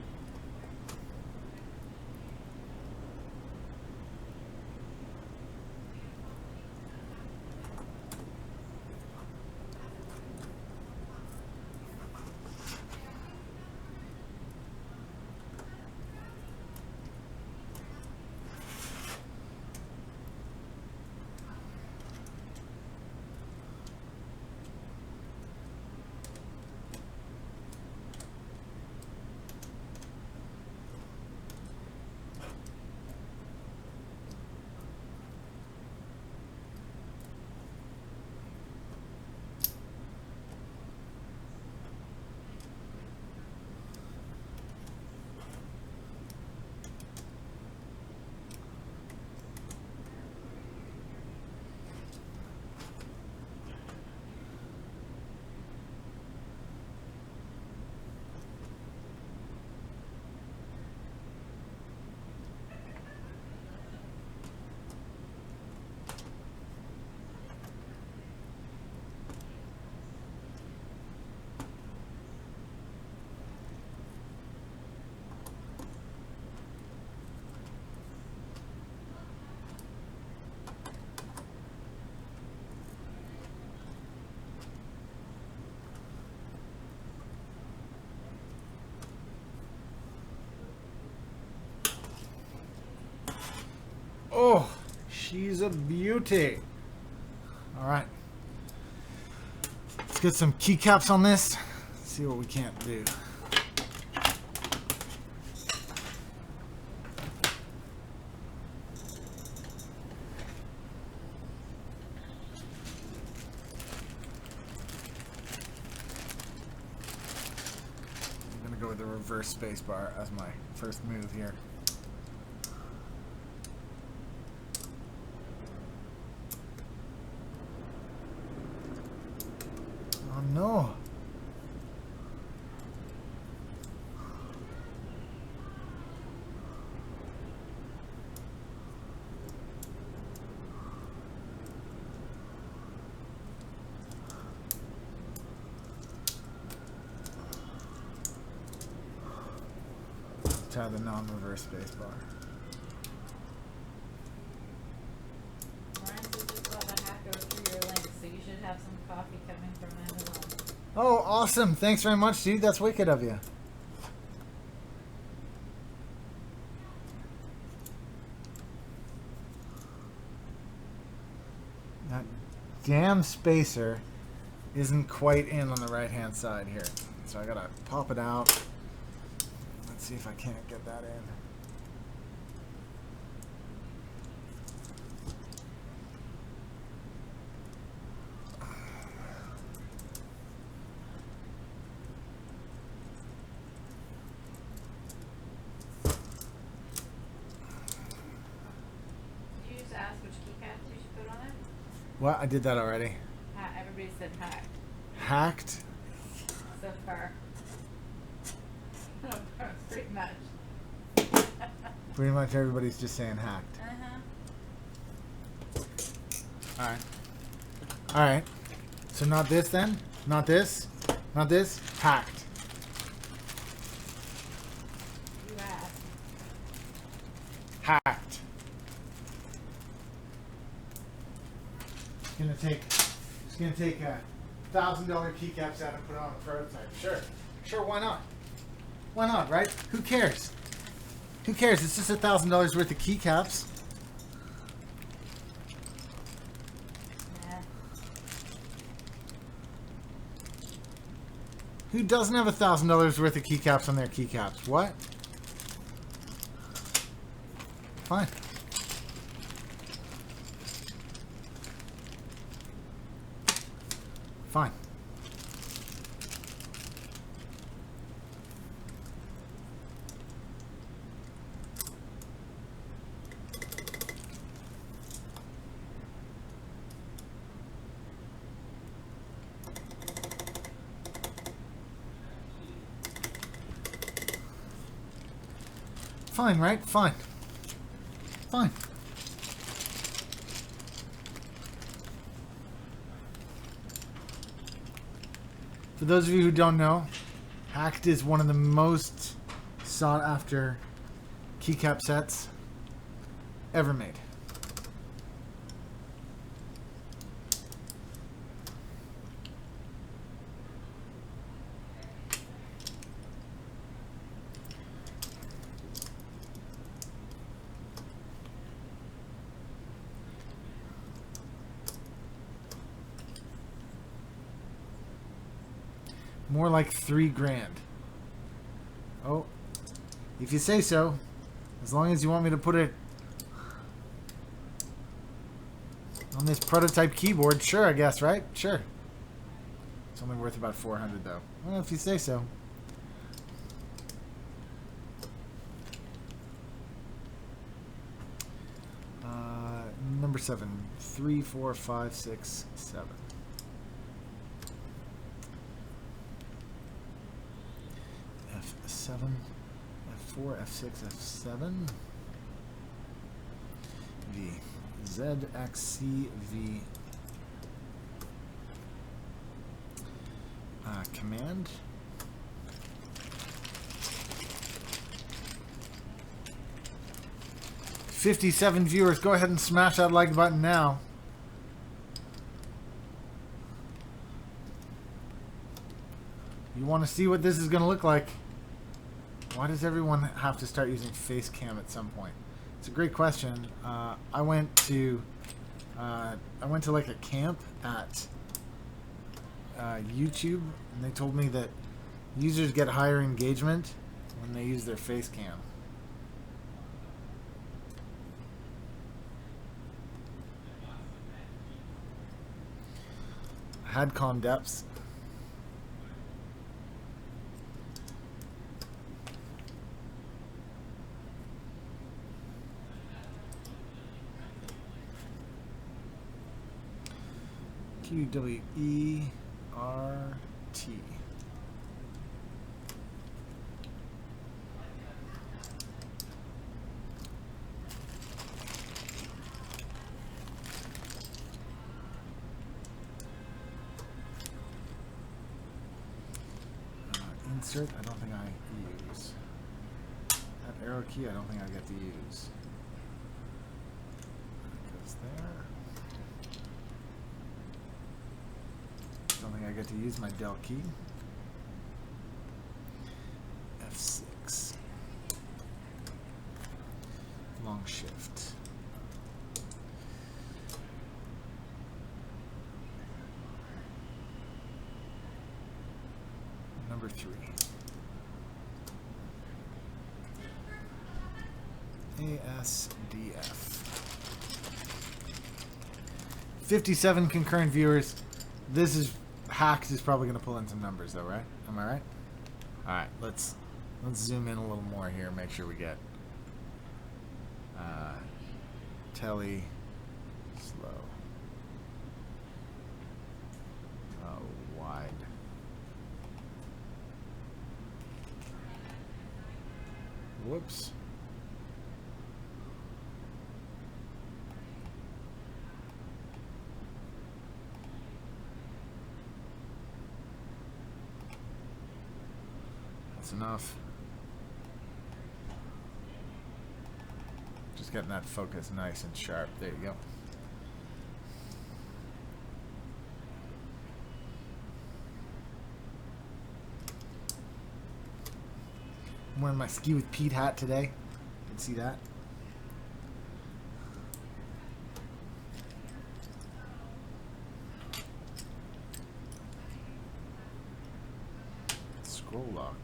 Speaker 1: Oh, she's a beauty. All right. Let's get some keycaps on this. See what we can't do. I'm going to go with the reverse spacebar as my first move here. Oh no. Let's try the non-reverse spacebar.
Speaker 2: Have some coffee coming from Amazon.
Speaker 1: Oh, awesome. Thanks very much, dude. That's wicked of you. That damn spacer isn't quite in on the right-hand side here. So I gotta pop it out. Let's see if I can't get that in. What? I did that already.
Speaker 2: Everybody said hacked.
Speaker 1: Hacked?
Speaker 2: So far. Pretty much.
Speaker 1: Pretty much everybody's just saying hacked. Alright. Alright. So not this then? Not this? Not this? Hacked.
Speaker 2: You
Speaker 1: hacked. It's gonna take a $1,000 keycap set and put it on a prototype. Sure, why not? Why not, right? Who cares? Who cares? It's just $1,000 worth of keycaps.
Speaker 2: Yeah.
Speaker 1: Who doesn't have $1,000 worth of keycaps on their keycaps? What? Fine. Fine. Fine, right? Fine. Fine. For those of you who don't know, Hacked is one of the most sought after keycap sets ever made. More like $3,000. Oh, if you say so. As long as you want me to put it on this prototype keyboard, sure, I guess, right? Sure. It's only worth about $400 though. Well, if you say so. Number 7. 3, 4, 5, 6, 7. F7, F4, F6, F7, V, Z, X, C, V, command, $57 viewers. Go ahead and smash that like button now. You want to see what this is going to look like. Why does everyone have to start using face cam at some point? It's a great question. I went to like a camp at YouTube, and they told me that users get higher engagement when they use their face cam. I had calm depths. QWERT. Insert, I don't think I use. That arrow key, I don't think I get to use. That goes there. Don't think I get to use my del key. F6. Long shift. Number 3. ASDF. 57 concurrent viewers. This is Hacked is probably going to pull in some numbers though, right? Am I right? All right, let's zoom in a little more here. Make sure we get telly slow. Wide. Whoops. That's enough. Just getting that focus nice and sharp. There you go. I'm wearing my Ski with Pete hat today. You can see that. Scroll lock.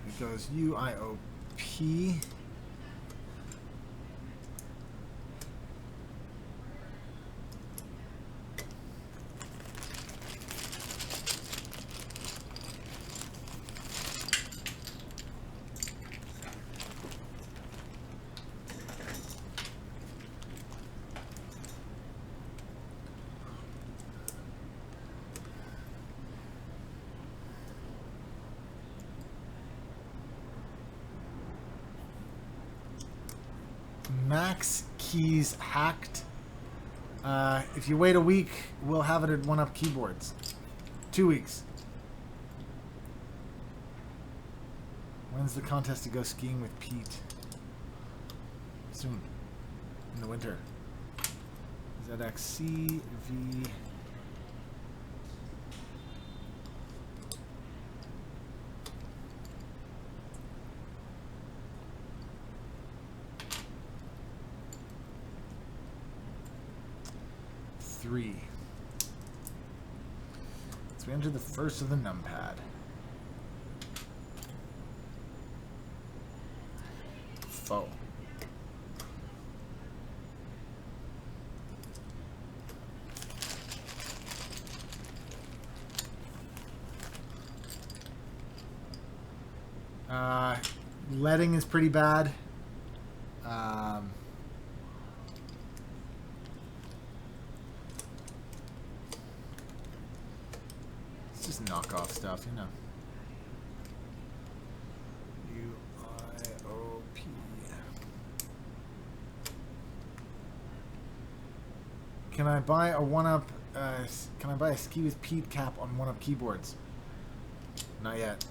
Speaker 1: It goes UIOP. Max keys hacked. If you wait a week, we'll have it at 1upkeyboards. 2 weeks. When's the contest to go skiing with Pete? Soon. In the winter. ZXCV. So we enter the first of the numpad. Foe. Leading is pretty bad. It's just knockoff stuff, you know. UIOP. Can I buy a 1UP? Can I buy a Ski with Pete cap on 1upkeyboards? Not yet.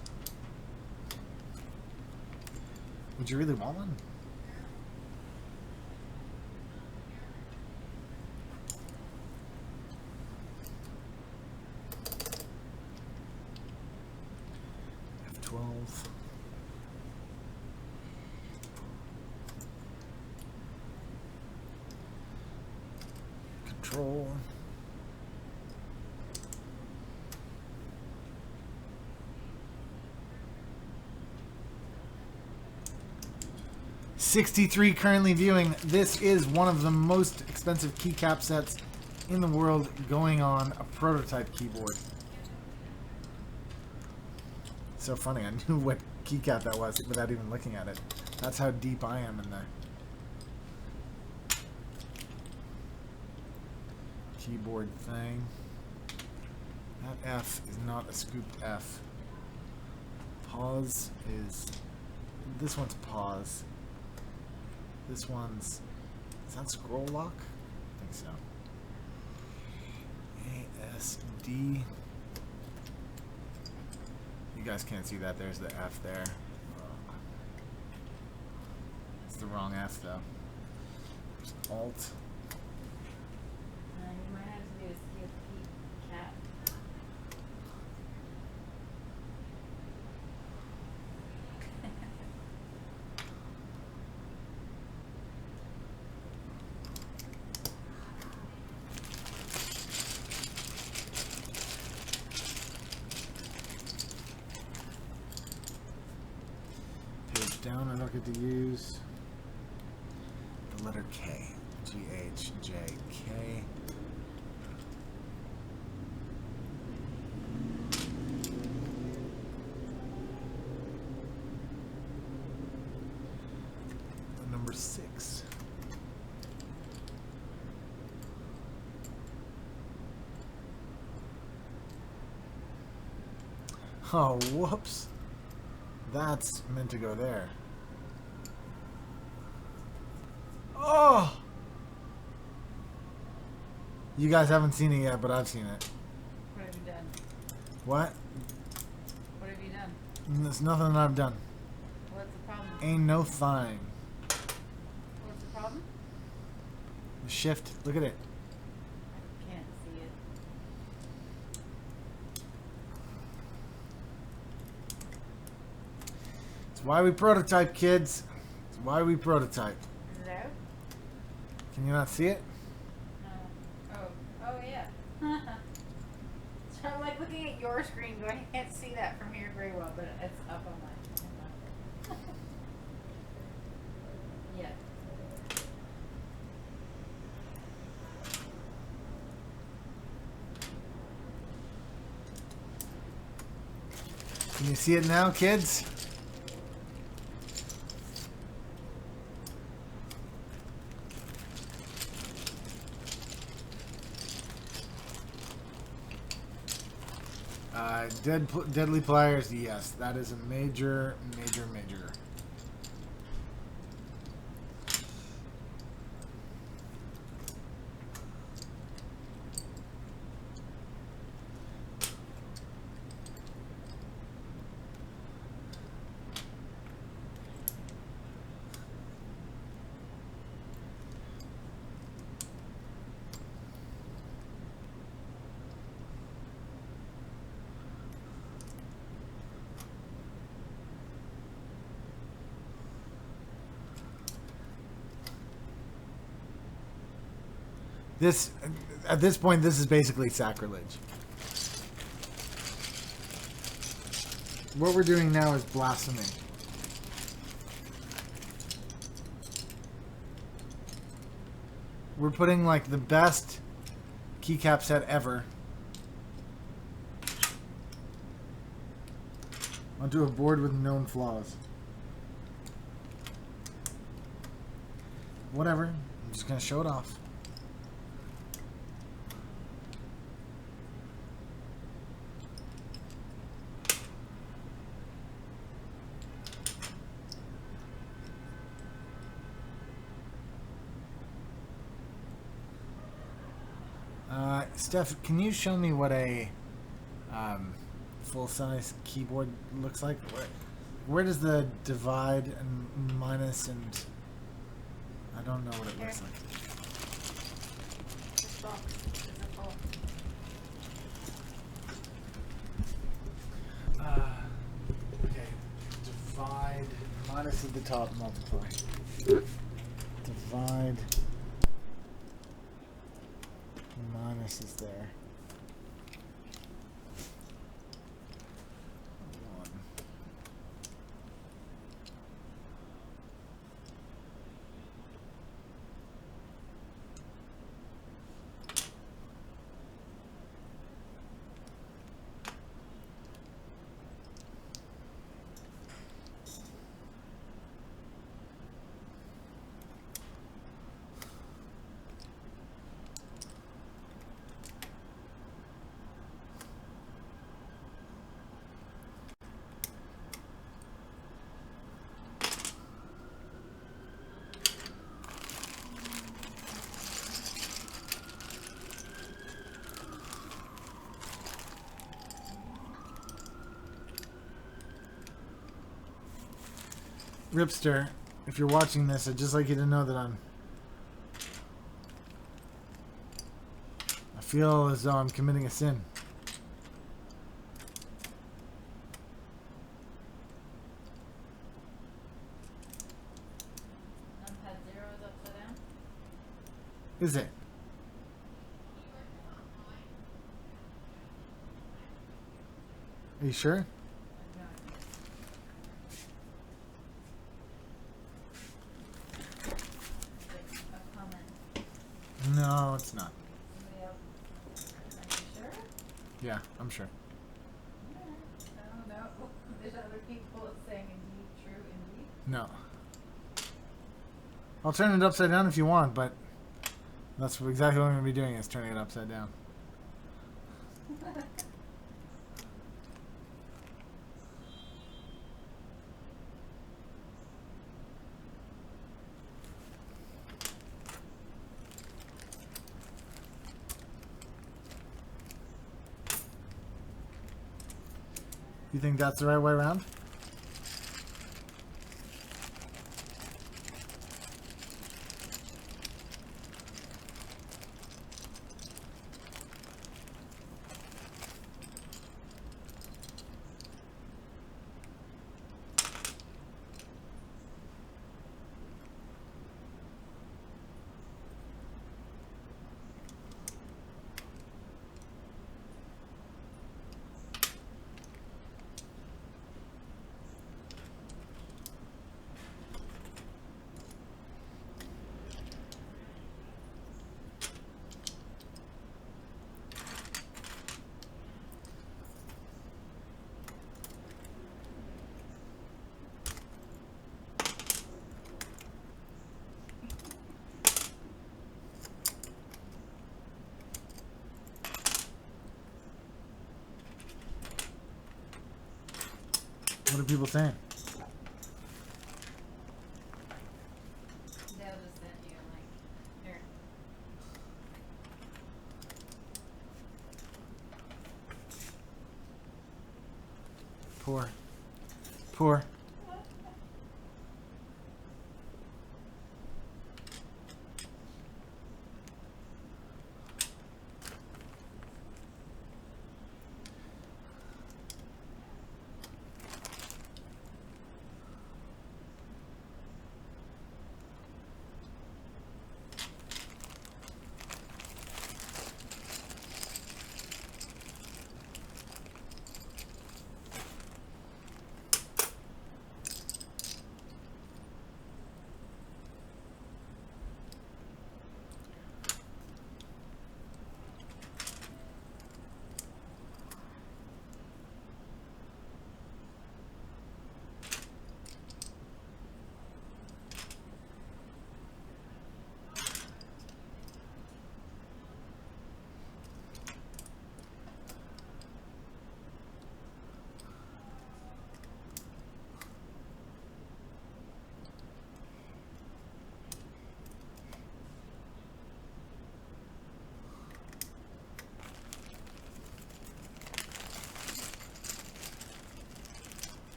Speaker 1: Would you really want one? F12. Control. $63 currently viewing. This is one of the most expensive keycap sets in the world going on a prototype keyboard. So funny, I knew what keycap that was without even looking at it. That's how deep I am in there. Keyboard thing. That F is not a scooped F. Pause is... This one's pause. This one's... Is that scroll lock? I think so. ASD. You guys can't see that. There's the F there. It's the wrong F though. There's Alt.
Speaker 2: You might have to do a Keycap.
Speaker 1: Down, I don't get to use the letter K. G-H-J-K. 6. Oh, whoops. That's meant to go there. Oh! You guys haven't seen it yet, but I've seen it.
Speaker 2: What have you done?
Speaker 1: What?
Speaker 2: What have you done?
Speaker 1: There's nothing that I've done.
Speaker 2: What's the problem?
Speaker 1: Ain't no thing.
Speaker 2: What's the problem?
Speaker 1: Shift. Look at it.
Speaker 2: I can't see it.
Speaker 1: It's why we prototype, kids. It's why we prototype.
Speaker 2: Hello?
Speaker 1: Can you not see it?
Speaker 2: No. Oh yeah. So I'm like looking at your screen going, I can't see that from here very well, but it's up on mine. Yeah.
Speaker 1: Can you see it now, kids? Deadly pliers, yes, that is a major. This, at this point, this is basically sacrilege. What we're doing now is blasphemy. We're putting like the best keycap set ever onto a board with known flaws. Whatever, I'm just gonna show it off. Steph, can you show me what a full-size keyboard looks like? Where does the divide and minus and... I don't know what it looks like.
Speaker 2: This box is a full.
Speaker 1: Okay. Divide, minus at the top, multiply. Divide... minus is there. 1. Ripster, if you're watching this, I'd just like you to know that I feel as though I'm committing a sin.
Speaker 2: Numpad 0 is upside down?
Speaker 1: Is it? Are you sure? No, it's not.
Speaker 2: Are you sure?
Speaker 1: Yeah, I'm sure.
Speaker 2: I don't know. There's other people saying indeed, true, indeed.
Speaker 1: No. I'll turn it upside down if you want, but that's exactly what I'm going to be doing, is turning it upside down. You think that's the right way around? What are people saying?
Speaker 2: They'll just send you a link. Here.
Speaker 1: Poor. Poor.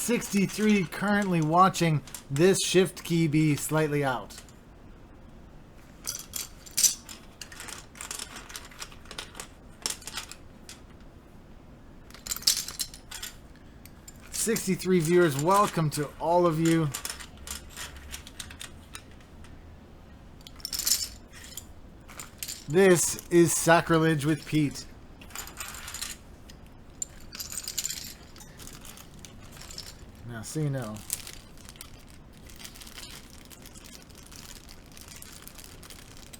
Speaker 1: $63 currently watching. This shift key be slightly out. $63 viewers. Welcome to all of you. This is Sacrilege with Pete. Now, so you know,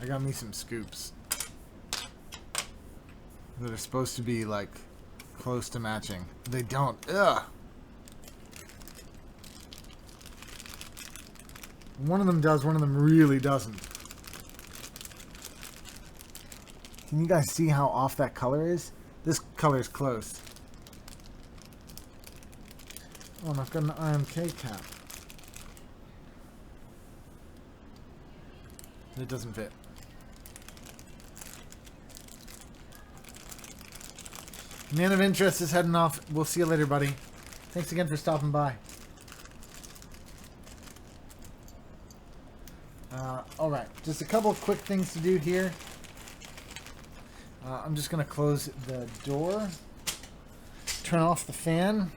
Speaker 1: I got me some scoops that are supposed to be like close to matching. They don't. Ugh. One of them does, one of them really doesn't. Can you guys see how off that color is? This color is close. Oh, and I've got an Keycap. It doesn't fit. Man of Interest is heading off. We'll see you later, buddy. Thanks again for stopping by. All right, just a couple of quick things to do here. I'm just going to close the door, turn off the fan.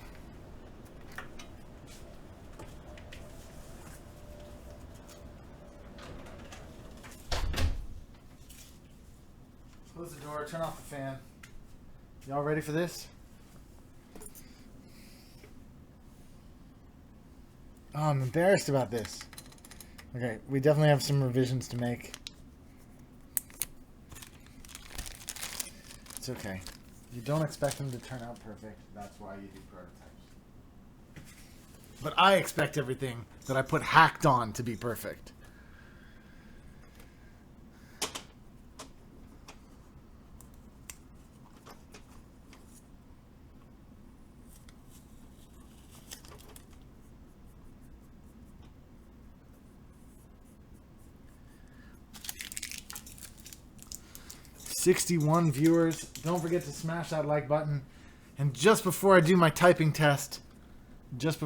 Speaker 1: Close the door, turn off the fan. Y'all ready for this? Oh, I'm embarrassed about this. Okay, we definitely have some revisions to make. It's okay. You don't expect them to turn out perfect. That's why you do prototypes. But I expect everything that I put hacked on to be perfect. '61 viewers. Don't forget to smash that like button. And just before I do my typing test, don't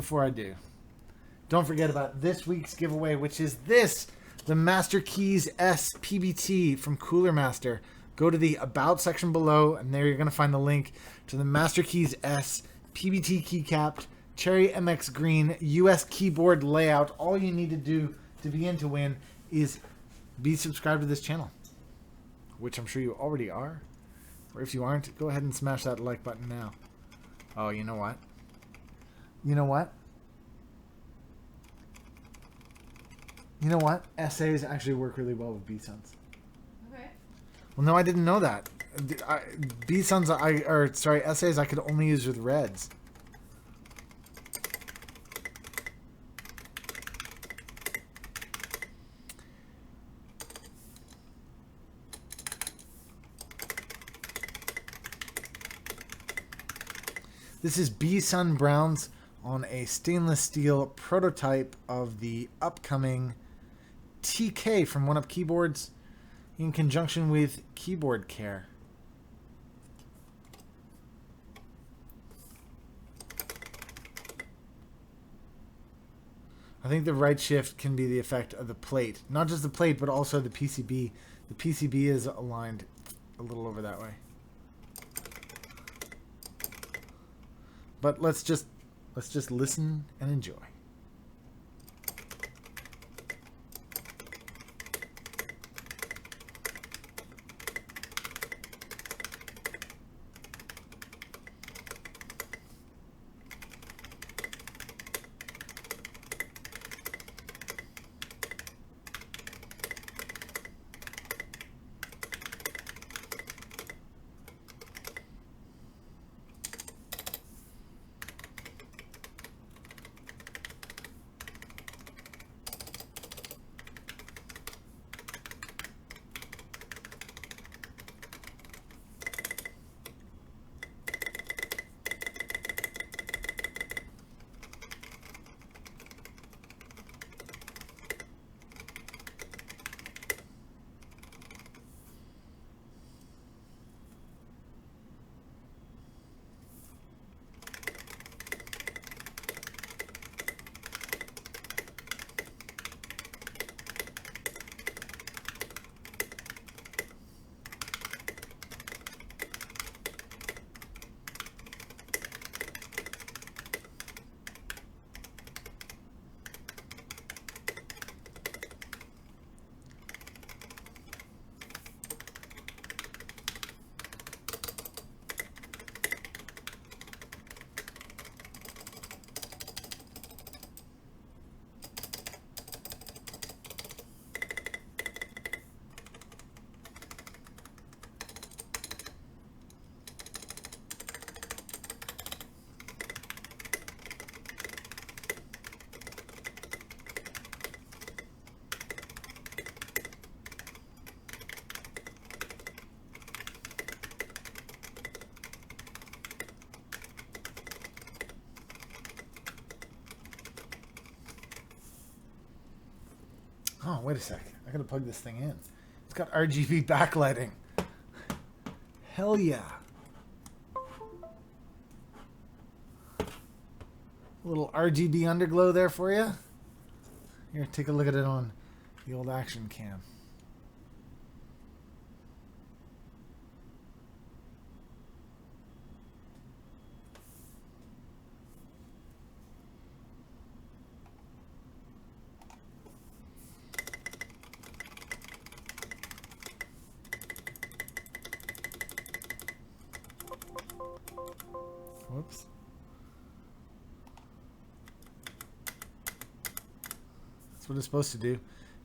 Speaker 1: forget about this week's giveaway, which is this, the Master Keys S PBT from Cooler Master. Go to the About section below, and there you're going to find the link to the Master Keys S PBT keycapped Cherry MX Green US keyboard layout. All you need to do to begin to win is be subscribed to this channel, which I'm sure you already are. Or if you aren't, go ahead and smash that like button now. Oh, you know what? You know what? You know what? Essays actually work really well with B-Suns.
Speaker 2: Okay.
Speaker 1: Well, no, I didn't know that. B-Suns, essays I could only use with reds. This is B-Sun Browns on a stainless steel prototype of the upcoming TK from 1upkeyboards in conjunction with Keyboard Care. I think the right shift can be the effect of the plate. Not just the plate, but also the PCB. The PCB is aligned a little over that way. But let's just listen and enjoy. Oh, wait a sec. I gotta plug this thing in. It's got RGB backlighting. Hell yeah. A little RGB underglow there for you. Here, take a look at it on The old action cam. Whoops. That's what it's supposed to do.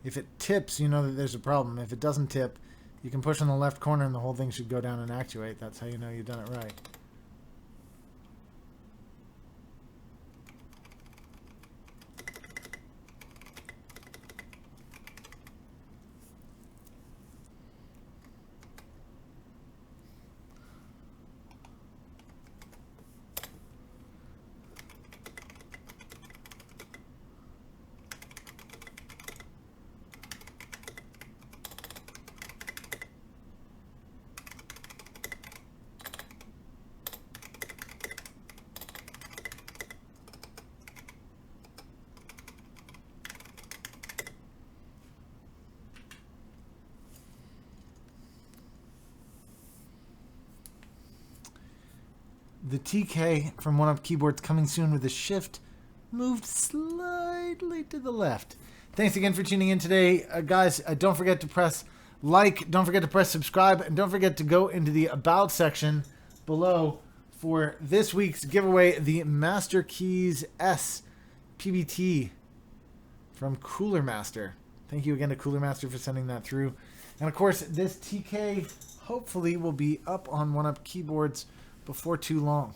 Speaker 1: If it tips, you know that there's a problem. If it doesn't tip, you can push on the left corner and the whole thing should go down and actuate. That's how you know you've done it right. The TK from 1upkeyboards coming soon with a shift moved slightly to the left. Thanks again for tuning in today. Guys, don't forget to press like, don't forget to press subscribe, and don't forget to go into the About section below for this week's giveaway, the Master Keys S PBT from Cooler Master. Thank you again to Cooler Master for sending that through. And of course, this TK hopefully will be up on 1upkeyboards before too long.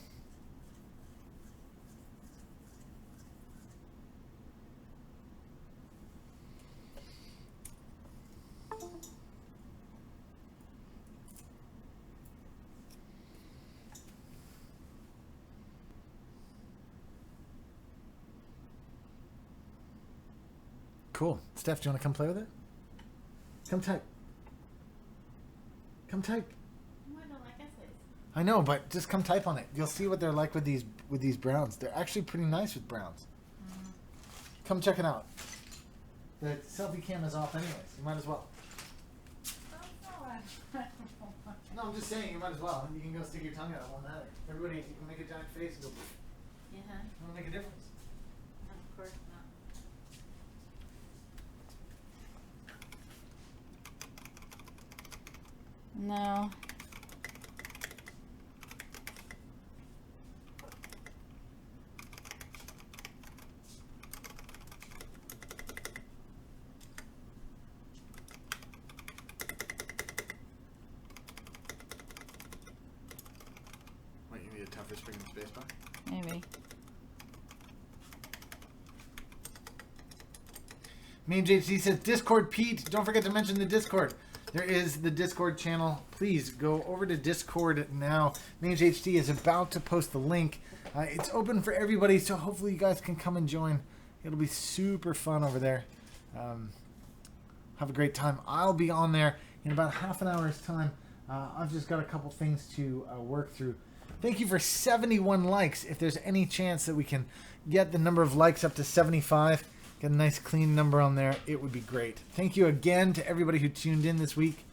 Speaker 1: Cool. Steph, do you want to come play with it? Come type. Come type. I know, but just come type on it. You'll see what they're like with these browns. They're actually pretty nice with browns. Come check it out. The selfie cam is off anyways. You might as well. No, I'm just saying you might as well. You can go stick your tongue out. It won't matter. Everybody, you can make a giant face and go.
Speaker 2: Yeah.
Speaker 1: It won't make a difference.
Speaker 2: Of course not. No.
Speaker 1: You need a tougher spring and spacebar?
Speaker 2: Maybe.
Speaker 1: Main JC says Discord Pete. Don't forget to mention the Discord. There is the Discord channel. Please go over to Discord now. Mange HD is about to post the link. It's open for everybody, so hopefully you guys can come and join. It'll be super fun over there. Have a great time. I'll be on there in about half an hour's time. I've just got a couple things to work through. Thank you for 71 likes. If there's any chance that we can get the number of likes up to 75, get a nice clean number on there, it would be great. Thank you again to everybody who tuned in this week.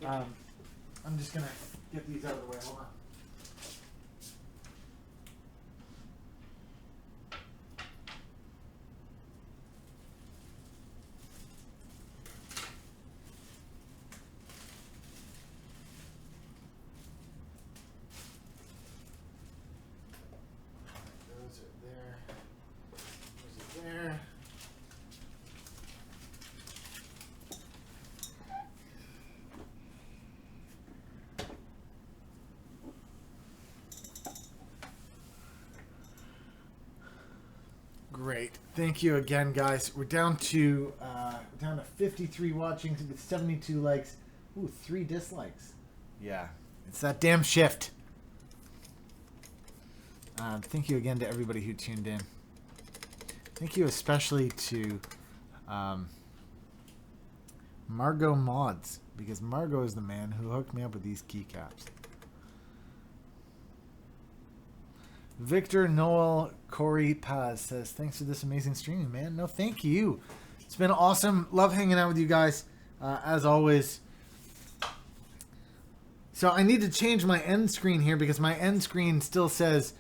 Speaker 1: I'm just going to get these out of the way. Hold on. Those are there. Those are there. Great. Thank you again, guys. We're down to 53 watchings with 72 likes. Ooh, 3 dislikes. Yeah, it's that damn shift. Thank you again to everybody who tuned in. Thank you especially to Margot Mods, because Margot is the man who hooked me up with these keycaps. Victor Noel Corey Paz says, thanks for this amazing streaming, man. No, thank you. It's been awesome. Love hanging out with you guys, as always. So I need to change my end screen here because my end screen still says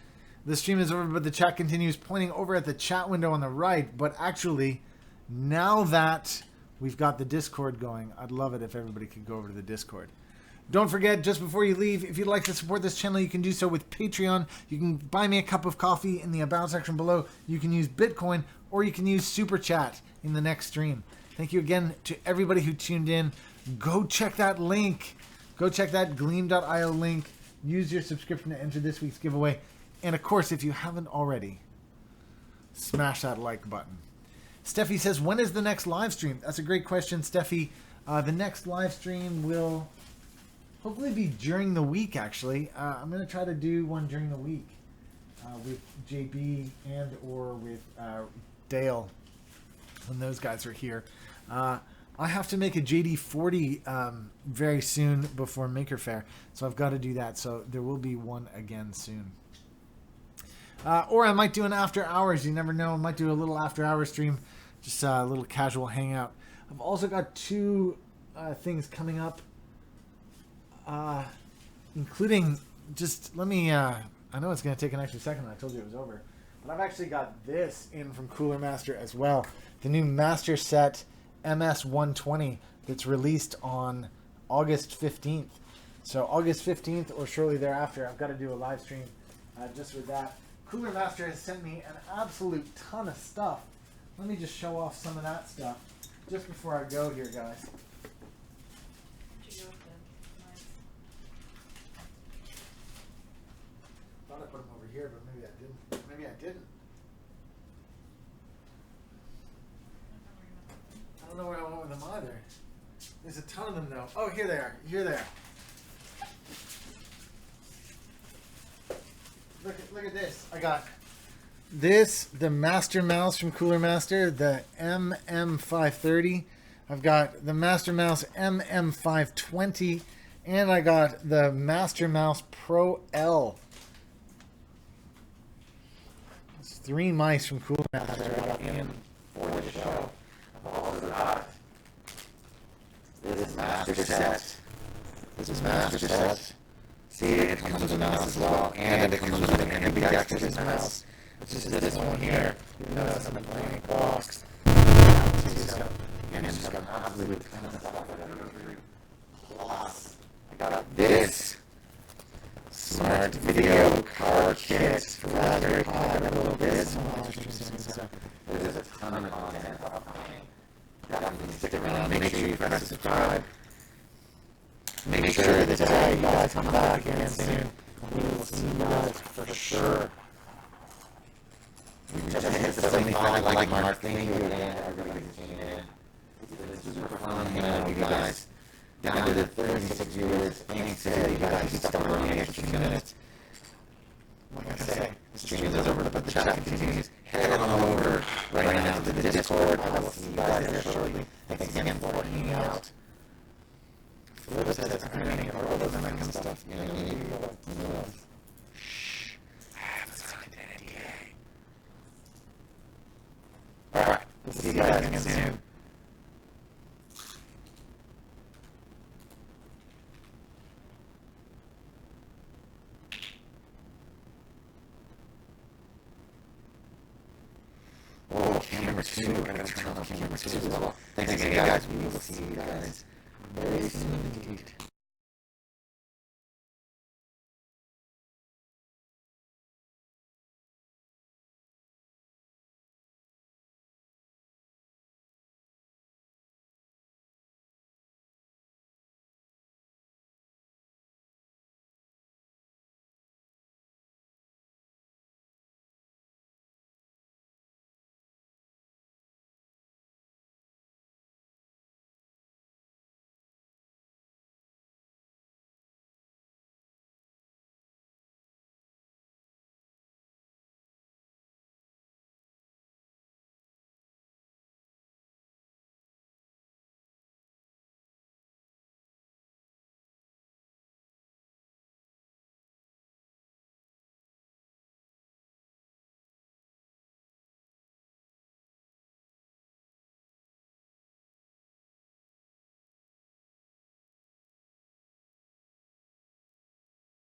Speaker 1: the stream is over, but the chat continues, pointing over at the chat window on the right. But actually, now that we've got the Discord going, I'd love it if everybody could go over to the Discord. Don't forget, just before you leave, if you'd like to support this channel, you can do so with Patreon. You can buy me a cup of coffee in the About section below. You can use Bitcoin, or you can use Super Chat in the next stream. Thank you again to everybody who tuned in. Go check that link. Go check that gleam.io link. Use your subscription to enter this week's giveaway. And of course, if you haven't already, smash that like button. Steffi says, when is the next live stream? That's a great question, Steffi. The next live stream will hopefully be during the week, actually. I'm going to try to do one during the week with JB and or with Dale when those guys are here. I have to make a JD40 very soon before Maker Faire, so I've got to do that. So there will be one again soon. Or I might do an after hours. You never know. I might do a little after hours stream, just a little casual hangout. I've also got two things coming up, including just let me. I know it's going to take an extra second. I told you it was over, but I've actually got this in from Cooler Master as well. The new Master Set MS120 that's released on August 15th. So August 15th or shortly thereafter, I've got to do a live stream just with that. Cooler Master has sent me an absolute ton of stuff. Let me just show off some of that stuff just before I go here, guys. Thought I put them over here, but maybe I didn't. Maybe I didn't. I don't know where I went with them either. There's a ton of them though. Oh, here they are. Here they are. Look at this. I got this, the Master Mouse from Cooler Master, the MM530. I've got the Master Mouse MM520, and I got the Master Mouse Pro L. It's 3 mice from Cooler Master in for the show. I've also got this Master Set. This is Master Set. See, it comes with a mouse as well, and it comes with an ambidextrous mouse, which is this one here. You notice I'm in a blank box. And it's just got an absolute ton of stuff in it. Plus, I got this smart video car kit for Raspberry Pi. I got a little bit of stuff. There's a ton of content upcoming. Definitely stick around. Make sure you press subscribe. Make sure that you guys come back again soon. We will see you guys for sure. We just hit the 75 like mark. Thank you again, everybody who's tuning in. It's super fun hanging out with you guys. Down to the 36 viewers. Thanks to you guys who stuck around the extra few minutes. Like I say, the stream is over, but the chat continues. Head on over right now to the Discord. I will see you guys there shortly. Thanks again for hanging out. For those that are earning or all those and that kind of stuff. You know, shh. I haven't signed an NDA. Alright, we'll see you guys again soon. Oh, camera 2. I gotta turn on camera 2 as well. Thanks again, guys. We will see you guys very soon indeed.